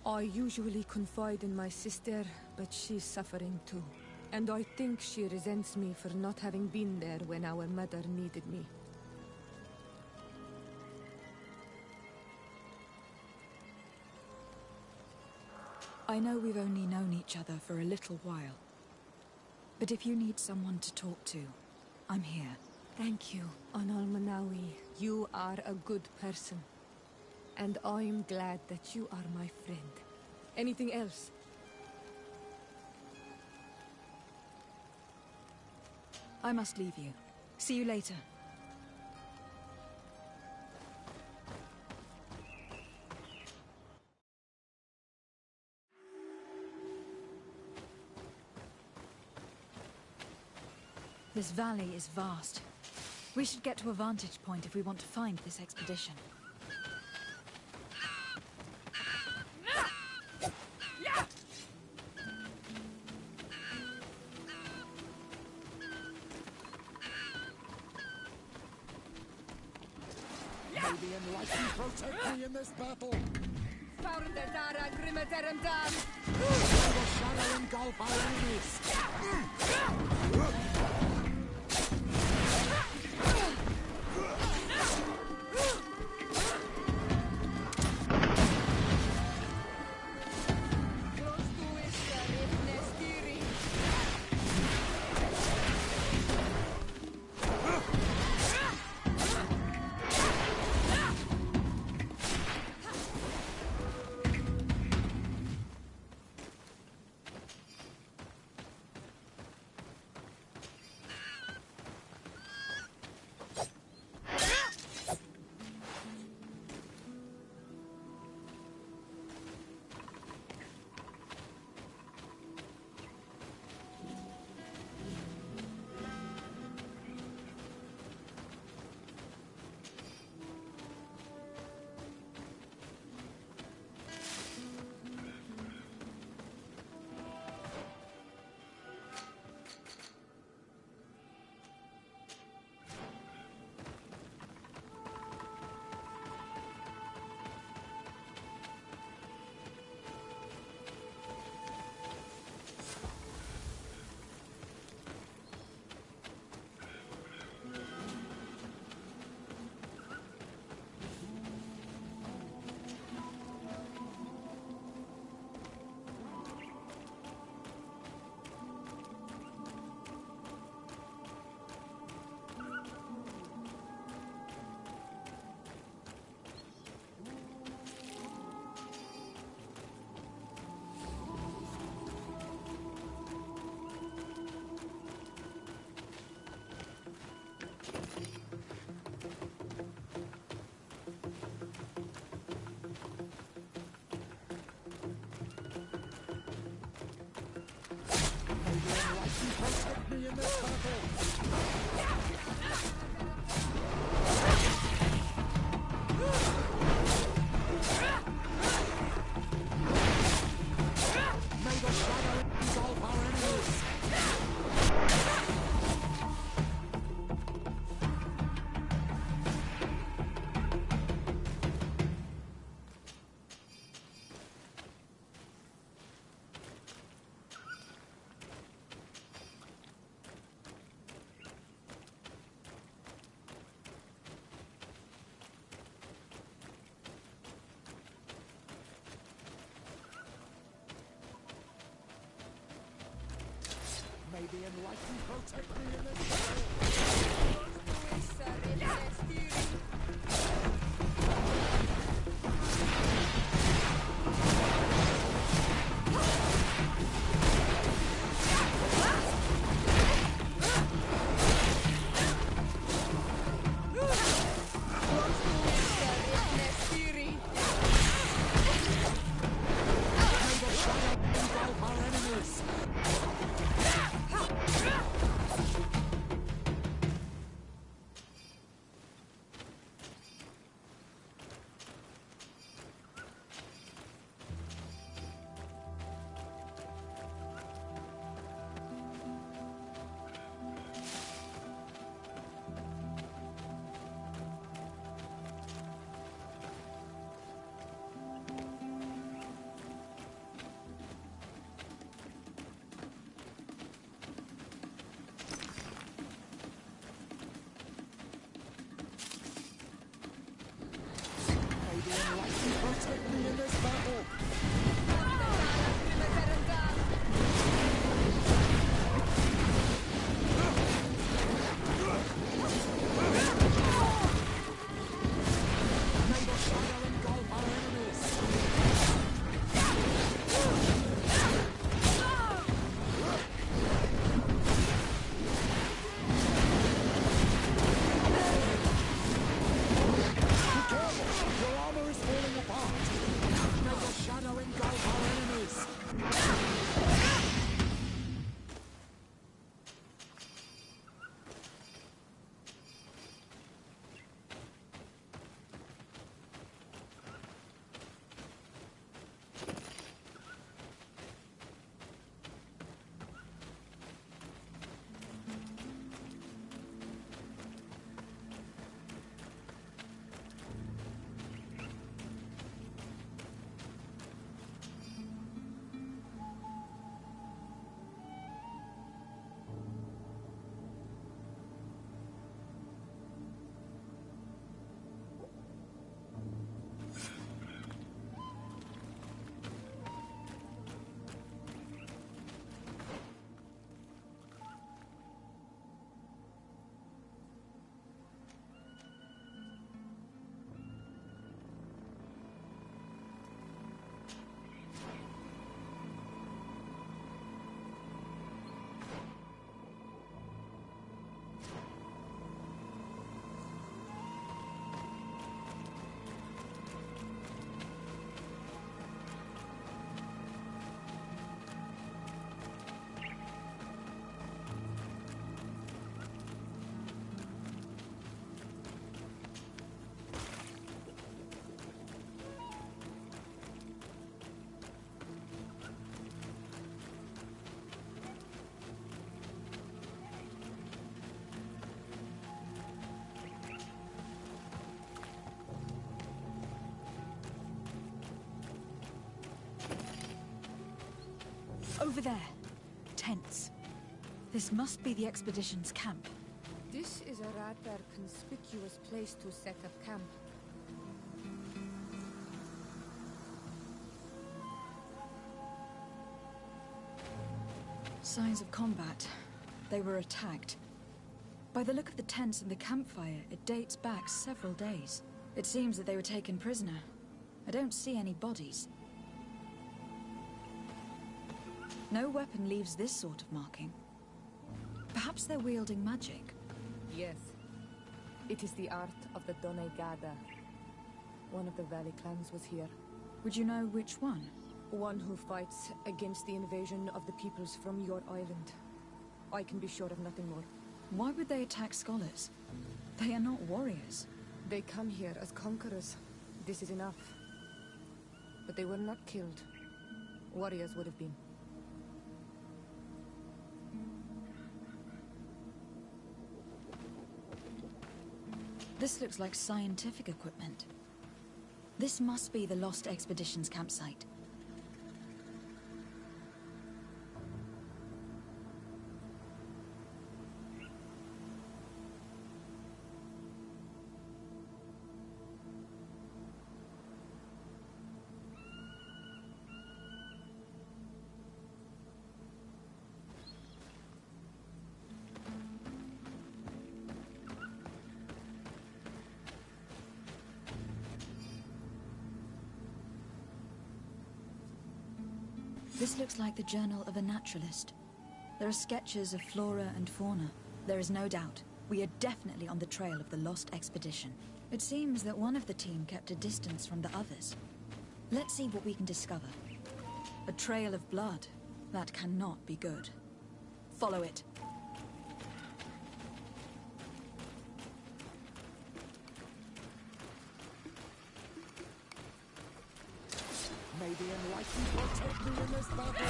I usually confide in my sister, but she's suffering too. And I think she resents me for not having been there when our mother needed me. I know we've only known each other for a little while. But if you need someone to talk to, I'm here. Thank you, Onol Manawi. You are a good person. And I'm glad that you are my friend. Anything else? I must leave you. See you later. This valley is vast. We should get to a vantage point if we want to find this expedition. Maybe enlighten protect me in this battle. Found the Dara Grimaterum Dam! The shadow engulf our enemies. me in this battle! May the shadow engulf our enemies! May the enlightened protect me in this protect me in this battle! May the shadow engulf our enemies! Be careful! Your armor is falling apart! May the shadow engulf our enemies! Over there. Tents. This must be the expedition's camp. This is a rather conspicuous place to set up camp. Signs of combat. They were attacked. By the look of the tents and the campfire, it dates back several days. It seems that they were taken prisoner. I don't see any bodies. No weapon leaves this sort of marking. Perhaps they're wielding magic. Yes. It is the art of the Donegada. One of the Valley clans was here. Would you know which one? One who fights against the invasion of the peoples from your island. I can be sure of nothing more. Why would they attack scholars? They are not warriors. They come here as conquerors. This is enough. But they were not killed. Warriors would have been. This looks like scientific equipment. This must be the Lost Expedition's campsite. This looks like the journal of a naturalist. There are sketches of flora and fauna. There is no doubt. We are definitely on the trail of the Lost Expedition. It seems that one of the team kept a distance from the others. Let's see what we can discover. A trail of blood. That cannot be good. Follow it. May the enlightened protect me in this battle!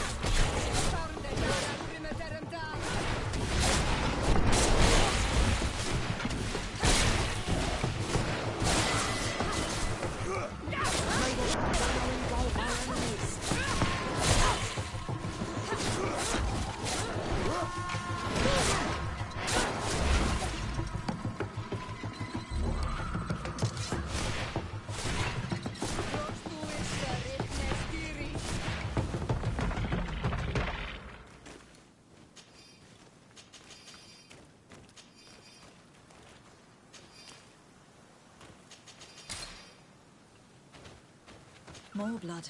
More blood.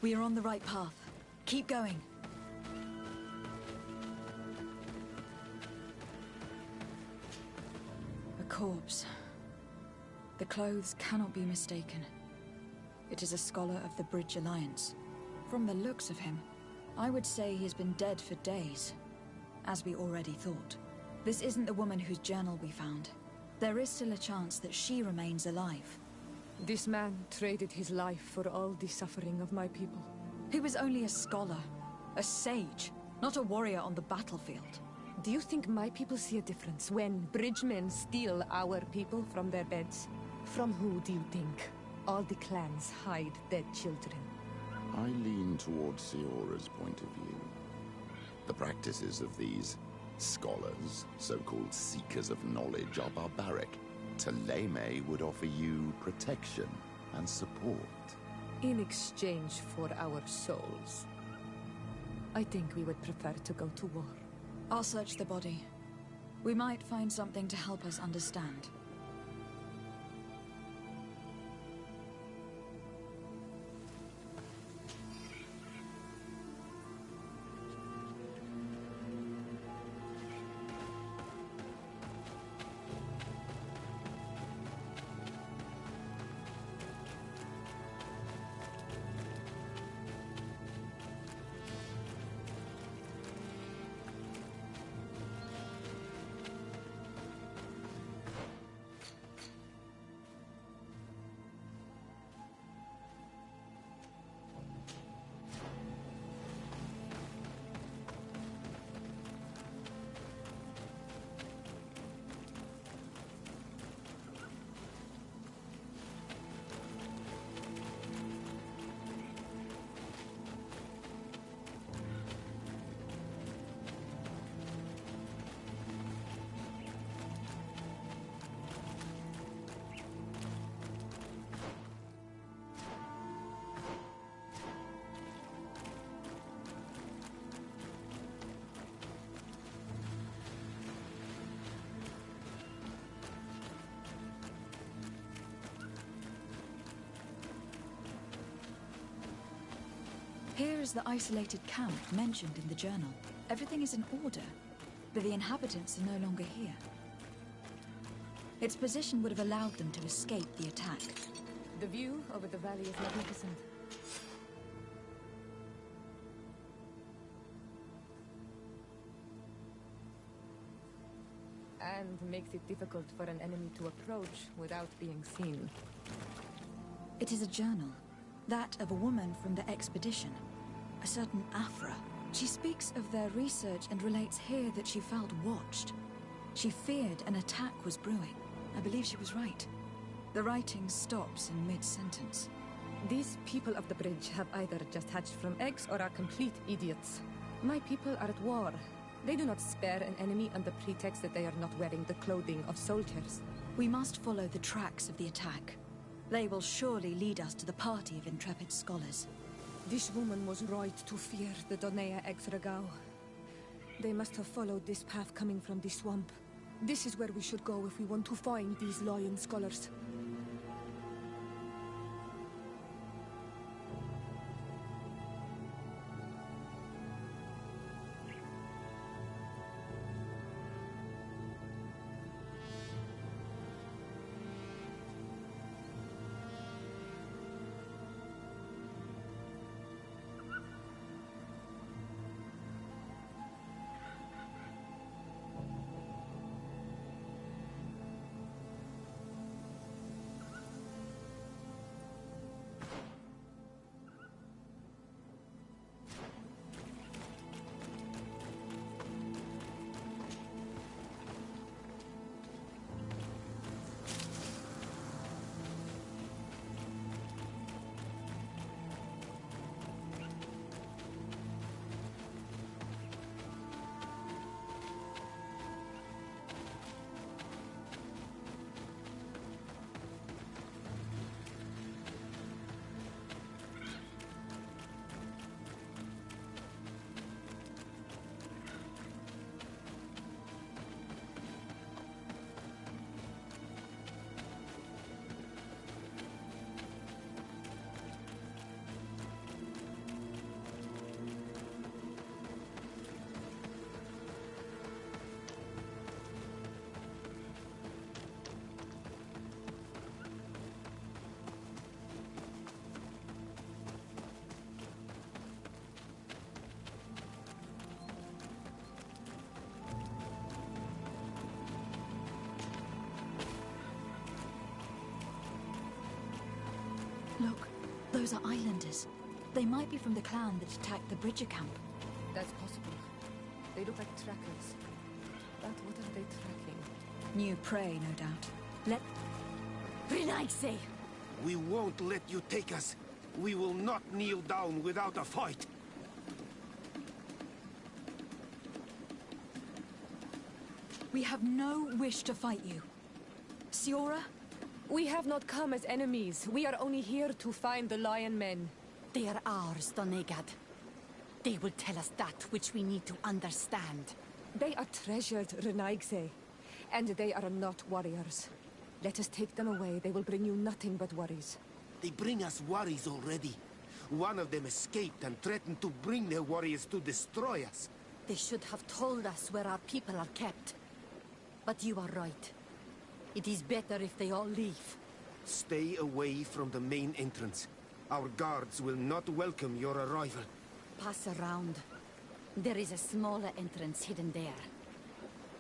We are on the right path. Keep going. A corpse. The clothes cannot be mistaken. It is a scholar of the Bridge Alliance. From the looks of him, I would say he has been dead for days, as we already thought. This isn't the woman whose journal we found. There is still a chance that she remains alive. This man traded his life for all the suffering of my people. He was only a scholar, a sage, not a warrior on the battlefield. Do you think my people see a difference when bridgemen steal our people from their beds? From who do you think all the clans hide dead children? I lean towards Siora's point of view. The practices of these scholars, so-called seekers of knowledge, are barbaric. Taleme would offer you protection and support. In exchange for our souls. I think we would prefer to go to war. I'll search the body. We might find something to help us understand. Here is the isolated camp mentioned in the journal. Everything is in order, but the inhabitants are no longer here. Its position would have allowed them to escape the attack. The view over the valley is magnificent. and makes it difficult for an enemy to approach without being seen. It is a journal. That of a woman from the expedition. A certain Afra. She speaks of their research and relates here that she felt watched. She feared an attack was brewing. I believe she was right. The writing stops in mid-sentence. These people of the bridge have either just hatched from eggs or are complete idiots. My people are at war. They do not spare an enemy under pretext that they are not wearing the clothing of soldiers. We must follow the tracks of the attack. They will surely lead us to the party of intrepid scholars. This woman was right to fear the Donea Exregao. They must have followed this path coming from the swamp. This is where we should go if we want to find these lion scholars. Look, those are islanders. They might be from the clan that attacked the Bridger camp. That's possible. They look like trackers. But what are they tracking? New prey, no doubt. Let... Renaigse! We won't let you take us. We will not kneel down without a fight. We have no wish to fight you. Siora? We have not come as enemies. We are only here to find the lion men. They are ours, Donegad. They will tell us that which we need to understand. They are treasured, Renaigse. And they are not warriors. Let us take them away. They will bring you nothing but worries. They bring us worries already. One of them escaped and threatened to bring their warriors to destroy us. They should have told us where our people are kept. But you are right. It is better if they all leave. Stay away from the main entrance. Our guards will not welcome your arrival. Pass around. There is a smaller entrance hidden there.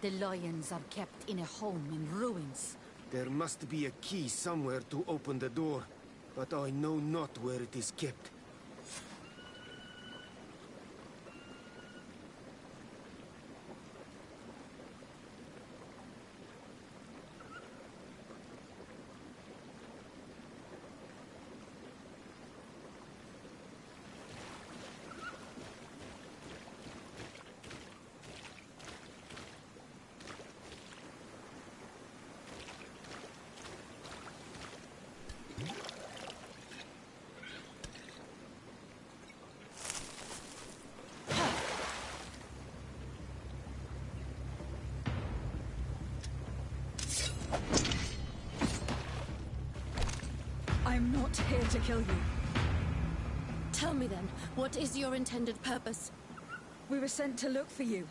The lions are kept in a home in ruins. There must be a key somewhere to open the door, but I know not where it is kept. I'm not here to kill you. Tell me then, what is your intended purpose? We were sent to look for you.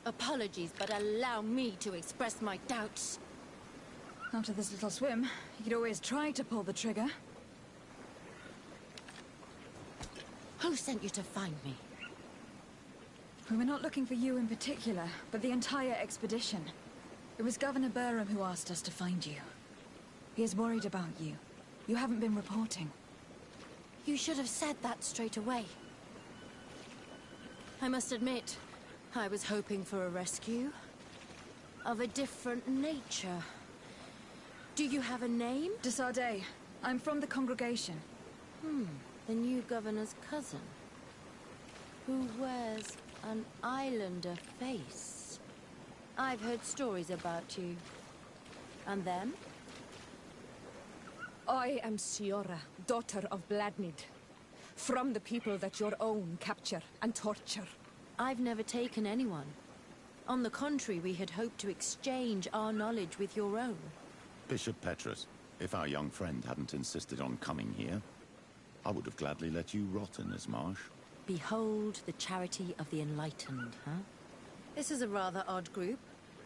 Apologies, but allow me to express my doubts. After this little swim, you could always try to pull the trigger. Who sent you to find me? We were not looking for you in particular, but the entire expedition. It was Governor Burham who asked us to find you. He is worried about you. You haven't been reporting. You should have said that straight away. I must admit, I was hoping for a rescue. Of a different nature. Do you have a name? De Sardet. I'm from the congregation. The new governor's cousin. Who wears an islander face. I've heard stories about you. And them? I am Siora, daughter of Bladnid. From the people that your own capture and torture. I've never taken anyone. On the contrary, we had hoped to exchange our knowledge with your own. Bishop Petrus, if our young friend hadn't insisted on coming here, I would have gladly let you rot in this marsh. Behold the charity of the enlightened, huh? This is a rather odd group.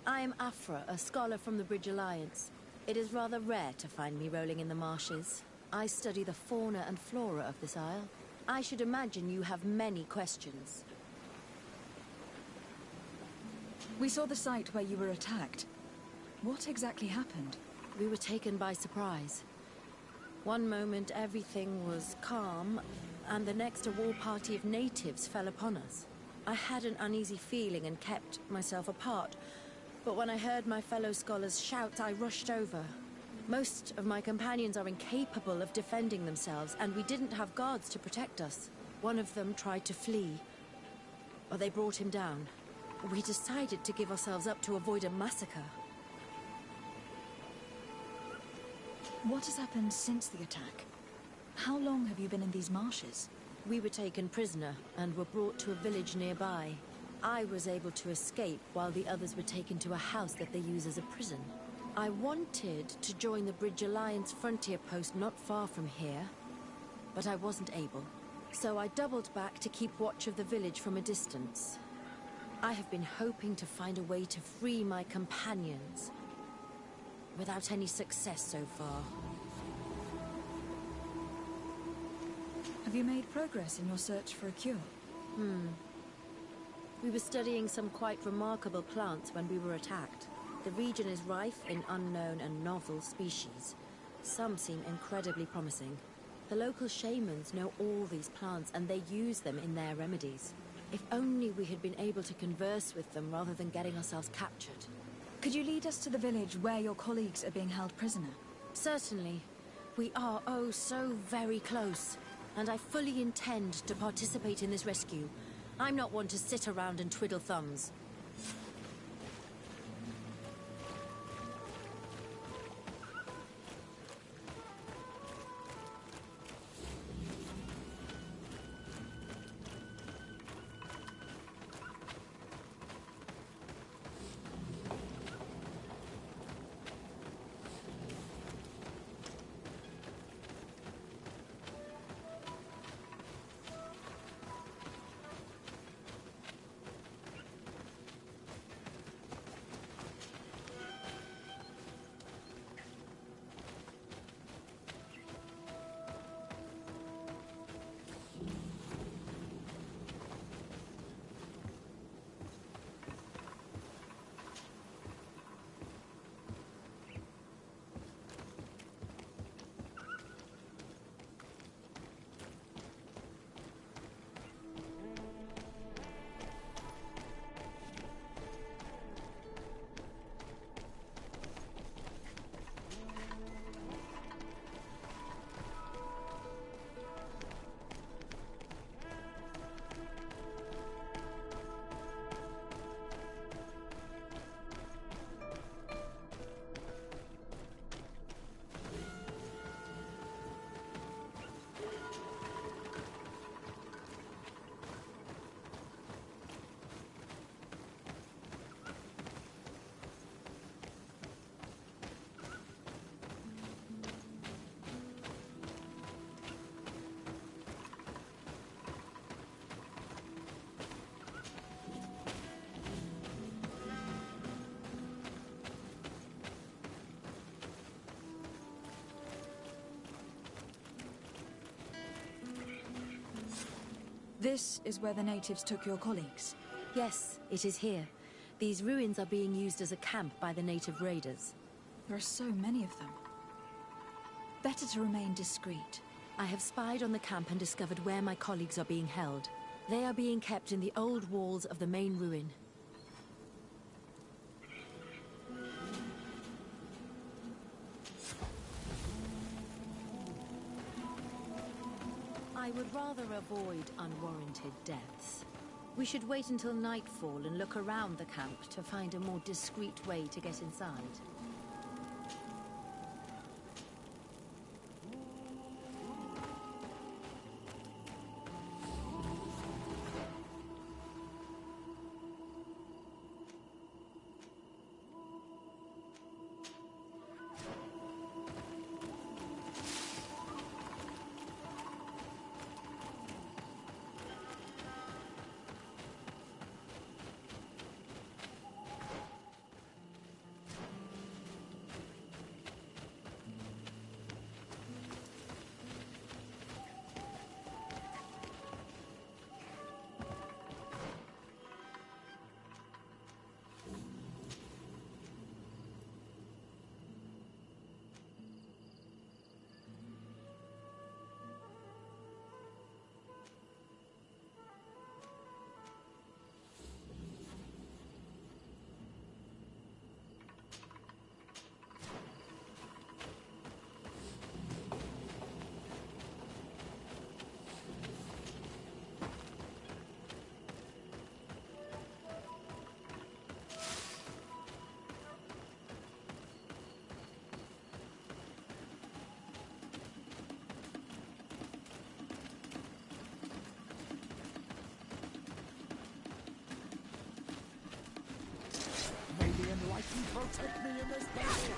I am Afra, a scholar from the Bridge Alliance. It is rather rare to find me rolling in the marshes. I study the fauna and flora of this isle. I should imagine you have many questions. We saw the site where you were attacked. What exactly happened? We were taken by surprise. One moment everything was calm, and the next a war party of natives fell upon us. I had an uneasy feeling and kept myself apart, but when I heard my fellow scholars shout, I rushed over. Most of my companions are incapable of defending themselves, and we didn't have guards to protect us. One of them tried to flee, but they brought him down. We decided to give ourselves up to avoid a massacre. What has happened since the attack? How long have you been in these marshes? We were taken prisoner and were brought to a village nearby. I was able to escape while the others were taken to a house that they use as a prison. I wanted to join the Bridge Alliance frontier post not far from here, but I wasn't able. So I doubled back to keep watch of the village from a distance. I have been hoping to find a way to free my companions, without any success so far. Have you made progress in your search for a cure? We were studying some quite remarkable plants when we were attacked. The region is rife in unknown and novel species. Some seem incredibly promising. The local shamans know all these plants and they use them in their remedies. If only we had been able to converse with them rather than getting ourselves captured. Could you lead us to the village where your colleagues are being held prisoner? Certainly. We are, oh, so very close. And I fully intend to participate in this rescue. I'm not one to sit around and twiddle thumbs. This is where the natives took your colleagues. Yes, it is here. These ruins are being used as a camp by the native raiders. There are so many of them. Better to remain discreet. I have spied on the camp and discovered where my colleagues are being held. They are being kept in the old walls of the main ruin. I would rather avoid unwarranted deaths. We should wait until nightfall and look around the camp to find a more discreet way to get inside. You protect me in this battle!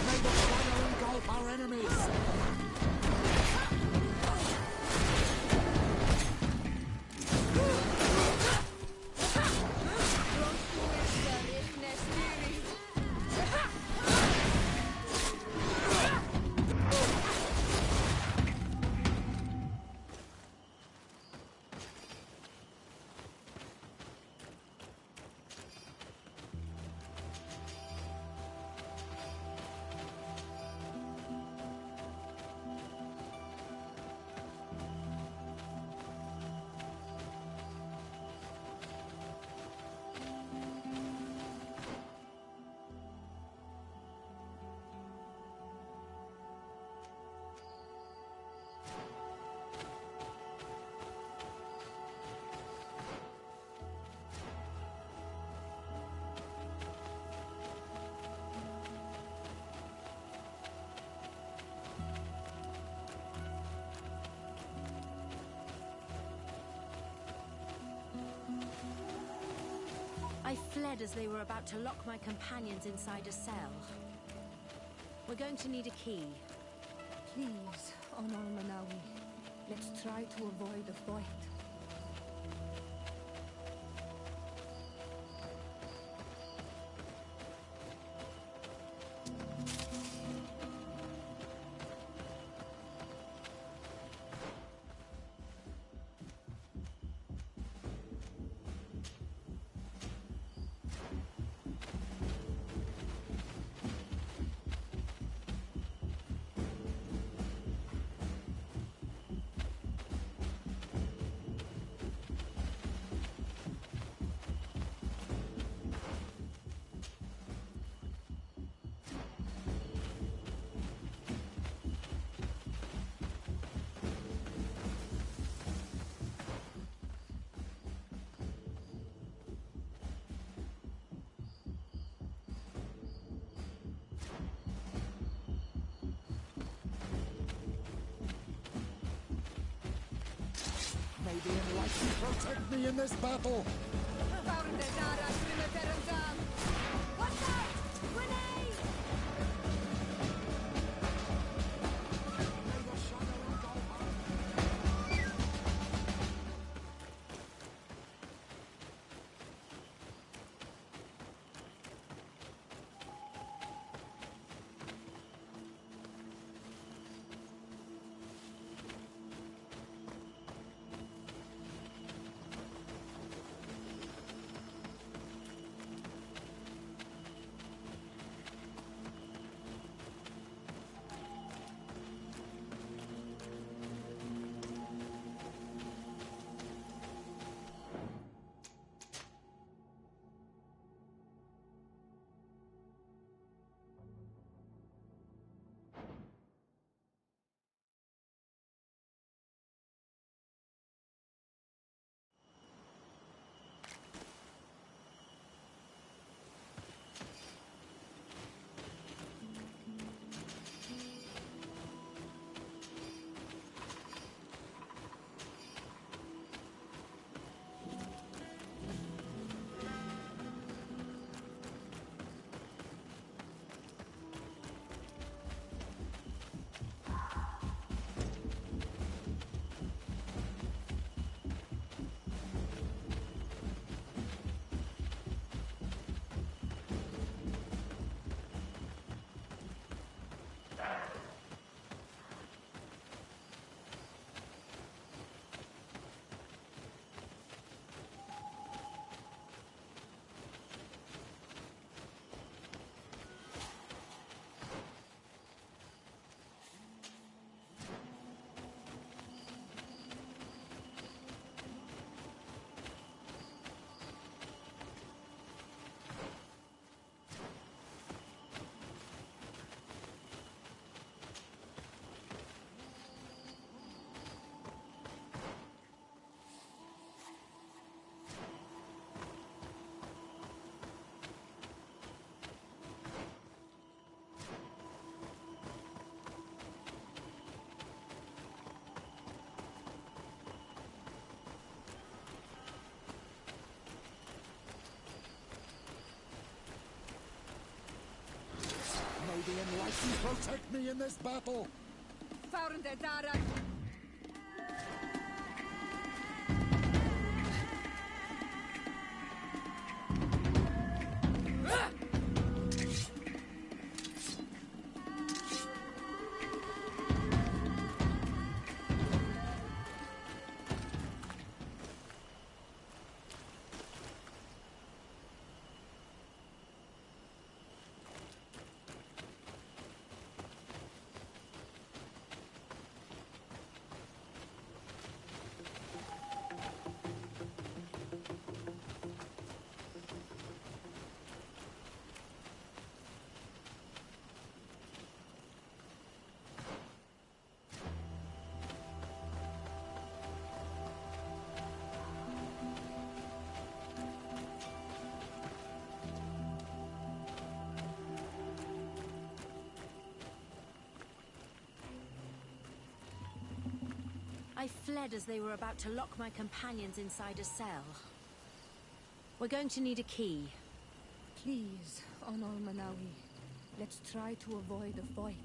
May the fire engulf our enemies! I fled as they were about to lock my companions inside a cell. We're going to need a key. Please, Onol Manawi, let's try to avoid a fight. May the enlightened protect me in this battle! What's out? Grenade! the enlightened protect me in this battle! Found the Dara! I fled as they were about to lock my companions inside a cell. We're going to need a key. Please, Onol Manawi, let's try to avoid a fight.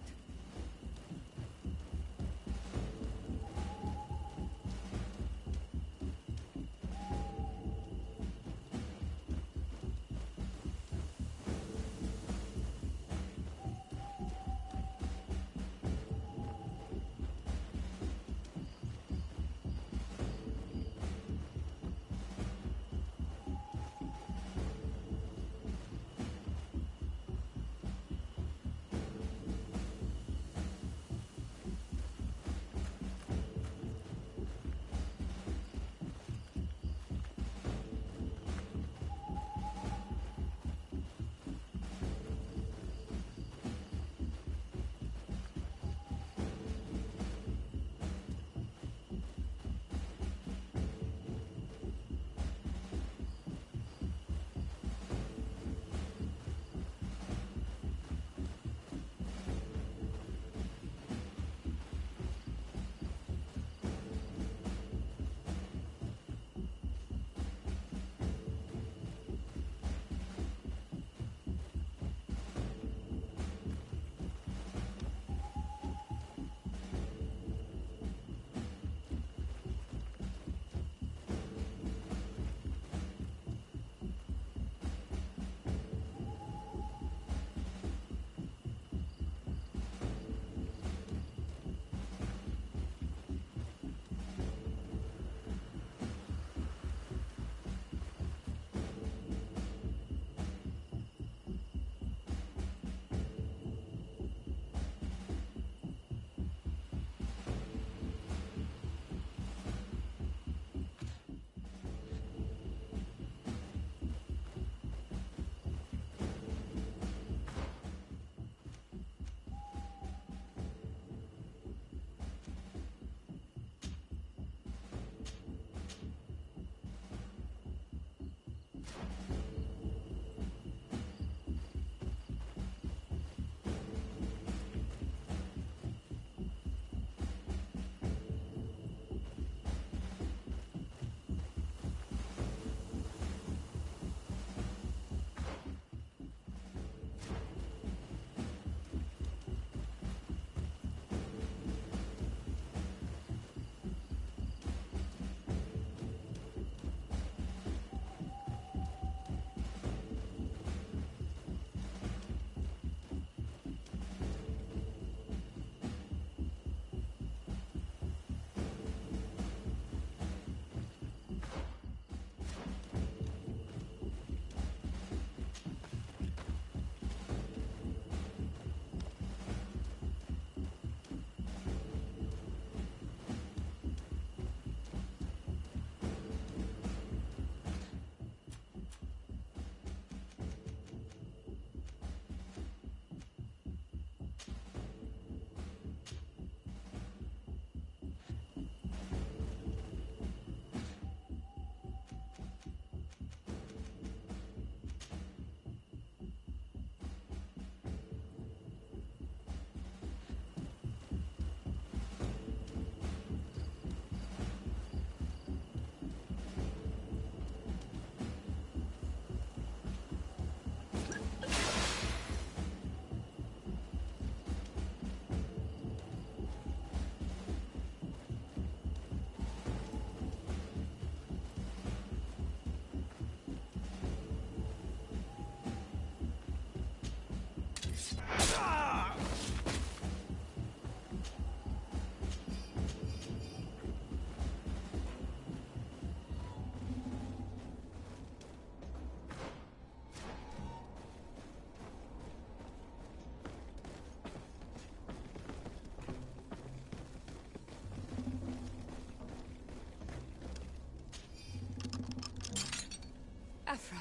Afra,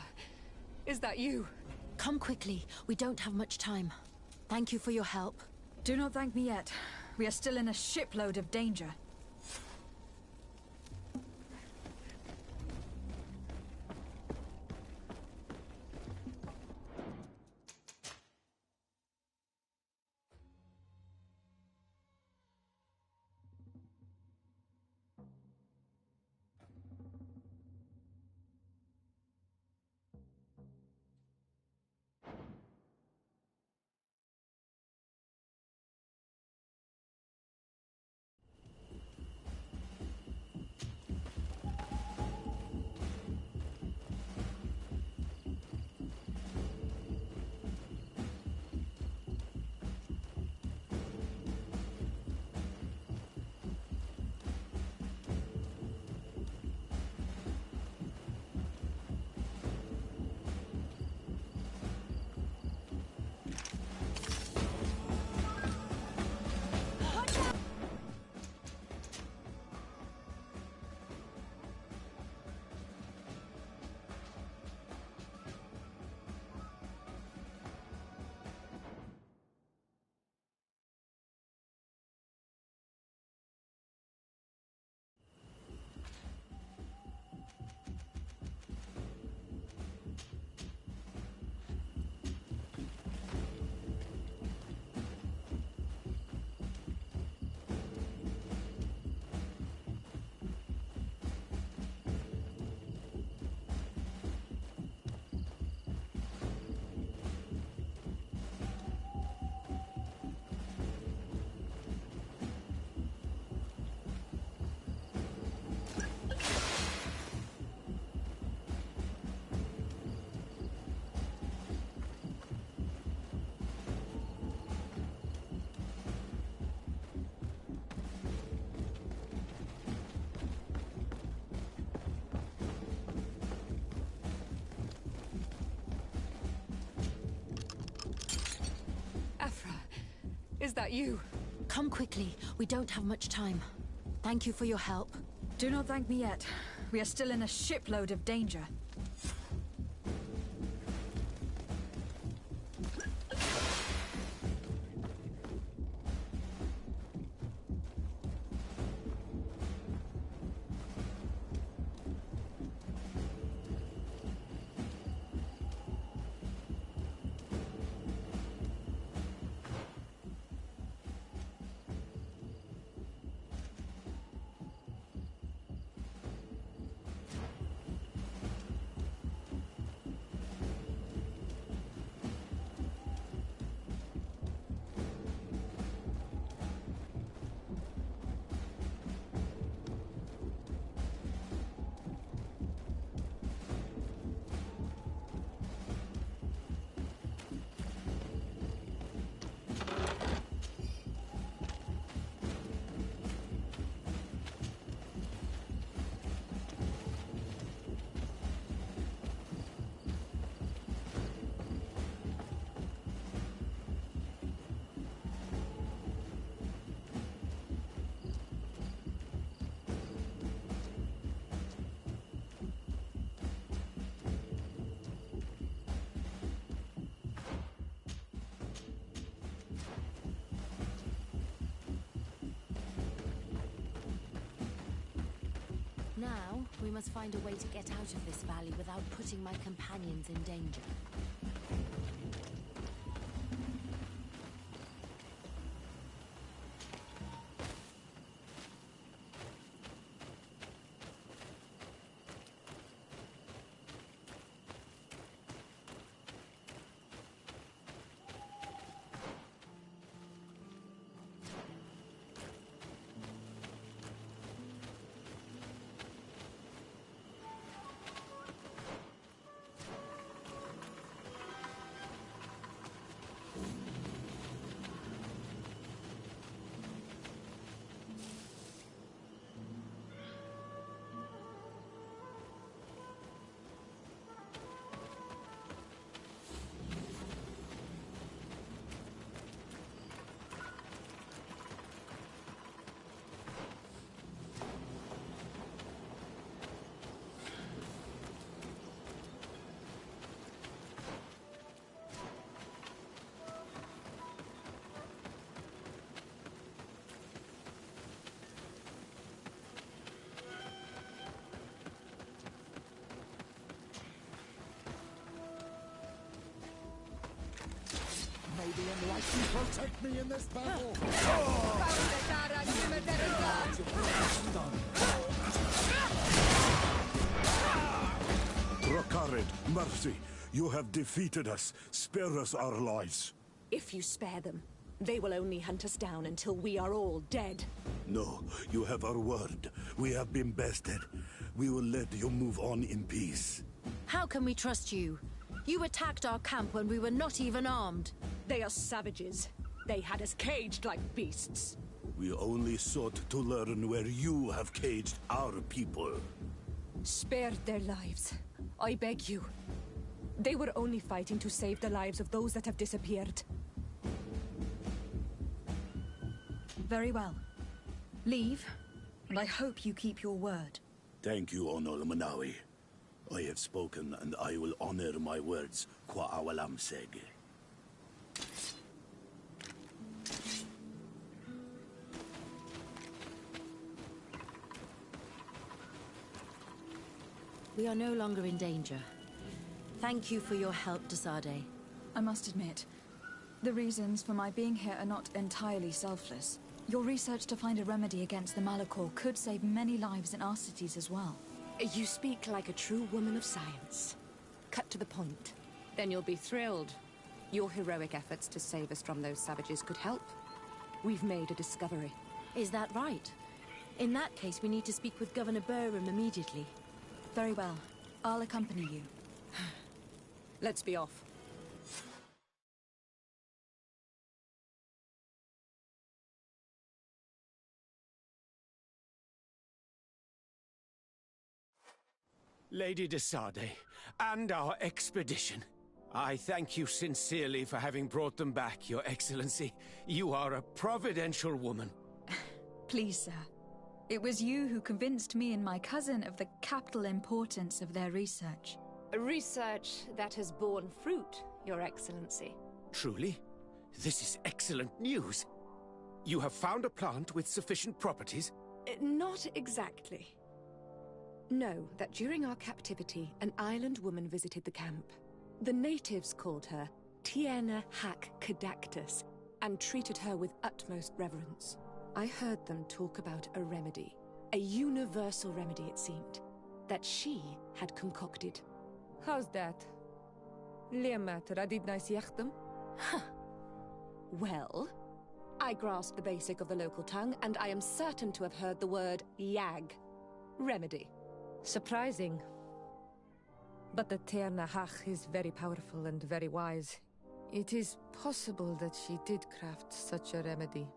is that you? Come quickly. We don't have much time. Thank you for your help. Do not thank me yet. We are still in a shipload of danger. Is that you? Come quickly. We don't have much time. Thank you for your help. Do not thank me yet. We are still in a shipload of danger. Now, we must find a way to get out of this valley without putting my companions in danger. the enlightened protect me in this battle! Rokared, mercy, you have defeated us. Spare us our lives. If you spare them, they will only hunt us down until we are all dead. No, you have our word. We have been bested. We will let you move on in peace. How can we trust you? You attacked our camp when we were not even armed. They are savages. They had us caged like beasts. We only sought to learn where you have caged our people. Spare their lives. I beg you. They were only fighting to save the lives of those that have disappeared. Very well. Leave, and I hope you keep your word. Thank you, Onol Manawi. I have spoken, and I will honor my words, Kwa awalam seg. We are no longer in danger. Thank you for your help, Desade. I must admit, the reasons for my being here are not entirely selfless. Your research to find a remedy against the Malachor could save many lives in our cities as well. You speak like a true woman of science. Cut to the point. Then you'll be thrilled. Your heroic efforts to save us from those savages could help. We've made a discovery. Is that right? In that case, we need to speak with Governor Burham immediately. Very well. I'll accompany you. Let's be off. Lady Desade, and our expedition. I thank you sincerely for having brought them back, Your Excellency. You are a providential woman. Please, sir. It was you who convinced me and my cousin of the capital importance of their research. A research that has borne fruit, Your Excellency. Truly? This is excellent news. You have found a plant with sufficient properties? Not exactly. Know that during our captivity, an island woman visited the camp. The natives called her Tiena Hack Kadactus and treated her with utmost reverence. I heard them talk about a remedy, a universal remedy it seemed, that she had concocted. How's that? Well, I grasp the basic of the local tongue, and I am certain to have heard the word yag, remedy. Surprising. But the Ternahach is very powerful and very wise. It is possible that she did craft such a remedy.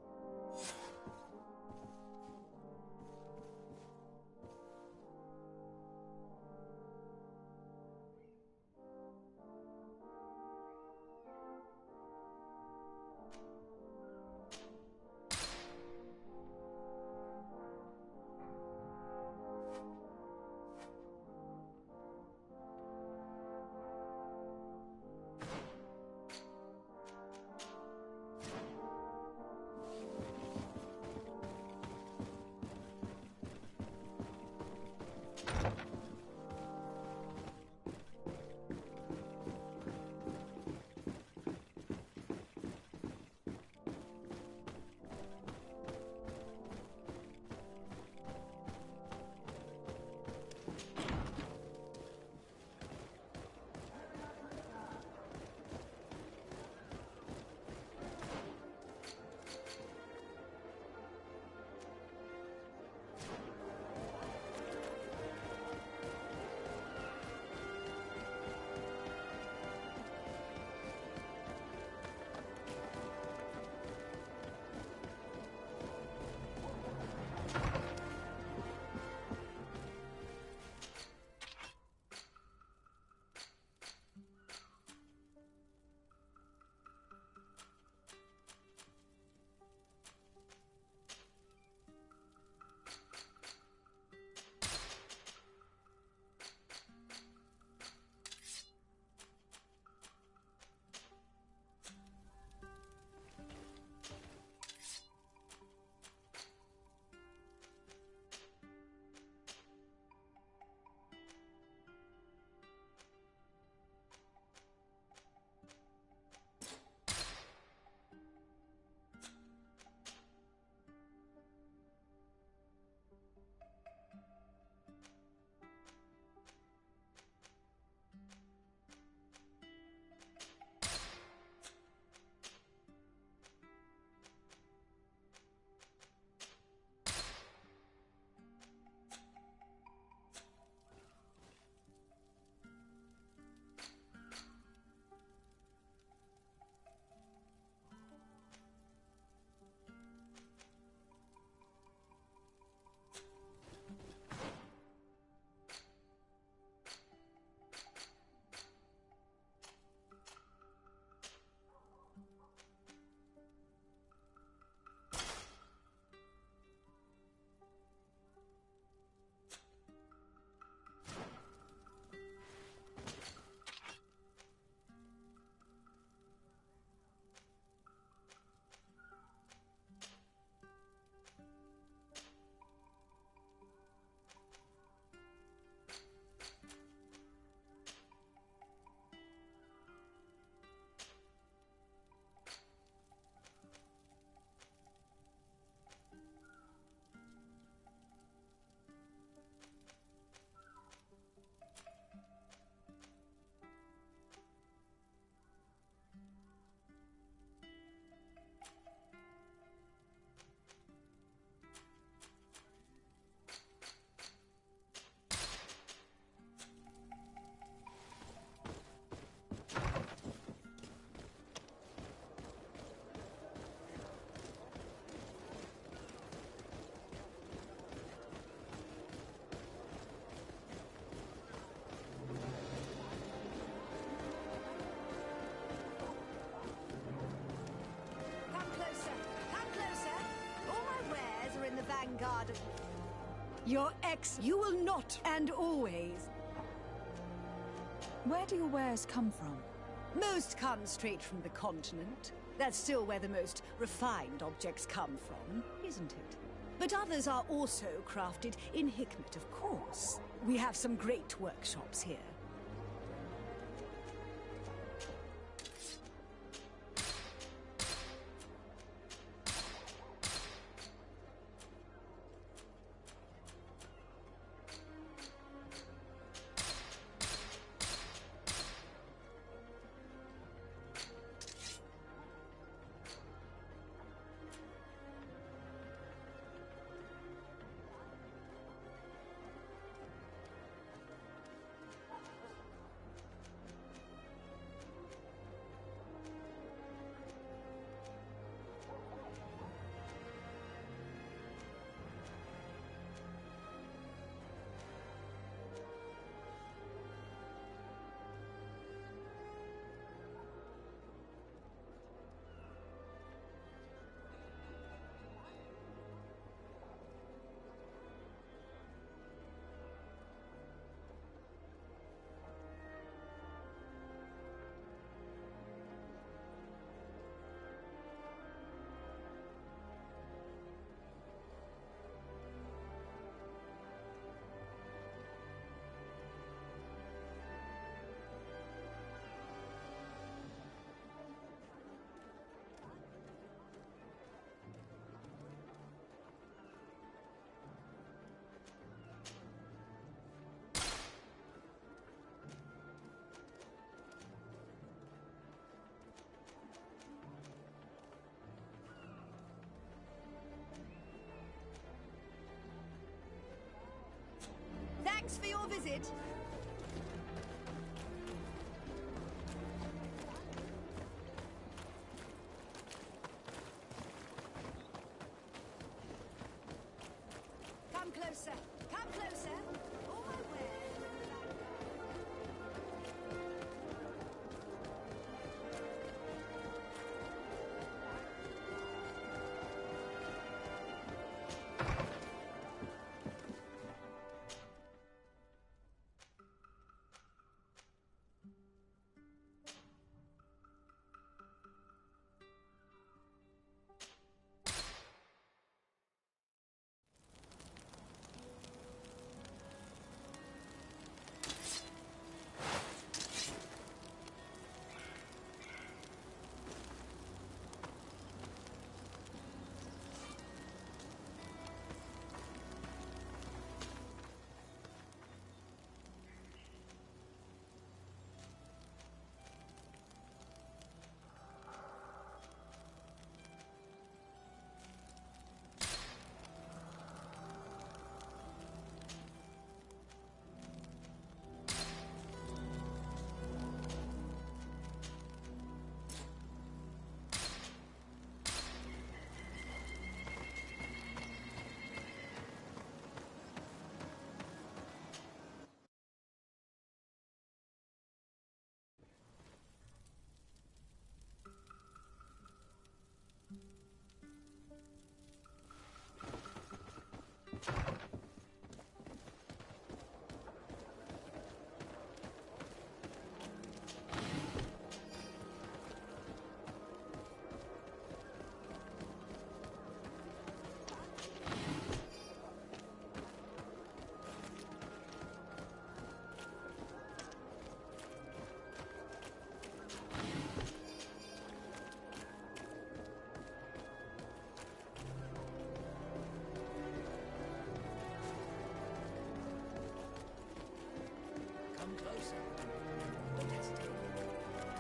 Your ex, you will not, and always. Where do your wares come from? Most come straight from the continent. That's still where the most refined objects come from, isn't it? But others are also crafted in Hikmet, of course. We have some great workshops here. Thanks for your visit. Come closer. Come closer. All my wares.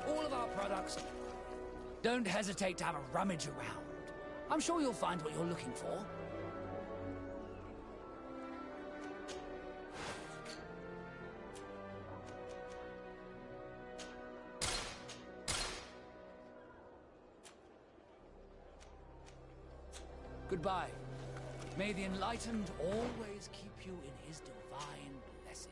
All of our products. Don't hesitate to have a rummage around. I'm sure you'll find what you're looking for. Goodbye. May the Enlightened always keep you in his divine blessing.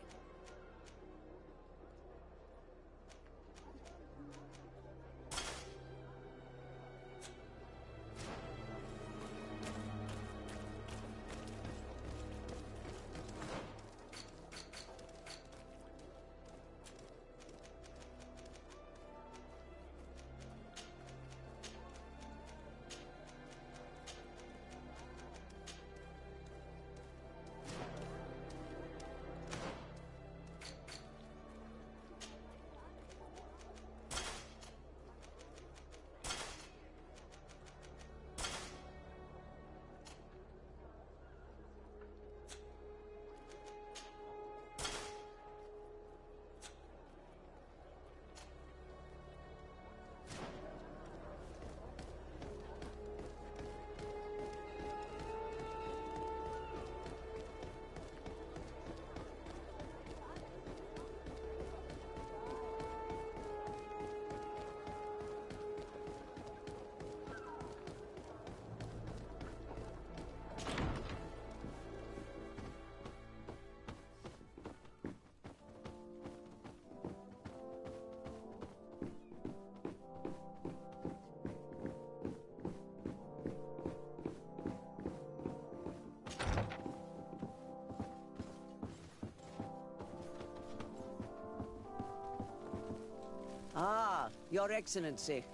Your Excellency.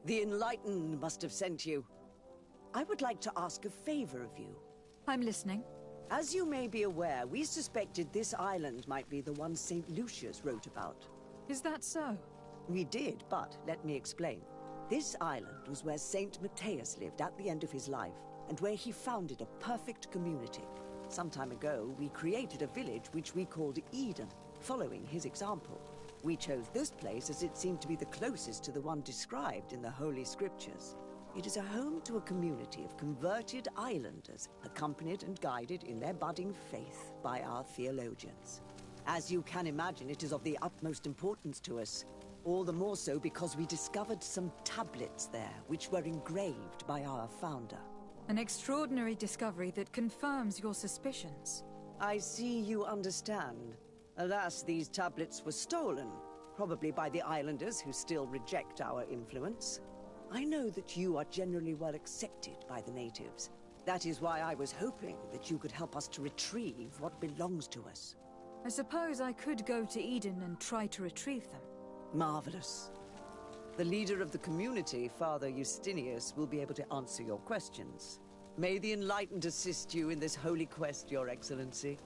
The Enlightened must have sent you. I would like to ask a favor of you. I'm listening. As you may be aware, we suspected this island might be the one St. Lucius wrote about. Is that so? We did, but let me explain. This island was where St. Matthias lived at the end of his life, and where he founded a perfect community. Some time ago, we created a village which we called Eden, following his example. We chose this place as it seemed to be the closest to the one described in the Holy Scriptures. It is a home to a community of converted islanders, accompanied and guided in their budding faith by our theologians. As you can imagine, it is of the utmost importance to us. All the more so because we discovered some tablets there, which were engraved by our founder. An extraordinary discovery that confirms your suspicions. I see you understand. Alas, these tablets were stolen, probably by the islanders who still reject our influence. I know that you are generally well accepted by the natives. That is why I was hoping that you could help us to retrieve what belongs to us. I suppose I could go to Eden and try to retrieve them. Marvelous. The leader of the community, Father Justinius, will be able to answer your questions. May the Enlightened assist you in this holy quest, Your Excellency.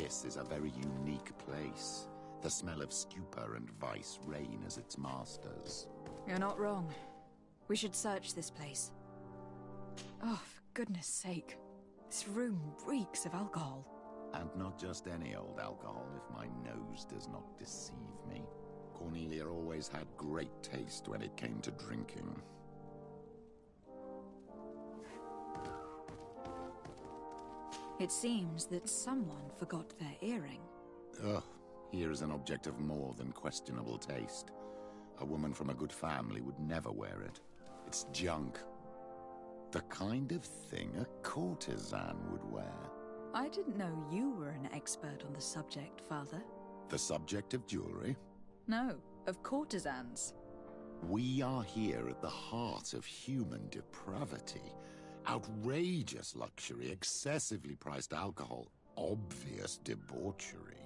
This is a very unique place. The smell of stupor and vice reign as its masters. You're not wrong. We should search this place. Oh, for goodness sake. This room reeks of alcohol. And not just any old alcohol, if my nose does not deceive me. Cornelia always had great taste when it came to drinking. It seems that someone forgot their earring. Ugh, here is an object of more than questionable taste. A woman from a good family would never wear it. It's junk. The kind of thing a courtesan would wear. I didn't know you were an expert on the subject, Father. The subject of jewelry? No, of courtesans. We are here at the heart of human depravity. Outrageous luxury, excessively priced alcohol, obvious debauchery.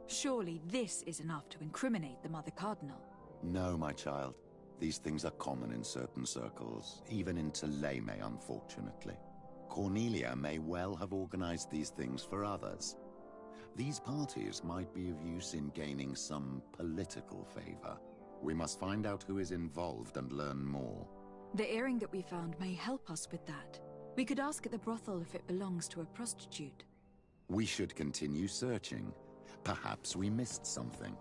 Surely this is enough to incriminate the Mother Cardinal. No, my child. These things are common in certain circles, even in Thélème, unfortunately. Cornelia may well have organized these things for others. These parties might be of use in gaining some political favor. We must find out who is involved and learn more. The earring that we found may help us with that. We could ask at the brothel if it belongs to a prostitute. We should continue searching. Perhaps we missed something.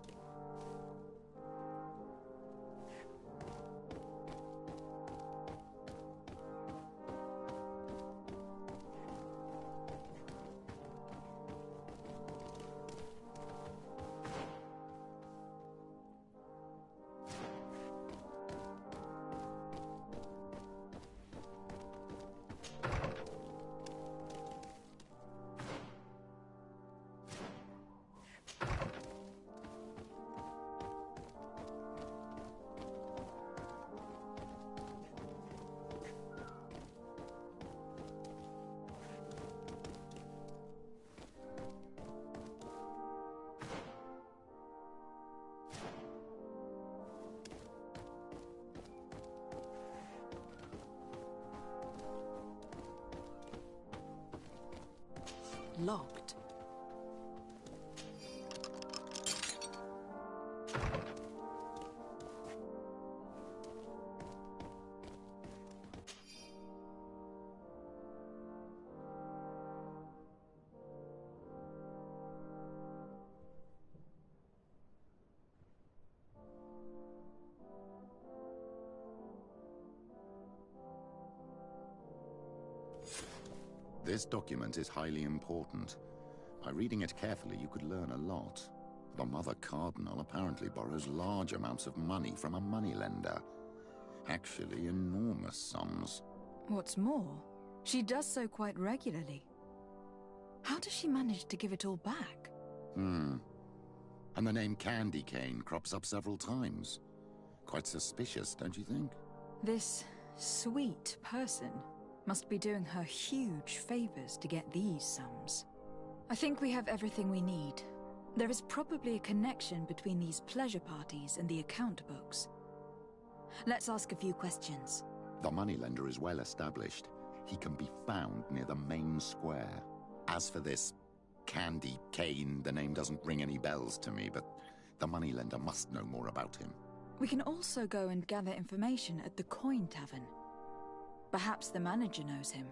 Locked. This document is highly important. By reading it carefully, you could learn a lot. The Mother Cardinal apparently borrows large amounts of money from a moneylender. Actually, enormous sums. What's more, she does so quite regularly. How does she manage to give it all back? And the name Candy Cane crops up several times. Quite suspicious, don't you think? This sweet person must be doing her huge favors to get these sums. I think we have everything we need. There is probably a connection between these pleasure parties and the account books. Let's ask a few questions. The moneylender is well established. He can be found near the main square. As for this Candy Cane, the name doesn't ring any bells to me, but the moneylender must know more about him. We can also go and gather information at the Coin Tavern. Perhaps the manager knows him.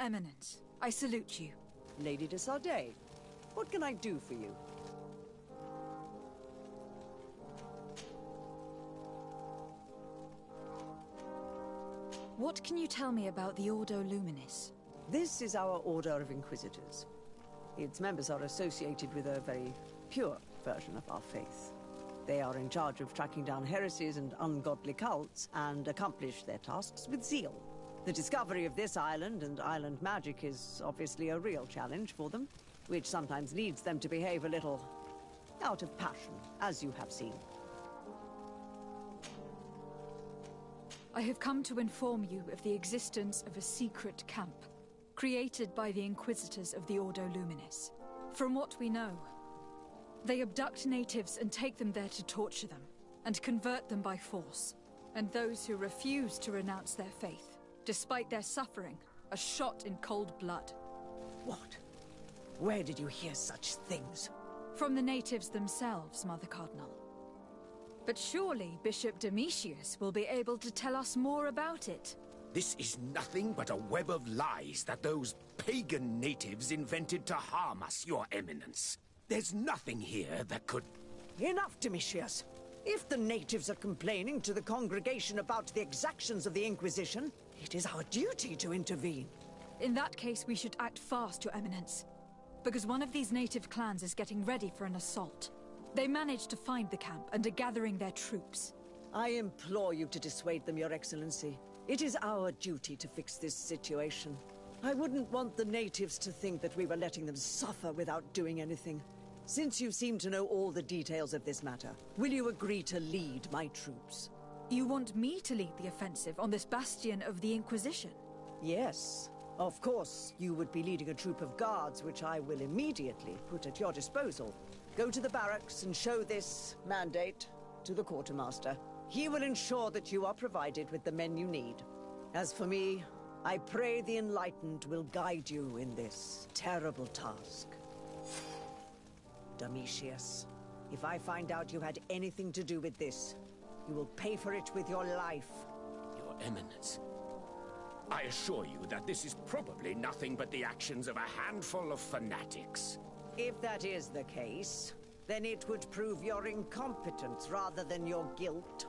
Eminence, I salute you. Lady de Sardet, what can I do for you? What can you tell me about the Ordo Luminis? This is our Order of Inquisitors. Its members are associated with a very pure version of our faith. They are in charge of tracking down heresies and ungodly cults, and accomplish their tasks with zeal. The discovery of this island and island magic is obviously a real challenge for them, which sometimes leads them to behave a little out of passion, as you have seen. I have come to inform you of the existence of a secret camp, created by the Inquisitors of the Ordo Luminis. From what we know, they abduct natives and take them there to torture them, and convert them by force. And those who refuse to renounce their faith, despite their suffering, are shot in cold blood. What? Where did you hear such things? From the natives themselves, Mother Cardinal. But surely Bishop Domitius will be able to tell us more about it. This is nothing but a web of lies that those pagan natives invented to harm us, Your Eminence. There's nothing here that could... Enough, Domitius. If the natives are complaining to the congregation about the exactions of the Inquisition, it is our duty to intervene. In that case, we should act fast, Your Eminence. Because one of these native clans is getting ready for an assault. They managed to find the camp and are gathering their troops. I implore you to dissuade them, Your Excellency. It is our duty to fix this situation. I wouldn't want the natives to think that we were letting them suffer without doing anything. Since you seem to know all the details of this matter, will you agree to lead my troops? You want me to lead the offensive on this bastion of the Inquisition? Yes. Of course, you would be leading a troop of guards, which I will immediately put at your disposal. Go to the barracks and show this mandate to the quartermaster. He will ensure that you are provided with the men you need. As for me, I pray the Enlightened will guide you in this terrible task. Domitius, if I find out you had anything to do with this, you will pay for it with your life. Your Eminence, I assure you that this is probably nothing but the actions of a handful of fanatics. If that is the case, then it would prove your incompetence rather than your guilt.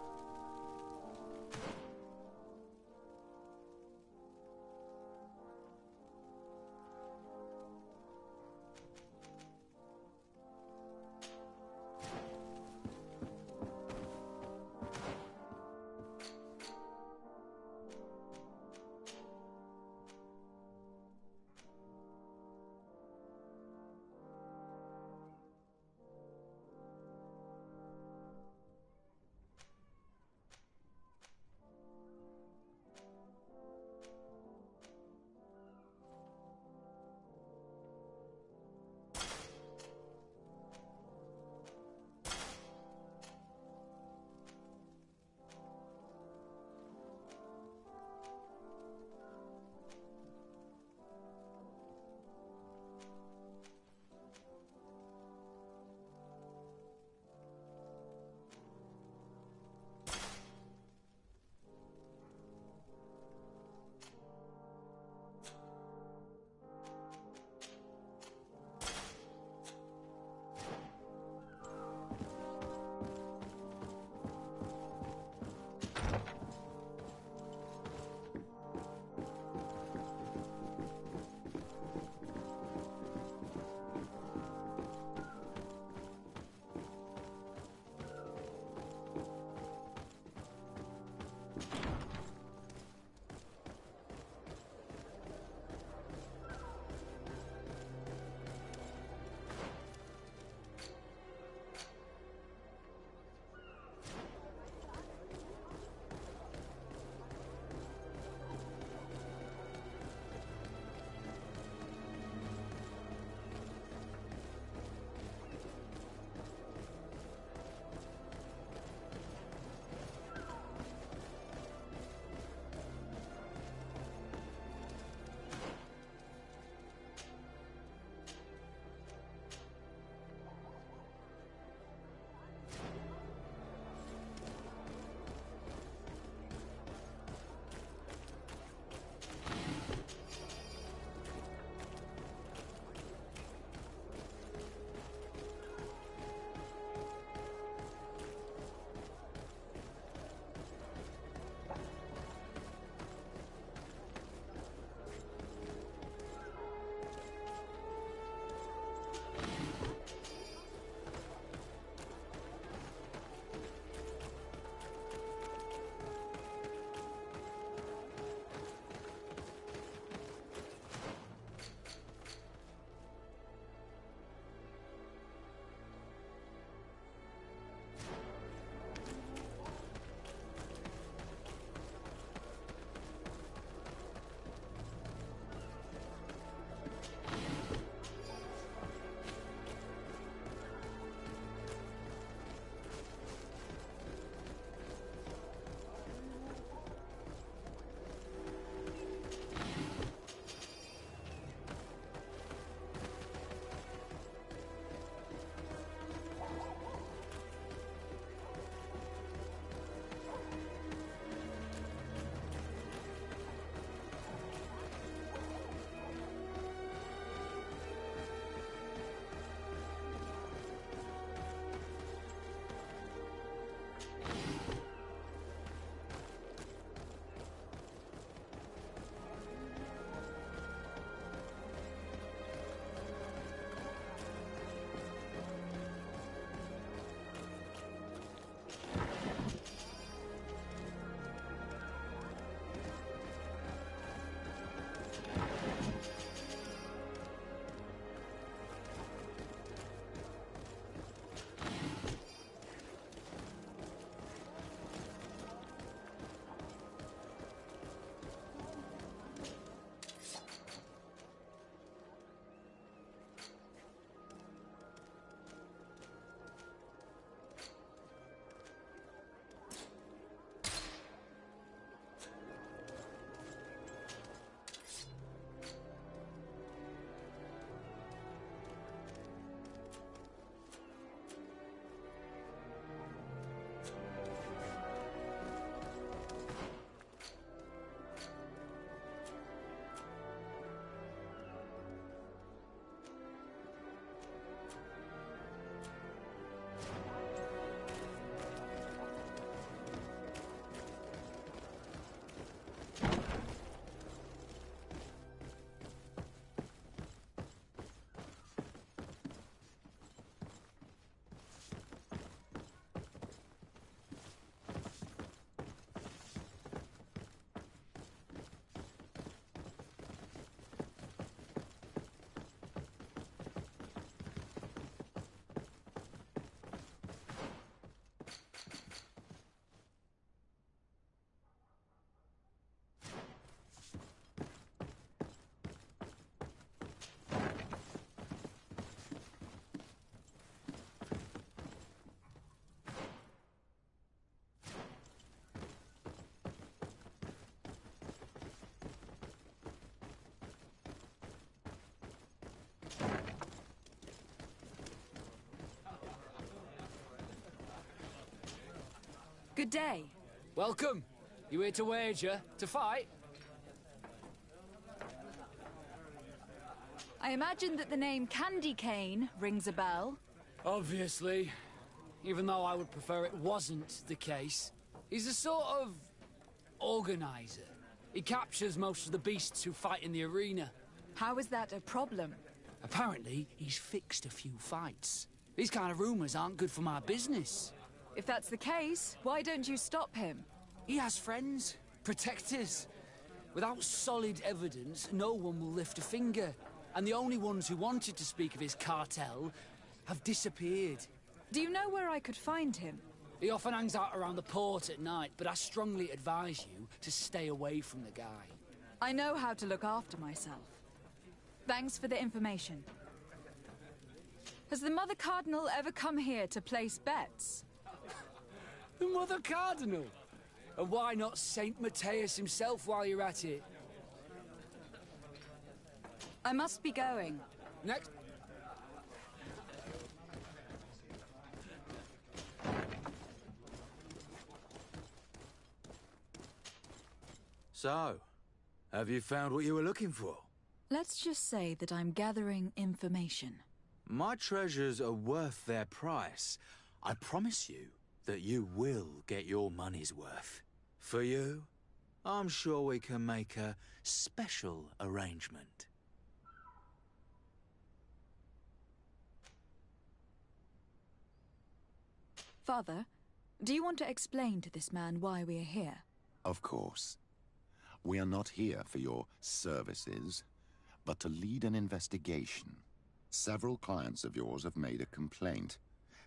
Good day. Welcome. You here to wager? To fight? I imagine that the name Candy Cane rings a bell. Obviously. Even though I would prefer it wasn't the case. He's a sort of... organizer. He captures most of the beasts who fight in the arena. How is that a problem? Apparently, he's fixed a few fights. These kind of rumors aren't good for my business. If that's the case, why don't you stop him? He has friends, protectors. Without solid evidence, no one will lift a finger. And the only ones who wanted to speak of his cartel have disappeared. Do you know where I could find him? He often hangs out around the port at night, but I strongly advise you to stay away from the guy. I know how to look after myself. Thanks for the information. Has the Mother Cardinal ever come here to place bets? The Mother Cardinal? And why not Saint Matthias himself while you're at it? I must be going. Next. So, have you found what you were looking for? Let's just say that I'm gathering information. My treasures are worth their price. I promise you that you will get your money's worth. For you, I'm sure we can make a special arrangement. Father, do you want to explain to this man why we are here? Of course. We are not here for your services, but to lead an investigation. Several clients of yours have made a complaint.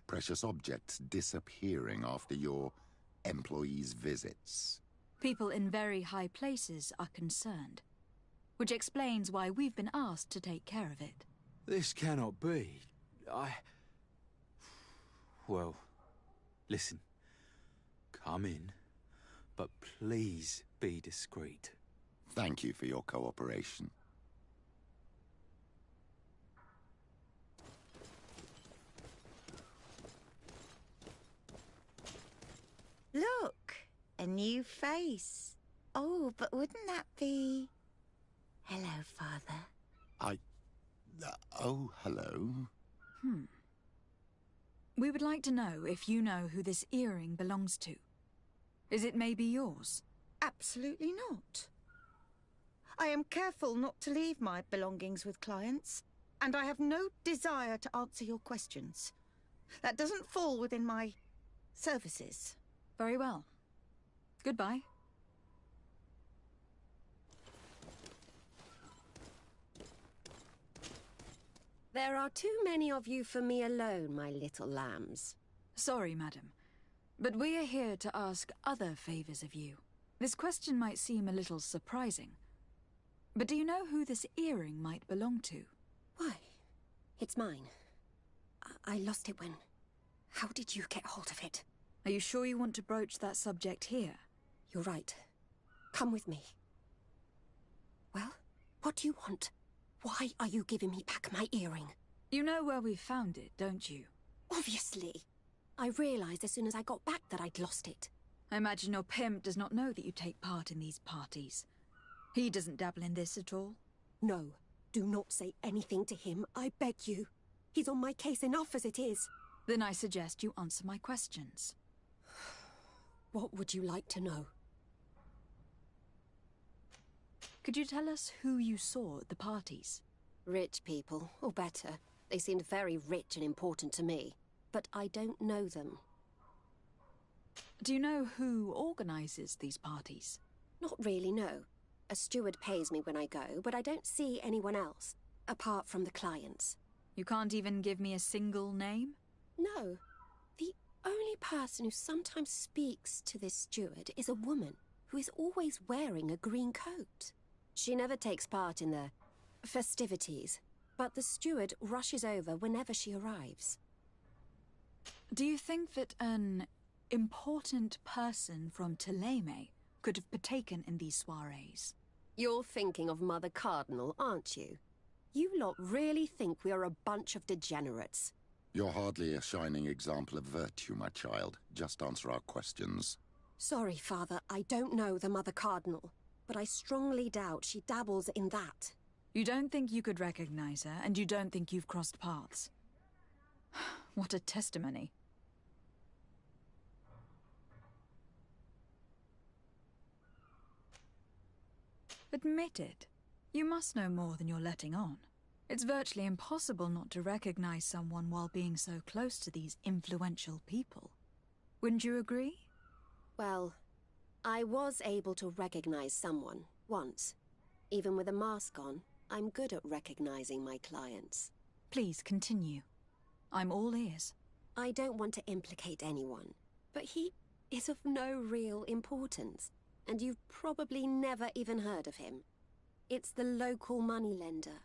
Precious objects disappearing after your employees' visits. People in very high places are concerned, which explains why we've been asked to take care of it. This cannot be. Well, listen. Come in, but please be discreet. Thank you for your cooperation. Look, a new face. Oh, but wouldn't that be... Hello, Father. Oh, hello. We would like to know if you know who this earring belongs to. Is it maybe yours? Absolutely not. I am careful not to leave my belongings with clients, and I have no desire to answer your questions. That doesn't fall within my services. Very well. Goodbye. There are too many of you for me alone, my little lambs. Sorry, madam, but we are here to ask other favors of you. This question might seem a little surprising, but do you know who this earring might belong to? Why? It's mine. I lost it when... How did you get hold of it? Are you sure you want to broach that subject here? You're right. Come with me. Well, what do you want? Why are you giving me back my earring? You know where we found it, don't you? Obviously. I realized as soon as I got back that I'd lost it. I imagine your pimp does not know that you take part in these parties. He doesn't dabble in this at all? No. Do not say anything to him, I beg you. He's on my case enough as it is. Then I suggest you answer my questions. What would you like to know? Could you tell us who you saw at the parties? Rich people, or better. They seemed very rich and important to me. But I don't know them. Do you know who organizes these parties? Not really, no. A steward pays me when I go, but I don't see anyone else, apart from the clients. You can't even give me a single name? No. The only person who sometimes speaks to this steward is a woman who is always wearing a green coat. She never takes part in the festivities, but the steward rushes over whenever she arrives. Do you think that an important person from Thélème could have partaken in these soirees? You're thinking of Mother Cardinal, aren't you? You lot really think we are a bunch of degenerates. You're hardly a shining example of virtue, my child. Just answer our questions. Sorry, Father, I don't know the Mother Cardinal, but I strongly doubt she dabbles in that. You don't think you could recognize her, and you don't think you've crossed paths. What a testimony. Admit it. You must know more than you're letting on. It's virtually impossible not to recognize someone while being so close to these influential people. Wouldn't you agree? Well, I was able to recognize someone, once. Even with a mask on, I'm good at recognizing my clients. Please continue. I'm all ears. I don't want to implicate anyone, but he is of no real importance, and you've probably never even heard of him. It's the local moneylender.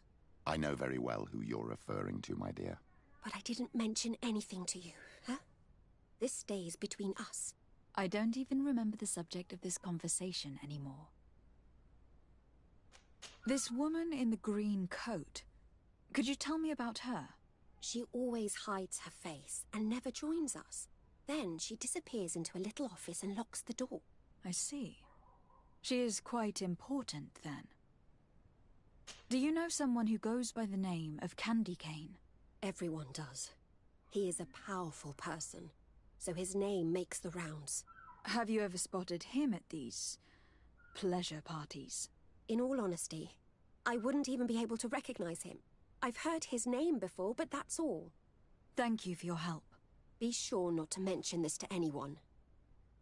I know very well who you're referring to, my dear. But I didn't mention anything to you, huh? This stays between us. I don't even remember the subject of this conversation anymore. This woman in the green coat. Could you tell me about her? She always hides her face and never joins us. Then she disappears into a little office and locks the door. I see. She is quite important, then. Do you know someone who goes by the name of Candy Cane? Everyone does. He is a powerful person, so his name makes the rounds. Have you ever spotted him at these pleasure parties? In all honesty, I wouldn't even be able to recognize him. I've heard his name before, but that's all. Thank you for your help. Be sure not to mention this to anyone.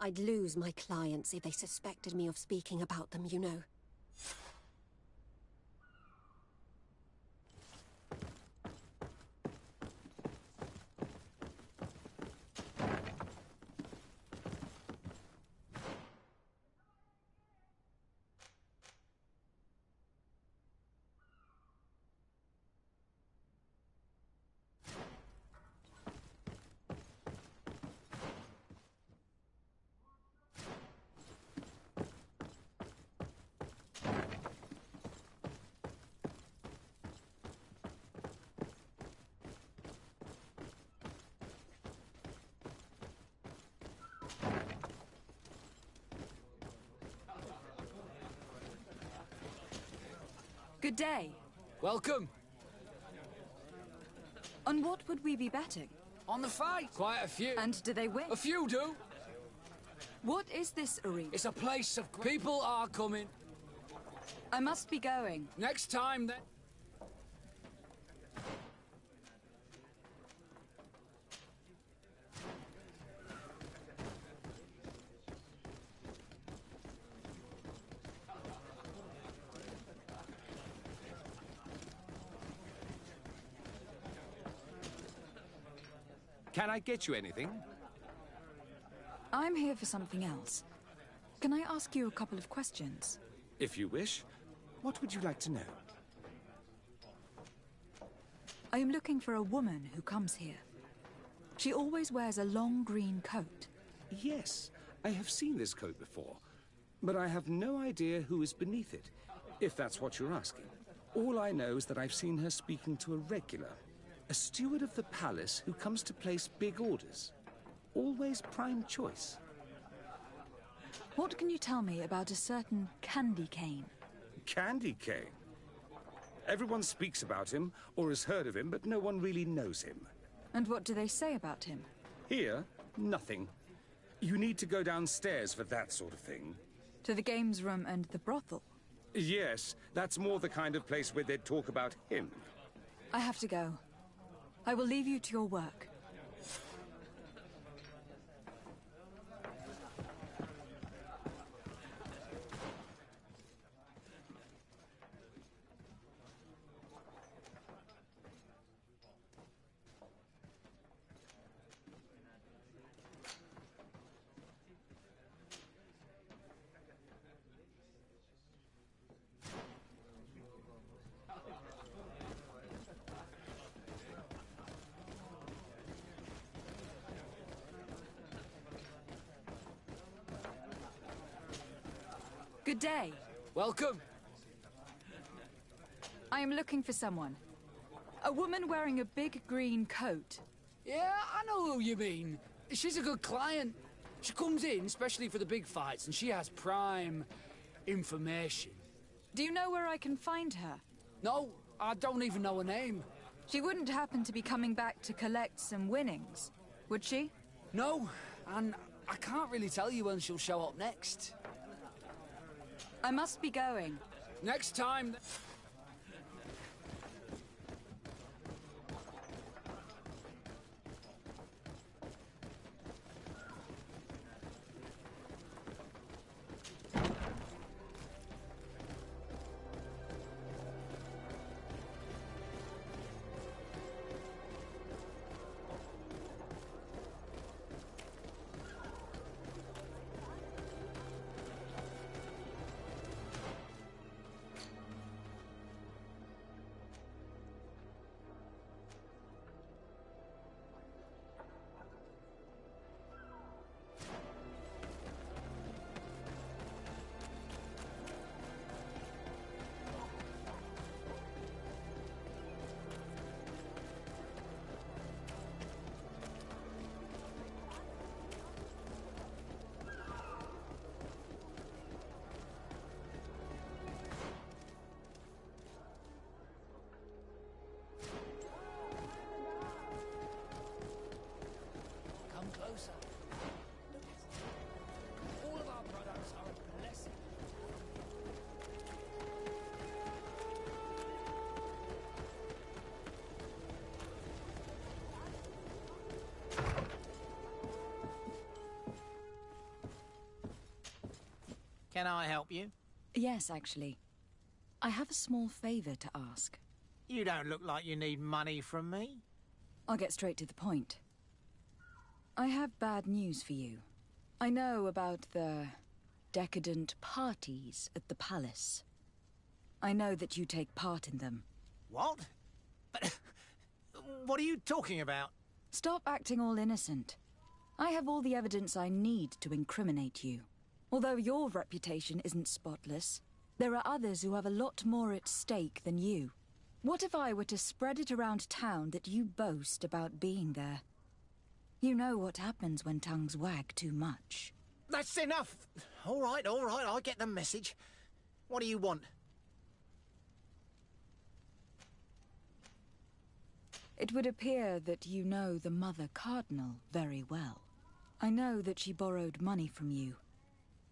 I'd lose my clients if they suspected me of speaking about them, you know. Good day. Welcome. On what would we be betting? On the fight. Quite a few. And do they win? A few do. What is this arena? It's a place of... People are coming. I must be going. Next time, then. Can I get you anything? I'm here for something else. Can I ask you a couple of questions? If you wish. What would you like to know? I am looking for a woman who comes here. She always wears a long green coat. Yes, I have seen this coat before, but I have no idea who is beneath it, if that's what you're asking. All I know is that I've seen her speaking to a regular, a steward of the palace who comes to place big orders. Always prime choice. What can you tell me about a certain Candy Cane? Candy Cane? Everyone speaks about him, or has heard of him, but no one really knows him. And what do they say about him? Here, nothing. You need to go downstairs for that sort of thing. To the games room and the brothel? Yes, that's more the kind of place where they'd talk about him. I have to go. I will leave you to your work. Good day. Welcome. I am looking for someone. A woman wearing a big green coat. Yeah, I know who you mean. She's a good client. She comes in especially for the big fights, and she has prime information. Do you know where I can find her? No, I don't even know her name. She wouldn't happen to be coming back to collect some winnings, would she? No, and I can't really tell you when she'll show up next. I must be going. Next time... Come closer. All of our products are a blessing. Can I help you? Yes, actually. I have a small favor to ask. You don't look like you need money from me. I'll get straight to the point. I have bad news for you. I know about the decadent parties at the palace. I know that you take part in them. What? But what are you talking about? Stop acting all innocent. I have all the evidence I need to incriminate you. Although your reputation isn't spotless, there are others who have a lot more at stake than you. What if I were to spread it around town that you boast about being there? You know what happens when tongues wag too much. That's enough! All right, I get the message. What do you want? It would appear that you know the Mother Cardinal very well. I know that she borrowed money from you.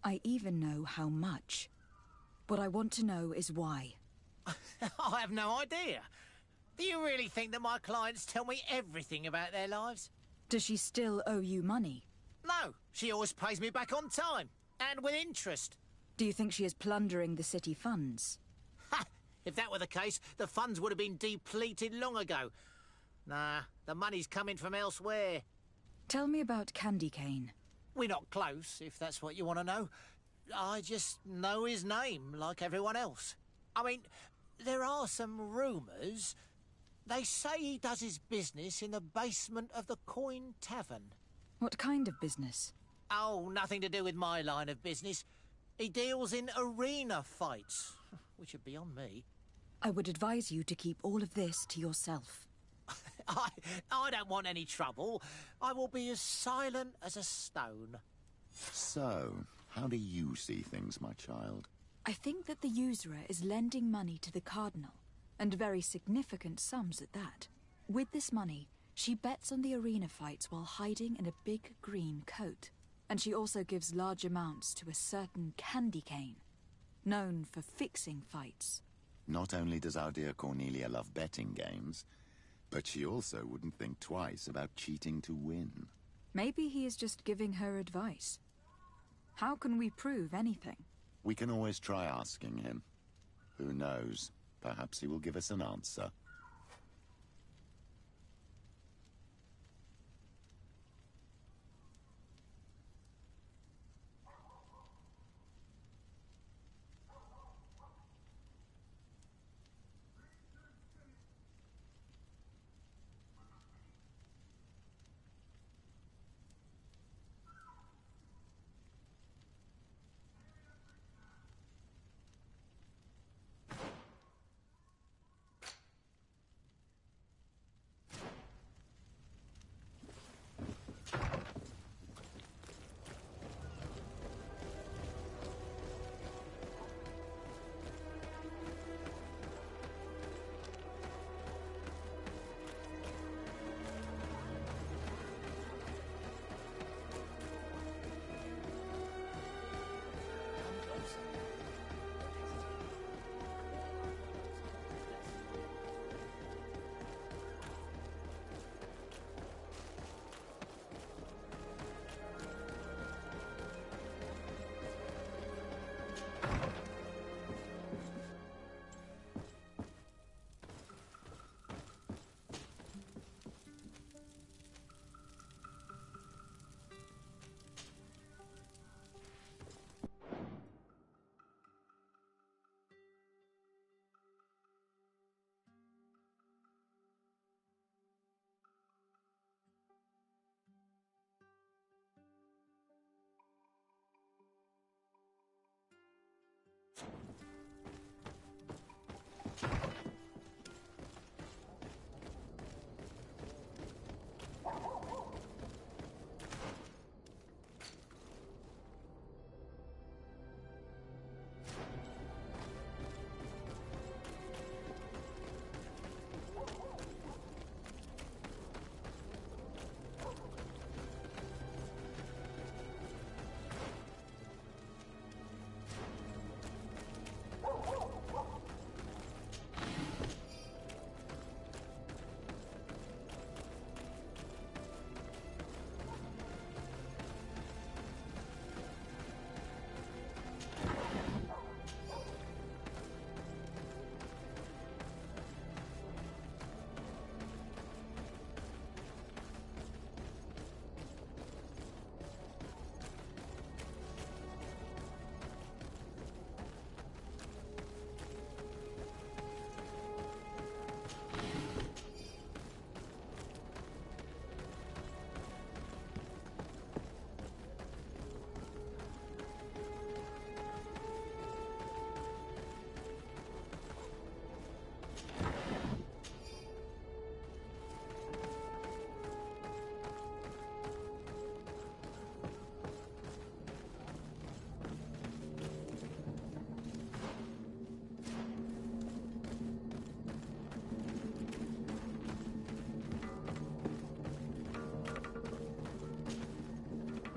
I even know how much. What I want to know is why. I have no idea. Do you really think that my clients tell me everything about their lives? Does she still owe you money? No, she always pays me back on time, and with interest. Do you think she is plundering the city funds? Ha! If that were the case, the funds would have been depleted long ago. Nah, the money's coming from elsewhere. Tell me about Candy Cane. We're not close, if that's what you want to know. I just know his name, like everyone else. I mean, there are some rumours. They say he does his business in the basement of the Coin Tavern. What kind of business? Oh, nothing to do with my line of business. He deals in arena fights, which would be on me. I would advise you to keep all of this to yourself. I don't want any trouble. I will be as silent as a stone. So, how do you see things, my child? I think that the usurer is lending money to the Cardinal, and very significant sums at that. With this money, she bets on the arena fights while hiding in a big green coat. And she also gives large amounts to a certain Candy Cane, known for fixing fights. Not only does our dear Cornelia love betting games, but she also wouldn't think twice about cheating to win. Maybe he is just giving her advice. How can we prove anything? We can always try asking him. Who knows? Perhaps he will give us an answer.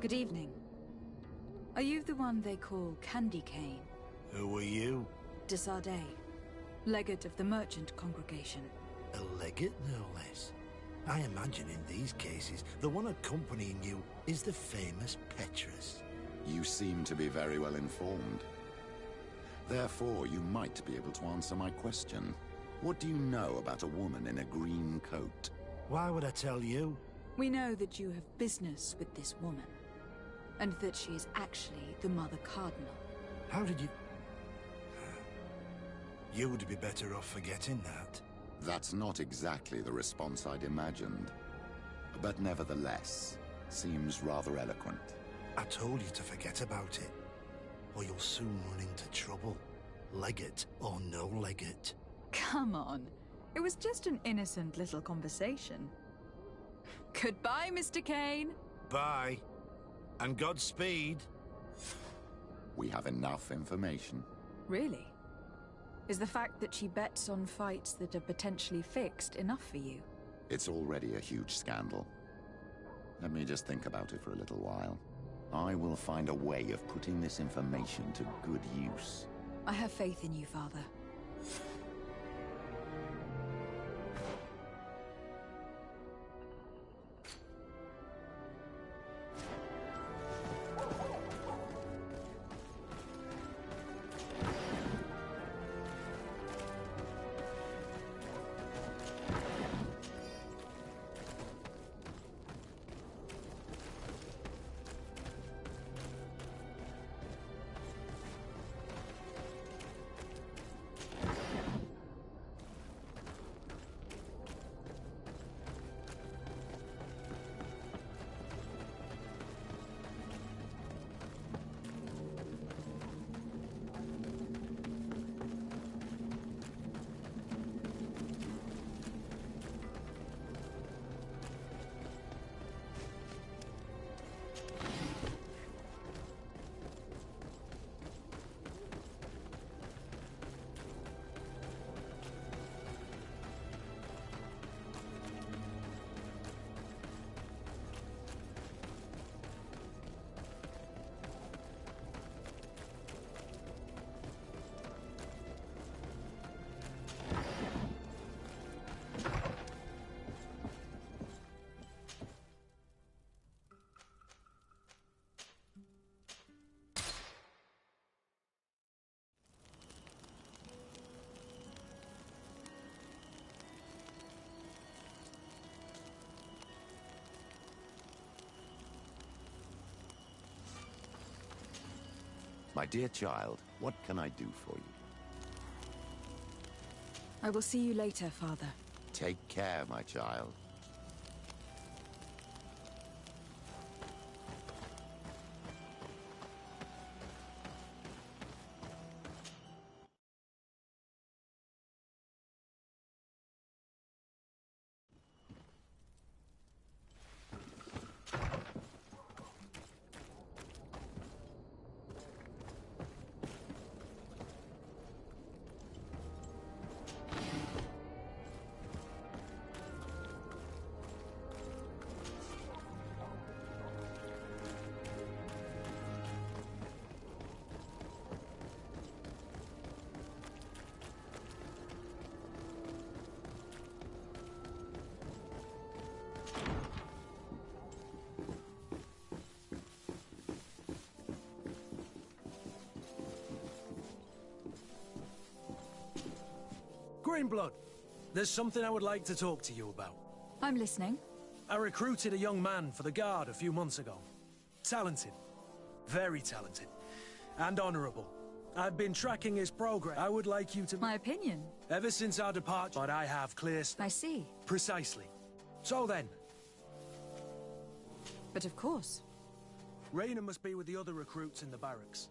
Good evening. Are you the one they call Candy Cane? Who are you? Desardet, legate of the merchant congregation. A legate, no less. I imagine in these cases, the one accompanying you is the famous Petrus. You seem to be very well informed. Therefore, you might be able to answer my question. What do you know about a woman in a green coat? Why would I tell you? We know that you have business with this woman, and that she is actually the Mother Cardinal. How did you... You would be better off forgetting that. That's not exactly the response I'd imagined. But nevertheless, seems rather eloquent. I told you to forget about it, or you'll soon run into trouble. Legate or no legate. Come on. It was just an innocent little conversation. Goodbye, Mr. Kane. Bye. And Godspeed. We have enough information. Really? Is the fact that she bets on fights that are potentially fixed enough for you? It's already a huge scandal. Let me just think about it for a little while. I will find a way of putting this information to good use. I have faith in you, Father. My dear child, what can I do for you? I will see you later, Father. Take care, my child. Greenblood, there's something I would like to talk to you about. I'm listening. I recruited a young man for the Guard a few months ago. Talented. Very talented. And honorable. I've been tracking his progress. I would like you to... My opinion? Ever since our departure, but I have clear... I see. Precisely. So then... But of course. Raina must be with the other recruits in the barracks.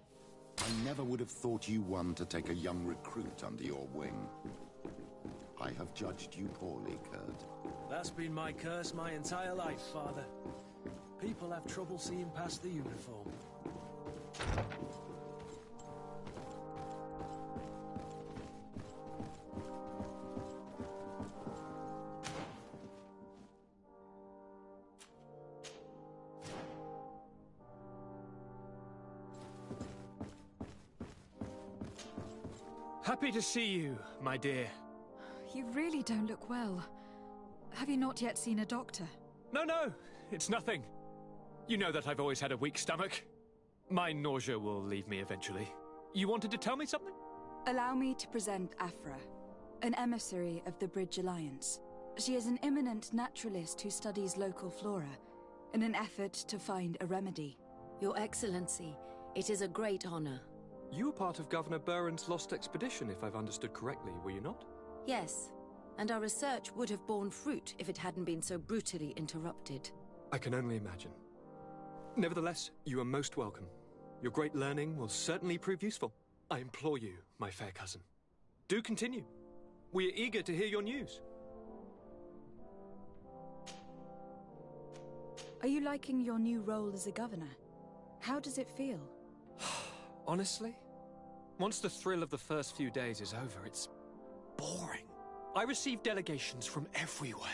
I never would have thought you one to take a young recruit under your wing. I have judged you poorly, Kurt. That's been my curse my entire life, Father. People have trouble seeing past the uniform. Happy to see you, my dear. You really don't look well. Have you not yet seen a doctor? No, it's nothing. You know that I've always had a weak stomach. My nausea will leave me eventually. You wanted to tell me something? Allow me to present Afra, an emissary of the Bridge Alliance. She is an eminent naturalist who studies local flora in an effort to find a remedy. Your Excellency, it is a great honor. You were part of Governor Buren's lost expedition, if I've understood correctly, were you not? Yes, and our research would have borne fruit if it hadn't been so brutally interrupted. I can only imagine. Nevertheless, you are most welcome. Your great learning will certainly prove useful. I implore you, my fair cousin. Do continue. We are eager to hear your news. Are you liking your new role as a governor? How does it feel? Honestly, once the thrill of the first few days is over, it's boring. I receive delegations from everywhere.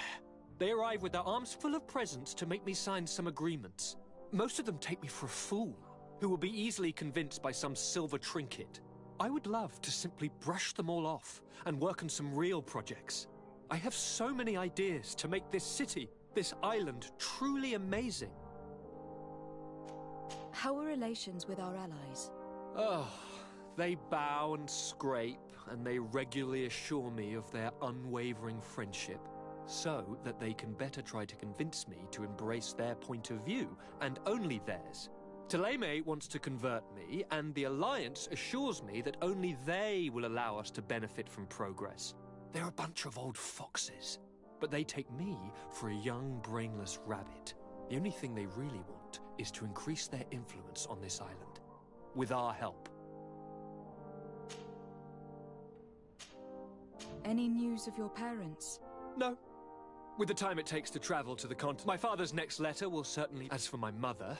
They arrive with their arms full of presents to make me sign some agreements. Most of them take me for a fool, who will be easily convinced by some silver trinket. I would love to simply brush them all off and work on some real projects. I have so many ideas to make this city, this island, truly amazing. How are relations with our allies? Oh, they bow and scrape, and they regularly assure me of their unwavering friendship, so that they can better try to convince me to embrace their point of view, and only theirs. Teleme wants to convert me, and the Alliance assures me that only they will allow us to benefit from progress. They're a bunch of old foxes, but they take me for a young, brainless rabbit. The only thing they really want is to increase their influence on this island, with our help. Any news of your parents? No. With the time it takes to travel to the continent, my father's next letter will certainly... As for my mother,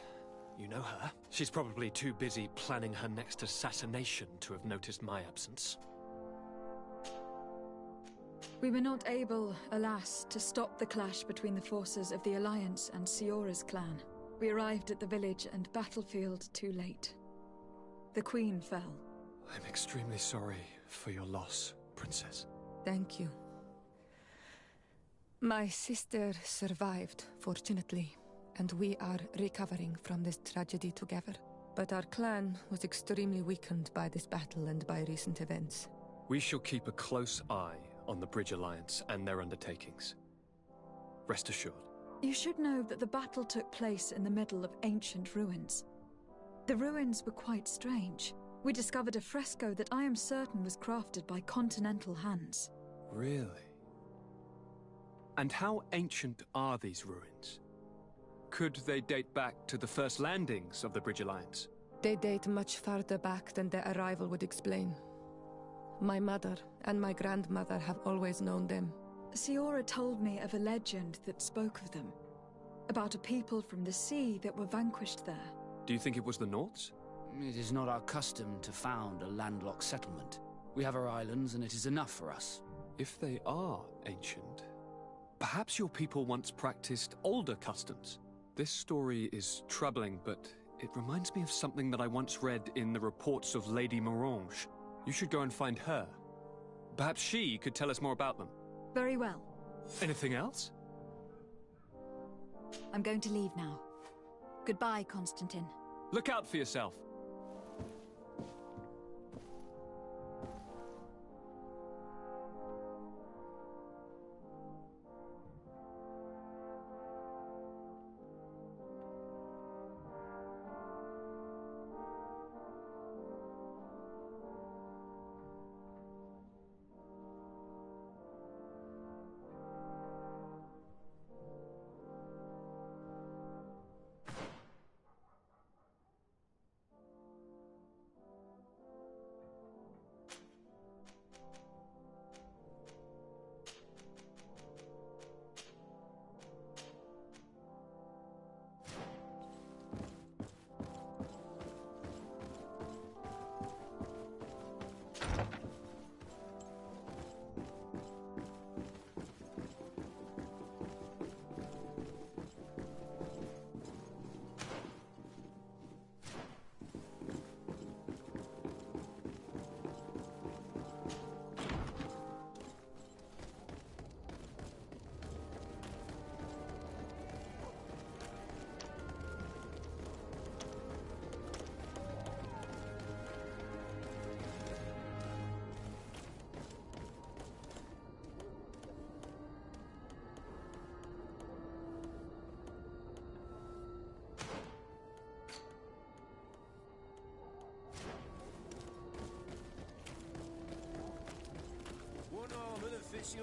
you know her. She's probably too busy planning her next assassination to have noticed my absence. We were not able, alas, to stop the clash between the forces of the Alliance and Siora's clan. We arrived at the village and battlefield too late. The Queen fell. I'm extremely sorry for your loss, Princess. Thank you. My sister survived, fortunately, and we are recovering from this tragedy together. But our clan was extremely weakened by this battle and by recent events. We shall keep a close eye on the Bridge Alliance and their undertakings. Rest assured. You should know that the battle took place in the middle of ancient ruins. The ruins were quite strange. We discovered a fresco that I am certain was crafted by continental hands. Really? And how ancient are these ruins? Could they date back to the first landings of the Bridge Alliance? They date much farther back than their arrival would explain. My mother and my grandmother have always known them. Siora told me of a legend that spoke of them. About a people from the sea that were vanquished there. Do you think it was the Norts? It is not our custom to found a landlocked settlement. We have our islands, and it is enough for us. If they are ancient, perhaps your people once practiced older customs. This story is troubling, but it reminds me of something that I once read in the reports of Lady Morange. You should go and find her. Perhaps she could tell us more about them. Very well. Anything else? I'm going to leave now. Goodbye, Constantine. Look out for yourself.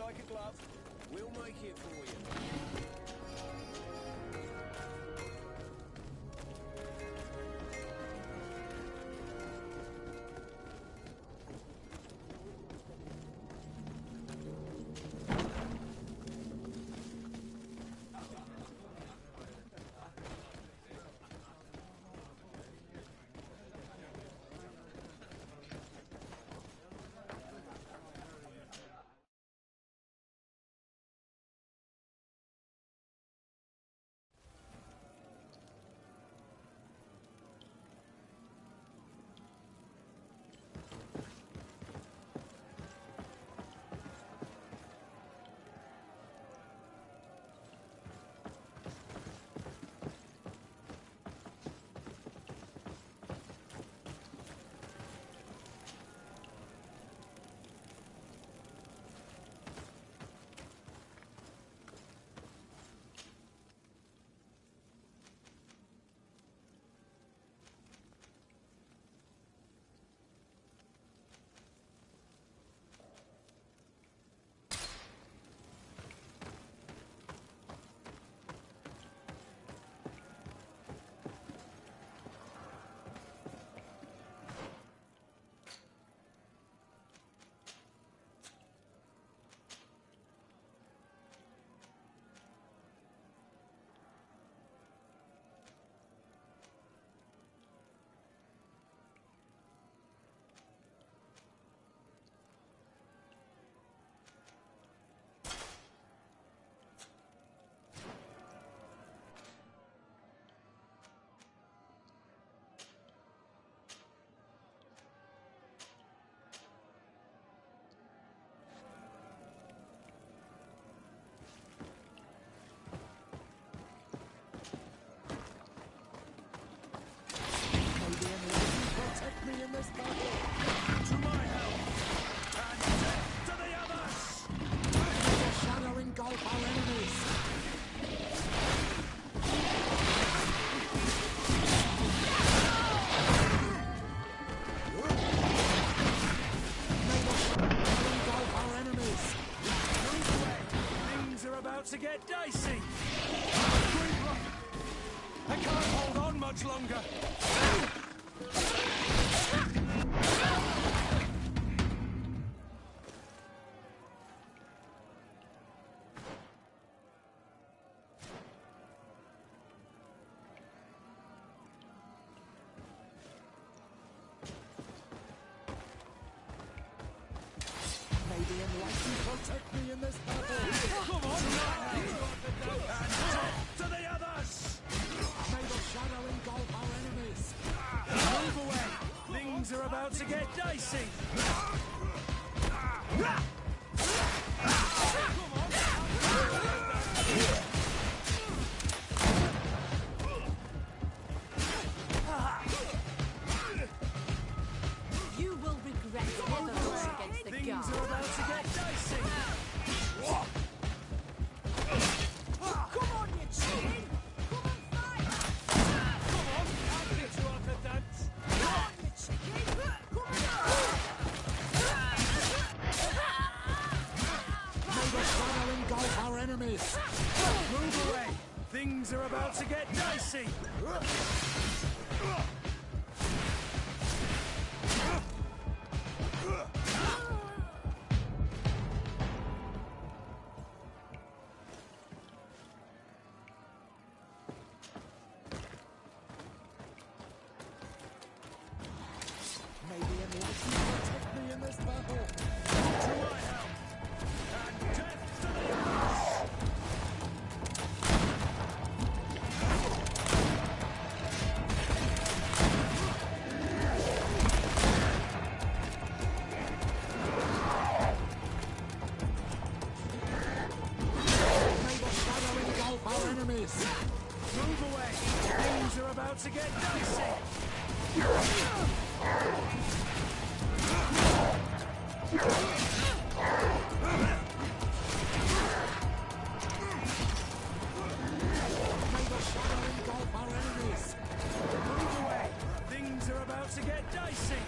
like a glove. We'll make it for you. Protect me in this battle! To my help! And death to the others! May the shadow engulf our enemies! May the shadow engulf our enemies! Move away! Things are about to get dicey! I can't hold on much longer! May the enlightened protect me in this battle! Come on, and death to the others! May the shadow engulf our enemies! Move away! Things are about to get dicey! You will regret never going against the Things guard. are about to get dicey! Come on, you chicken! Come and fight! Come on, I'll get you off the dance! Come on, you chicken! Come and May the shadow engulf our enemies! Move away! Things are about to get dicey! May the enlightened protect me in this battle! To my help! And death to the others! May the shadow engulf our enemies! Move away! Things are about to get dicey! May the shadow engulf our enemies! Move away! Things are about to get dicey!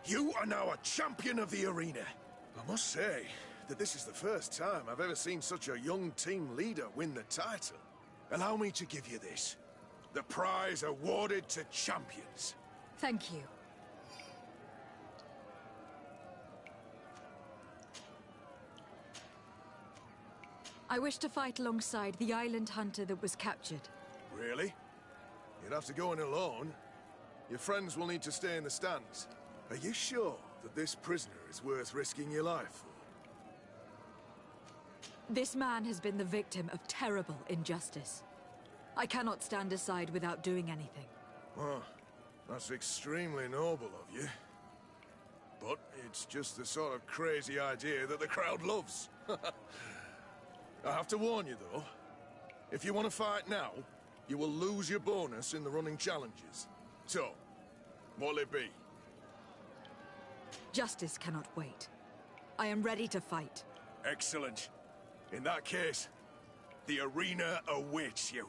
You are now a champion of the arena. I must say that this is the first time I've ever seen such a young team leader win the title. Allow me to give you this. The prize awarded to champions. Thank you. I wish to fight alongside the island hunter that was captured. Really? You'd have to go in alone. Your friends will need to stay in the stands. Are you sure that this prisoner is worth risking your life for? This man has been the victim of terrible injustice. I cannot stand aside without doing anything. Well, that's extremely noble of you. But it's just the sort of crazy idea that the crowd loves. I have to warn you, though. If you want to fight now, you will lose your bonus in the running challenges. So, what'll it be? Justice cannot wait. I am ready to fight. Excellent. In that case, the arena awaits you.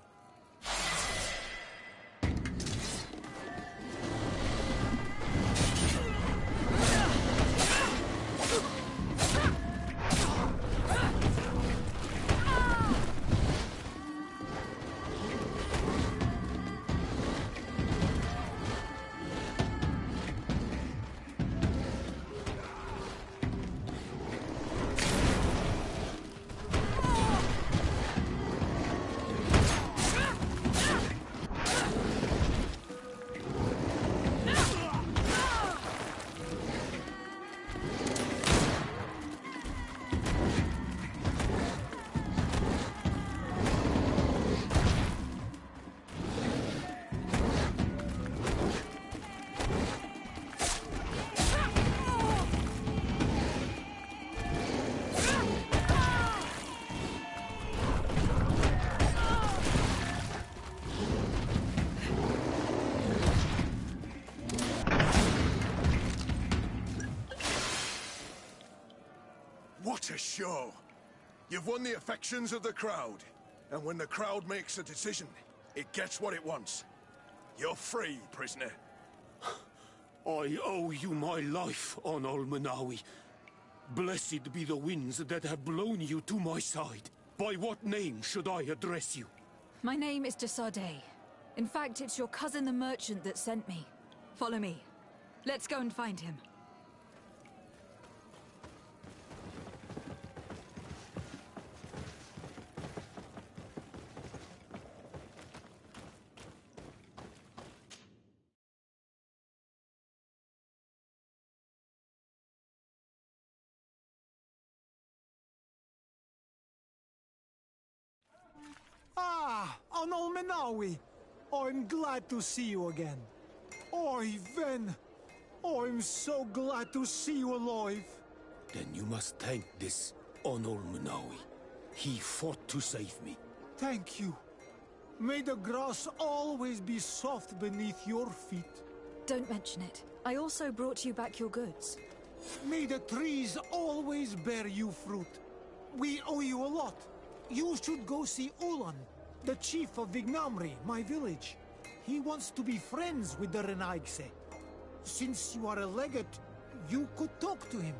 What a show! You've won the affections of the crowd. And when the crowd makes a decision, it gets what it wants. You're free, prisoner. I owe you my life, on Almanawi. Blessed be the winds that have blown you to my side. By what name should I address you? My name is Desade. In fact, it's your cousin the merchant that sent me. Follow me. Let's go and find him. Ah, on Almenawi. I'm glad to see you again. Oi, Ven. I'm so glad to see you alive. Then you must thank this Onol Manawi. He fought to save me. Thank you. May the grass always be soft beneath your feet. Don't mention it. I also brought you back your goods. May the trees always bear you fruit. We owe you a lot. You should go see Ulan, the chief of Vignamri, my village. He wants to be friends with the Renaigse. Since you are a legate, you could talk to him.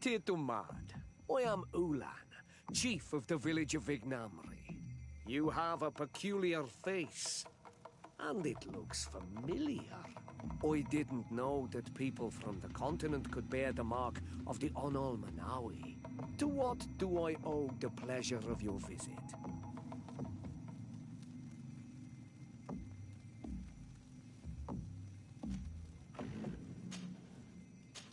Titumad, I am Ulan, chief of the village of Vignamri. You have a peculiar face, and it looks familiar. I didn't know that people from the continent could bear the mark of the Onol Manawi. To what do I owe the pleasure of your visit?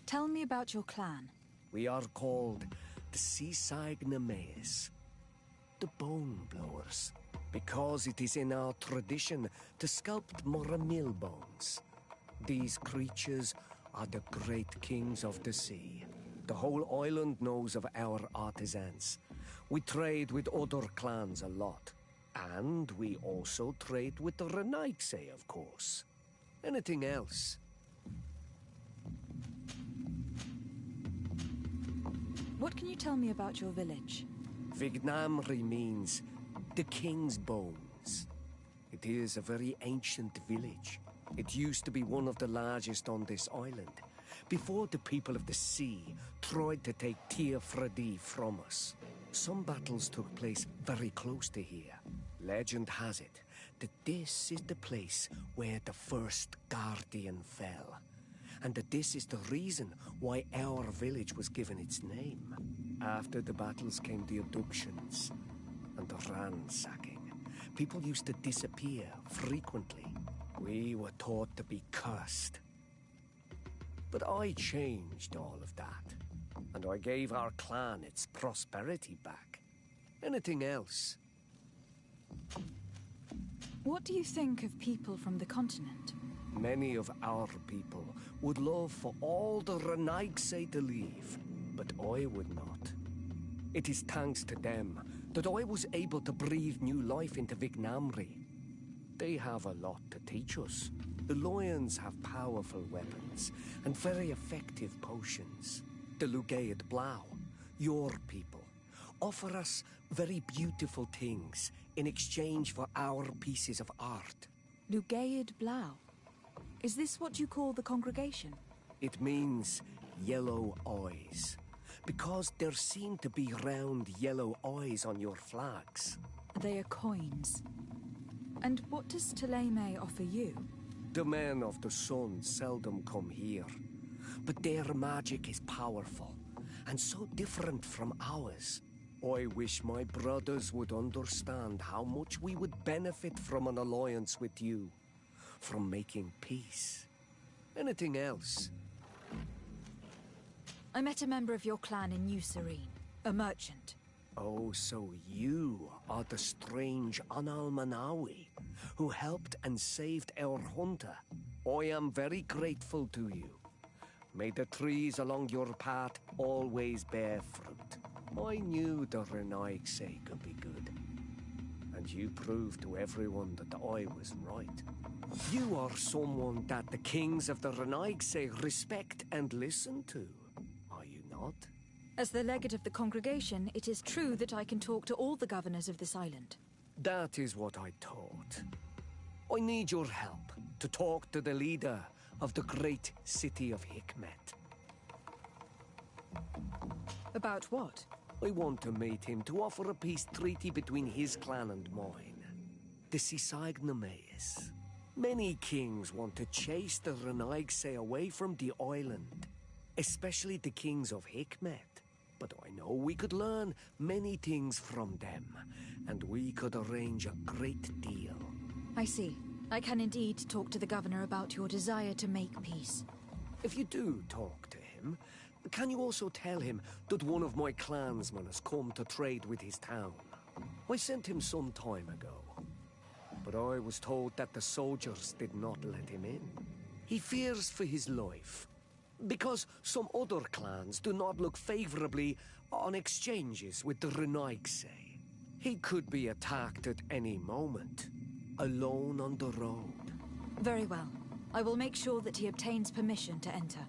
Tell me about your clan. We are called the Seaside Nemeis, the Bone Blowers, because it is in our tradition to sculpt Moramil bones. These creatures are the great kings of the sea. The whole island knows of our artisans. We trade with other clans a lot. And we also trade with the Renaigse, of course. Anything else? What can you tell me about your village? Vignamri means the king's bones. It is a very ancient village. It used to be one of the largest on this island, before the people of the sea tried to take Tir Fredi from us. Some battles took place very close to here. Legend has it that this is the place where the first Guardian fell, and that this is the reason why our village was given its name. After the battles came the abductions and the ransacking. People used to disappear frequently. We were taught to be cursed. But I changed all of that, and I gave our clan its prosperity back. Anything else? What do you think of people from the continent? Many of our people would love for all the Renaigse to leave, but I would not. It is thanks to them that I was able to breathe new life into Vignamri. They have a lot to teach us. The lions have powerful weapons and very effective potions. The Lugaid Blau, your people, offer us very beautiful things in exchange for our pieces of art. Lugaid Blau? Is this what you call the congregation? It means yellow eyes, because there seem to be round yellow eyes on your flags. They are coins. And what does Taleme offer you? The men of the sun seldom come here, but their magic is powerful, and so different from ours. I wish my brothers would understand how much we would benefit from an alliance with you, from making peace. Anything else? I met a member of your clan in New Serene, a merchant. Oh, so you are the strange Anal Manawi who helped and saved our hunter. I am very grateful to you. May the trees along your path always bear fruit. I knew the Renaigse could be good. And you proved to everyone that I was right. You are someone that the kings of the Renaigse respect and listen to, are you not? As the legate of the congregation, it is true that I can talk to all the governors of this island. That is what I thought. I need your help to talk to the leader of the great city of Hikmet. About what? I want to meet him to offer a peace treaty between his clan and mine. The Seaside Nemeis. Many kings want to chase the Renaigse away from the island, especially the kings of Hikmet. But I know we could learn many things from them, and we could arrange a great deal. I see. I can indeed talk to the governor about your desire to make peace. If you do talk to him, can you also tell him that one of my clansmen has come to trade with his town? I sent him some time ago, but I was told that the soldiers did not let him in. He fears for his life, because some other clans do not look favorably on exchanges with the Renaigse. He could be attacked at any moment, alone on the road. Very well. I will make sure that he obtains permission to enter.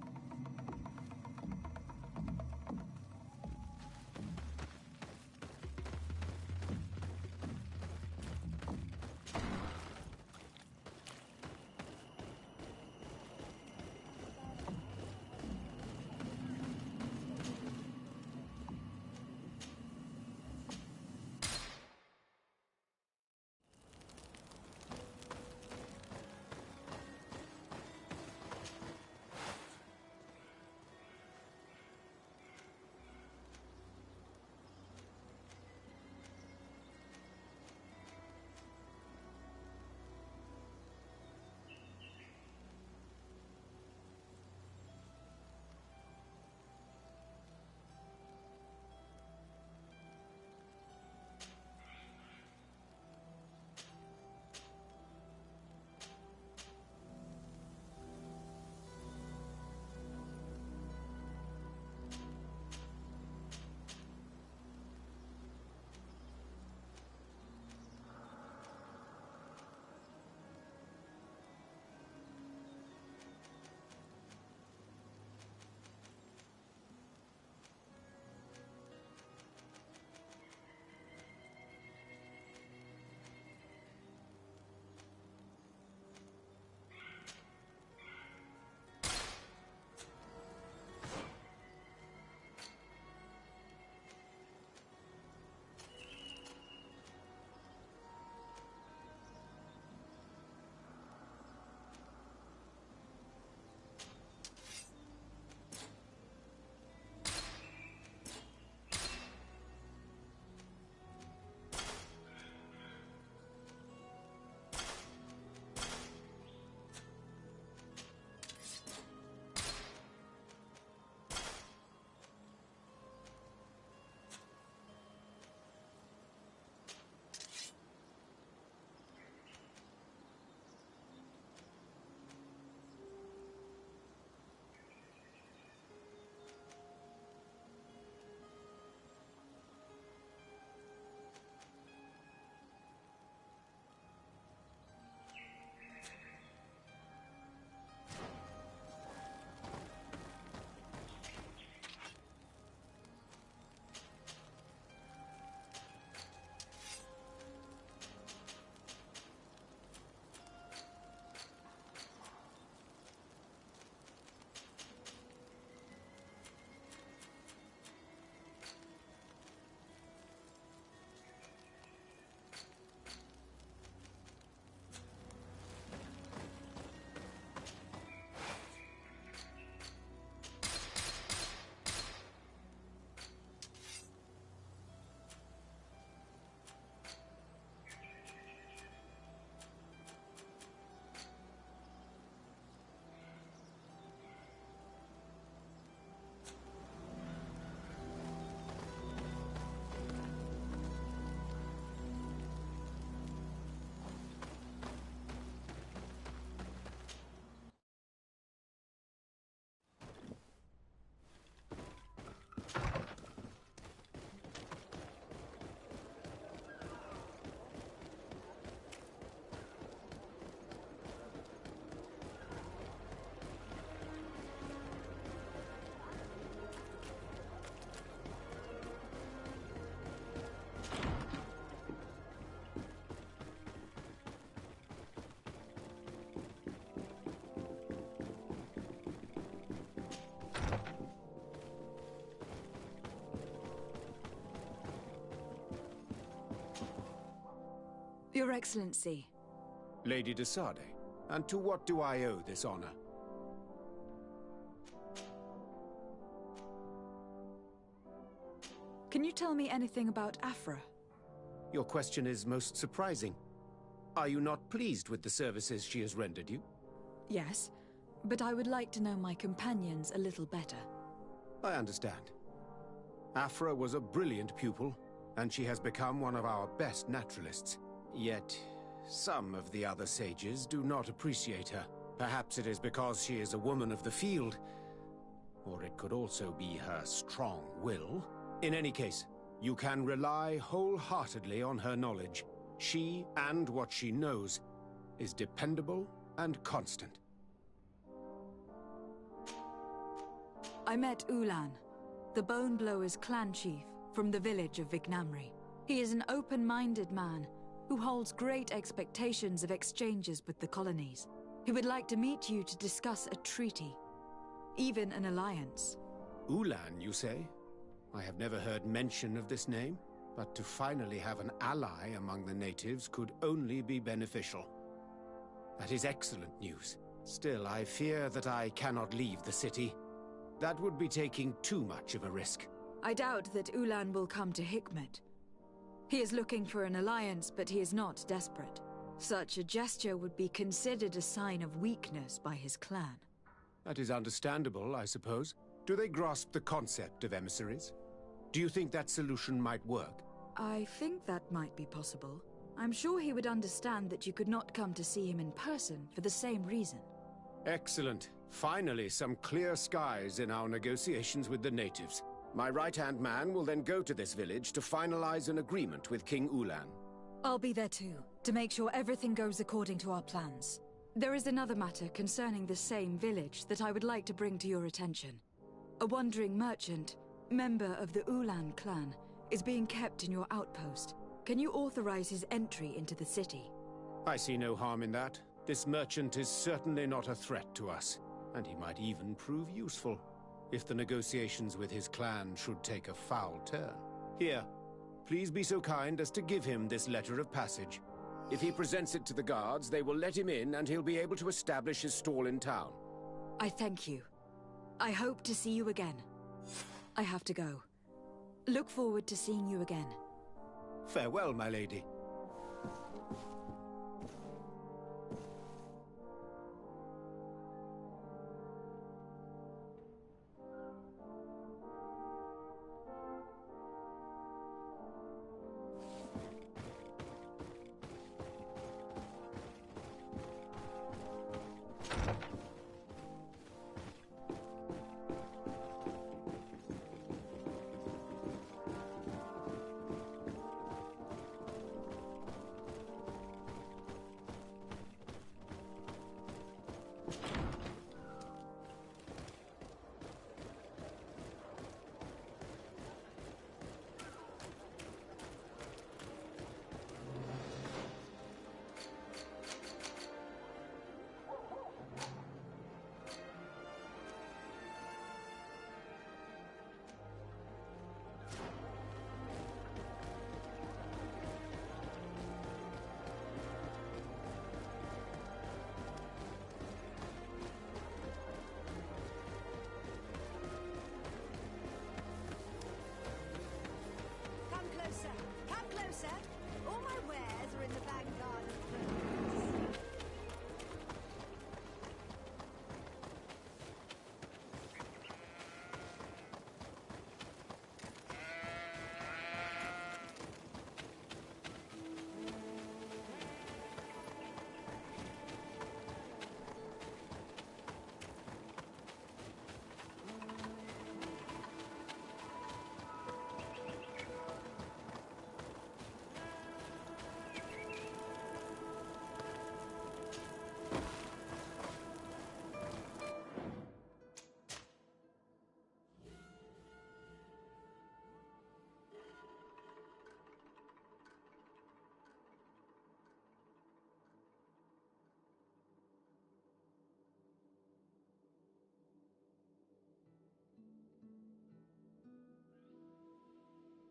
Your Excellency. Lady de Sade, and to what do I owe this honor? Can you tell me anything about Afra? Your question is most surprising. Are you not pleased with the services she has rendered you? Yes, but I would like to know my companions a little better. I understand. Afra was a brilliant pupil, and she has become one of our best naturalists. Yet, some of the other sages do not appreciate her. Perhaps it is because she is a woman of the field, or it could also be her strong will. In any case, you can rely wholeheartedly on her knowledge. She, and what she knows, is dependable and constant. I met Ulan, the Bone Blowers clan chief from the village of Vignamri. He is an open-minded man who holds great expectations of exchanges with the colonies. He would like to meet you to discuss a treaty, even an alliance. Ulan, you say? I have never heard mention of this name, but to finally have an ally among the natives could only be beneficial. That is excellent news. Still, I fear that I cannot leave the city. That would be taking too much of a risk. I doubt that Ulan will come to Hikmet. He is looking for an alliance, but he is not desperate. Such a gesture would be considered a sign of weakness by his clan. That is understandable, I suppose. Do they grasp the concept of emissaries? Do you think that solution might work? I think that might be possible. I'm sure he would understand that you could not come to see him in person for the same reason. Excellent. Finally, some clear skies in our negotiations with the natives. My right-hand man will then go to this village to finalize an agreement with King Ulan. I'll be there too, to make sure everything goes according to our plans. There is another matter concerning the same village that I would like to bring to your attention. A wandering merchant, member of the Ulan clan, is being kept in your outpost. Can you authorize his entry into the city? I see no harm in that. This merchant is certainly not a threat to us, and he might even prove useful if the negotiations with his clan should take a foul turn. Here, please be so kind as to give him this letter of passage. If he presents it to the guards, they will let him in and he'll be able to establish his stall in town. I thank you. I hope to see you again. I have to go. Look forward to seeing you again. Farewell, my lady.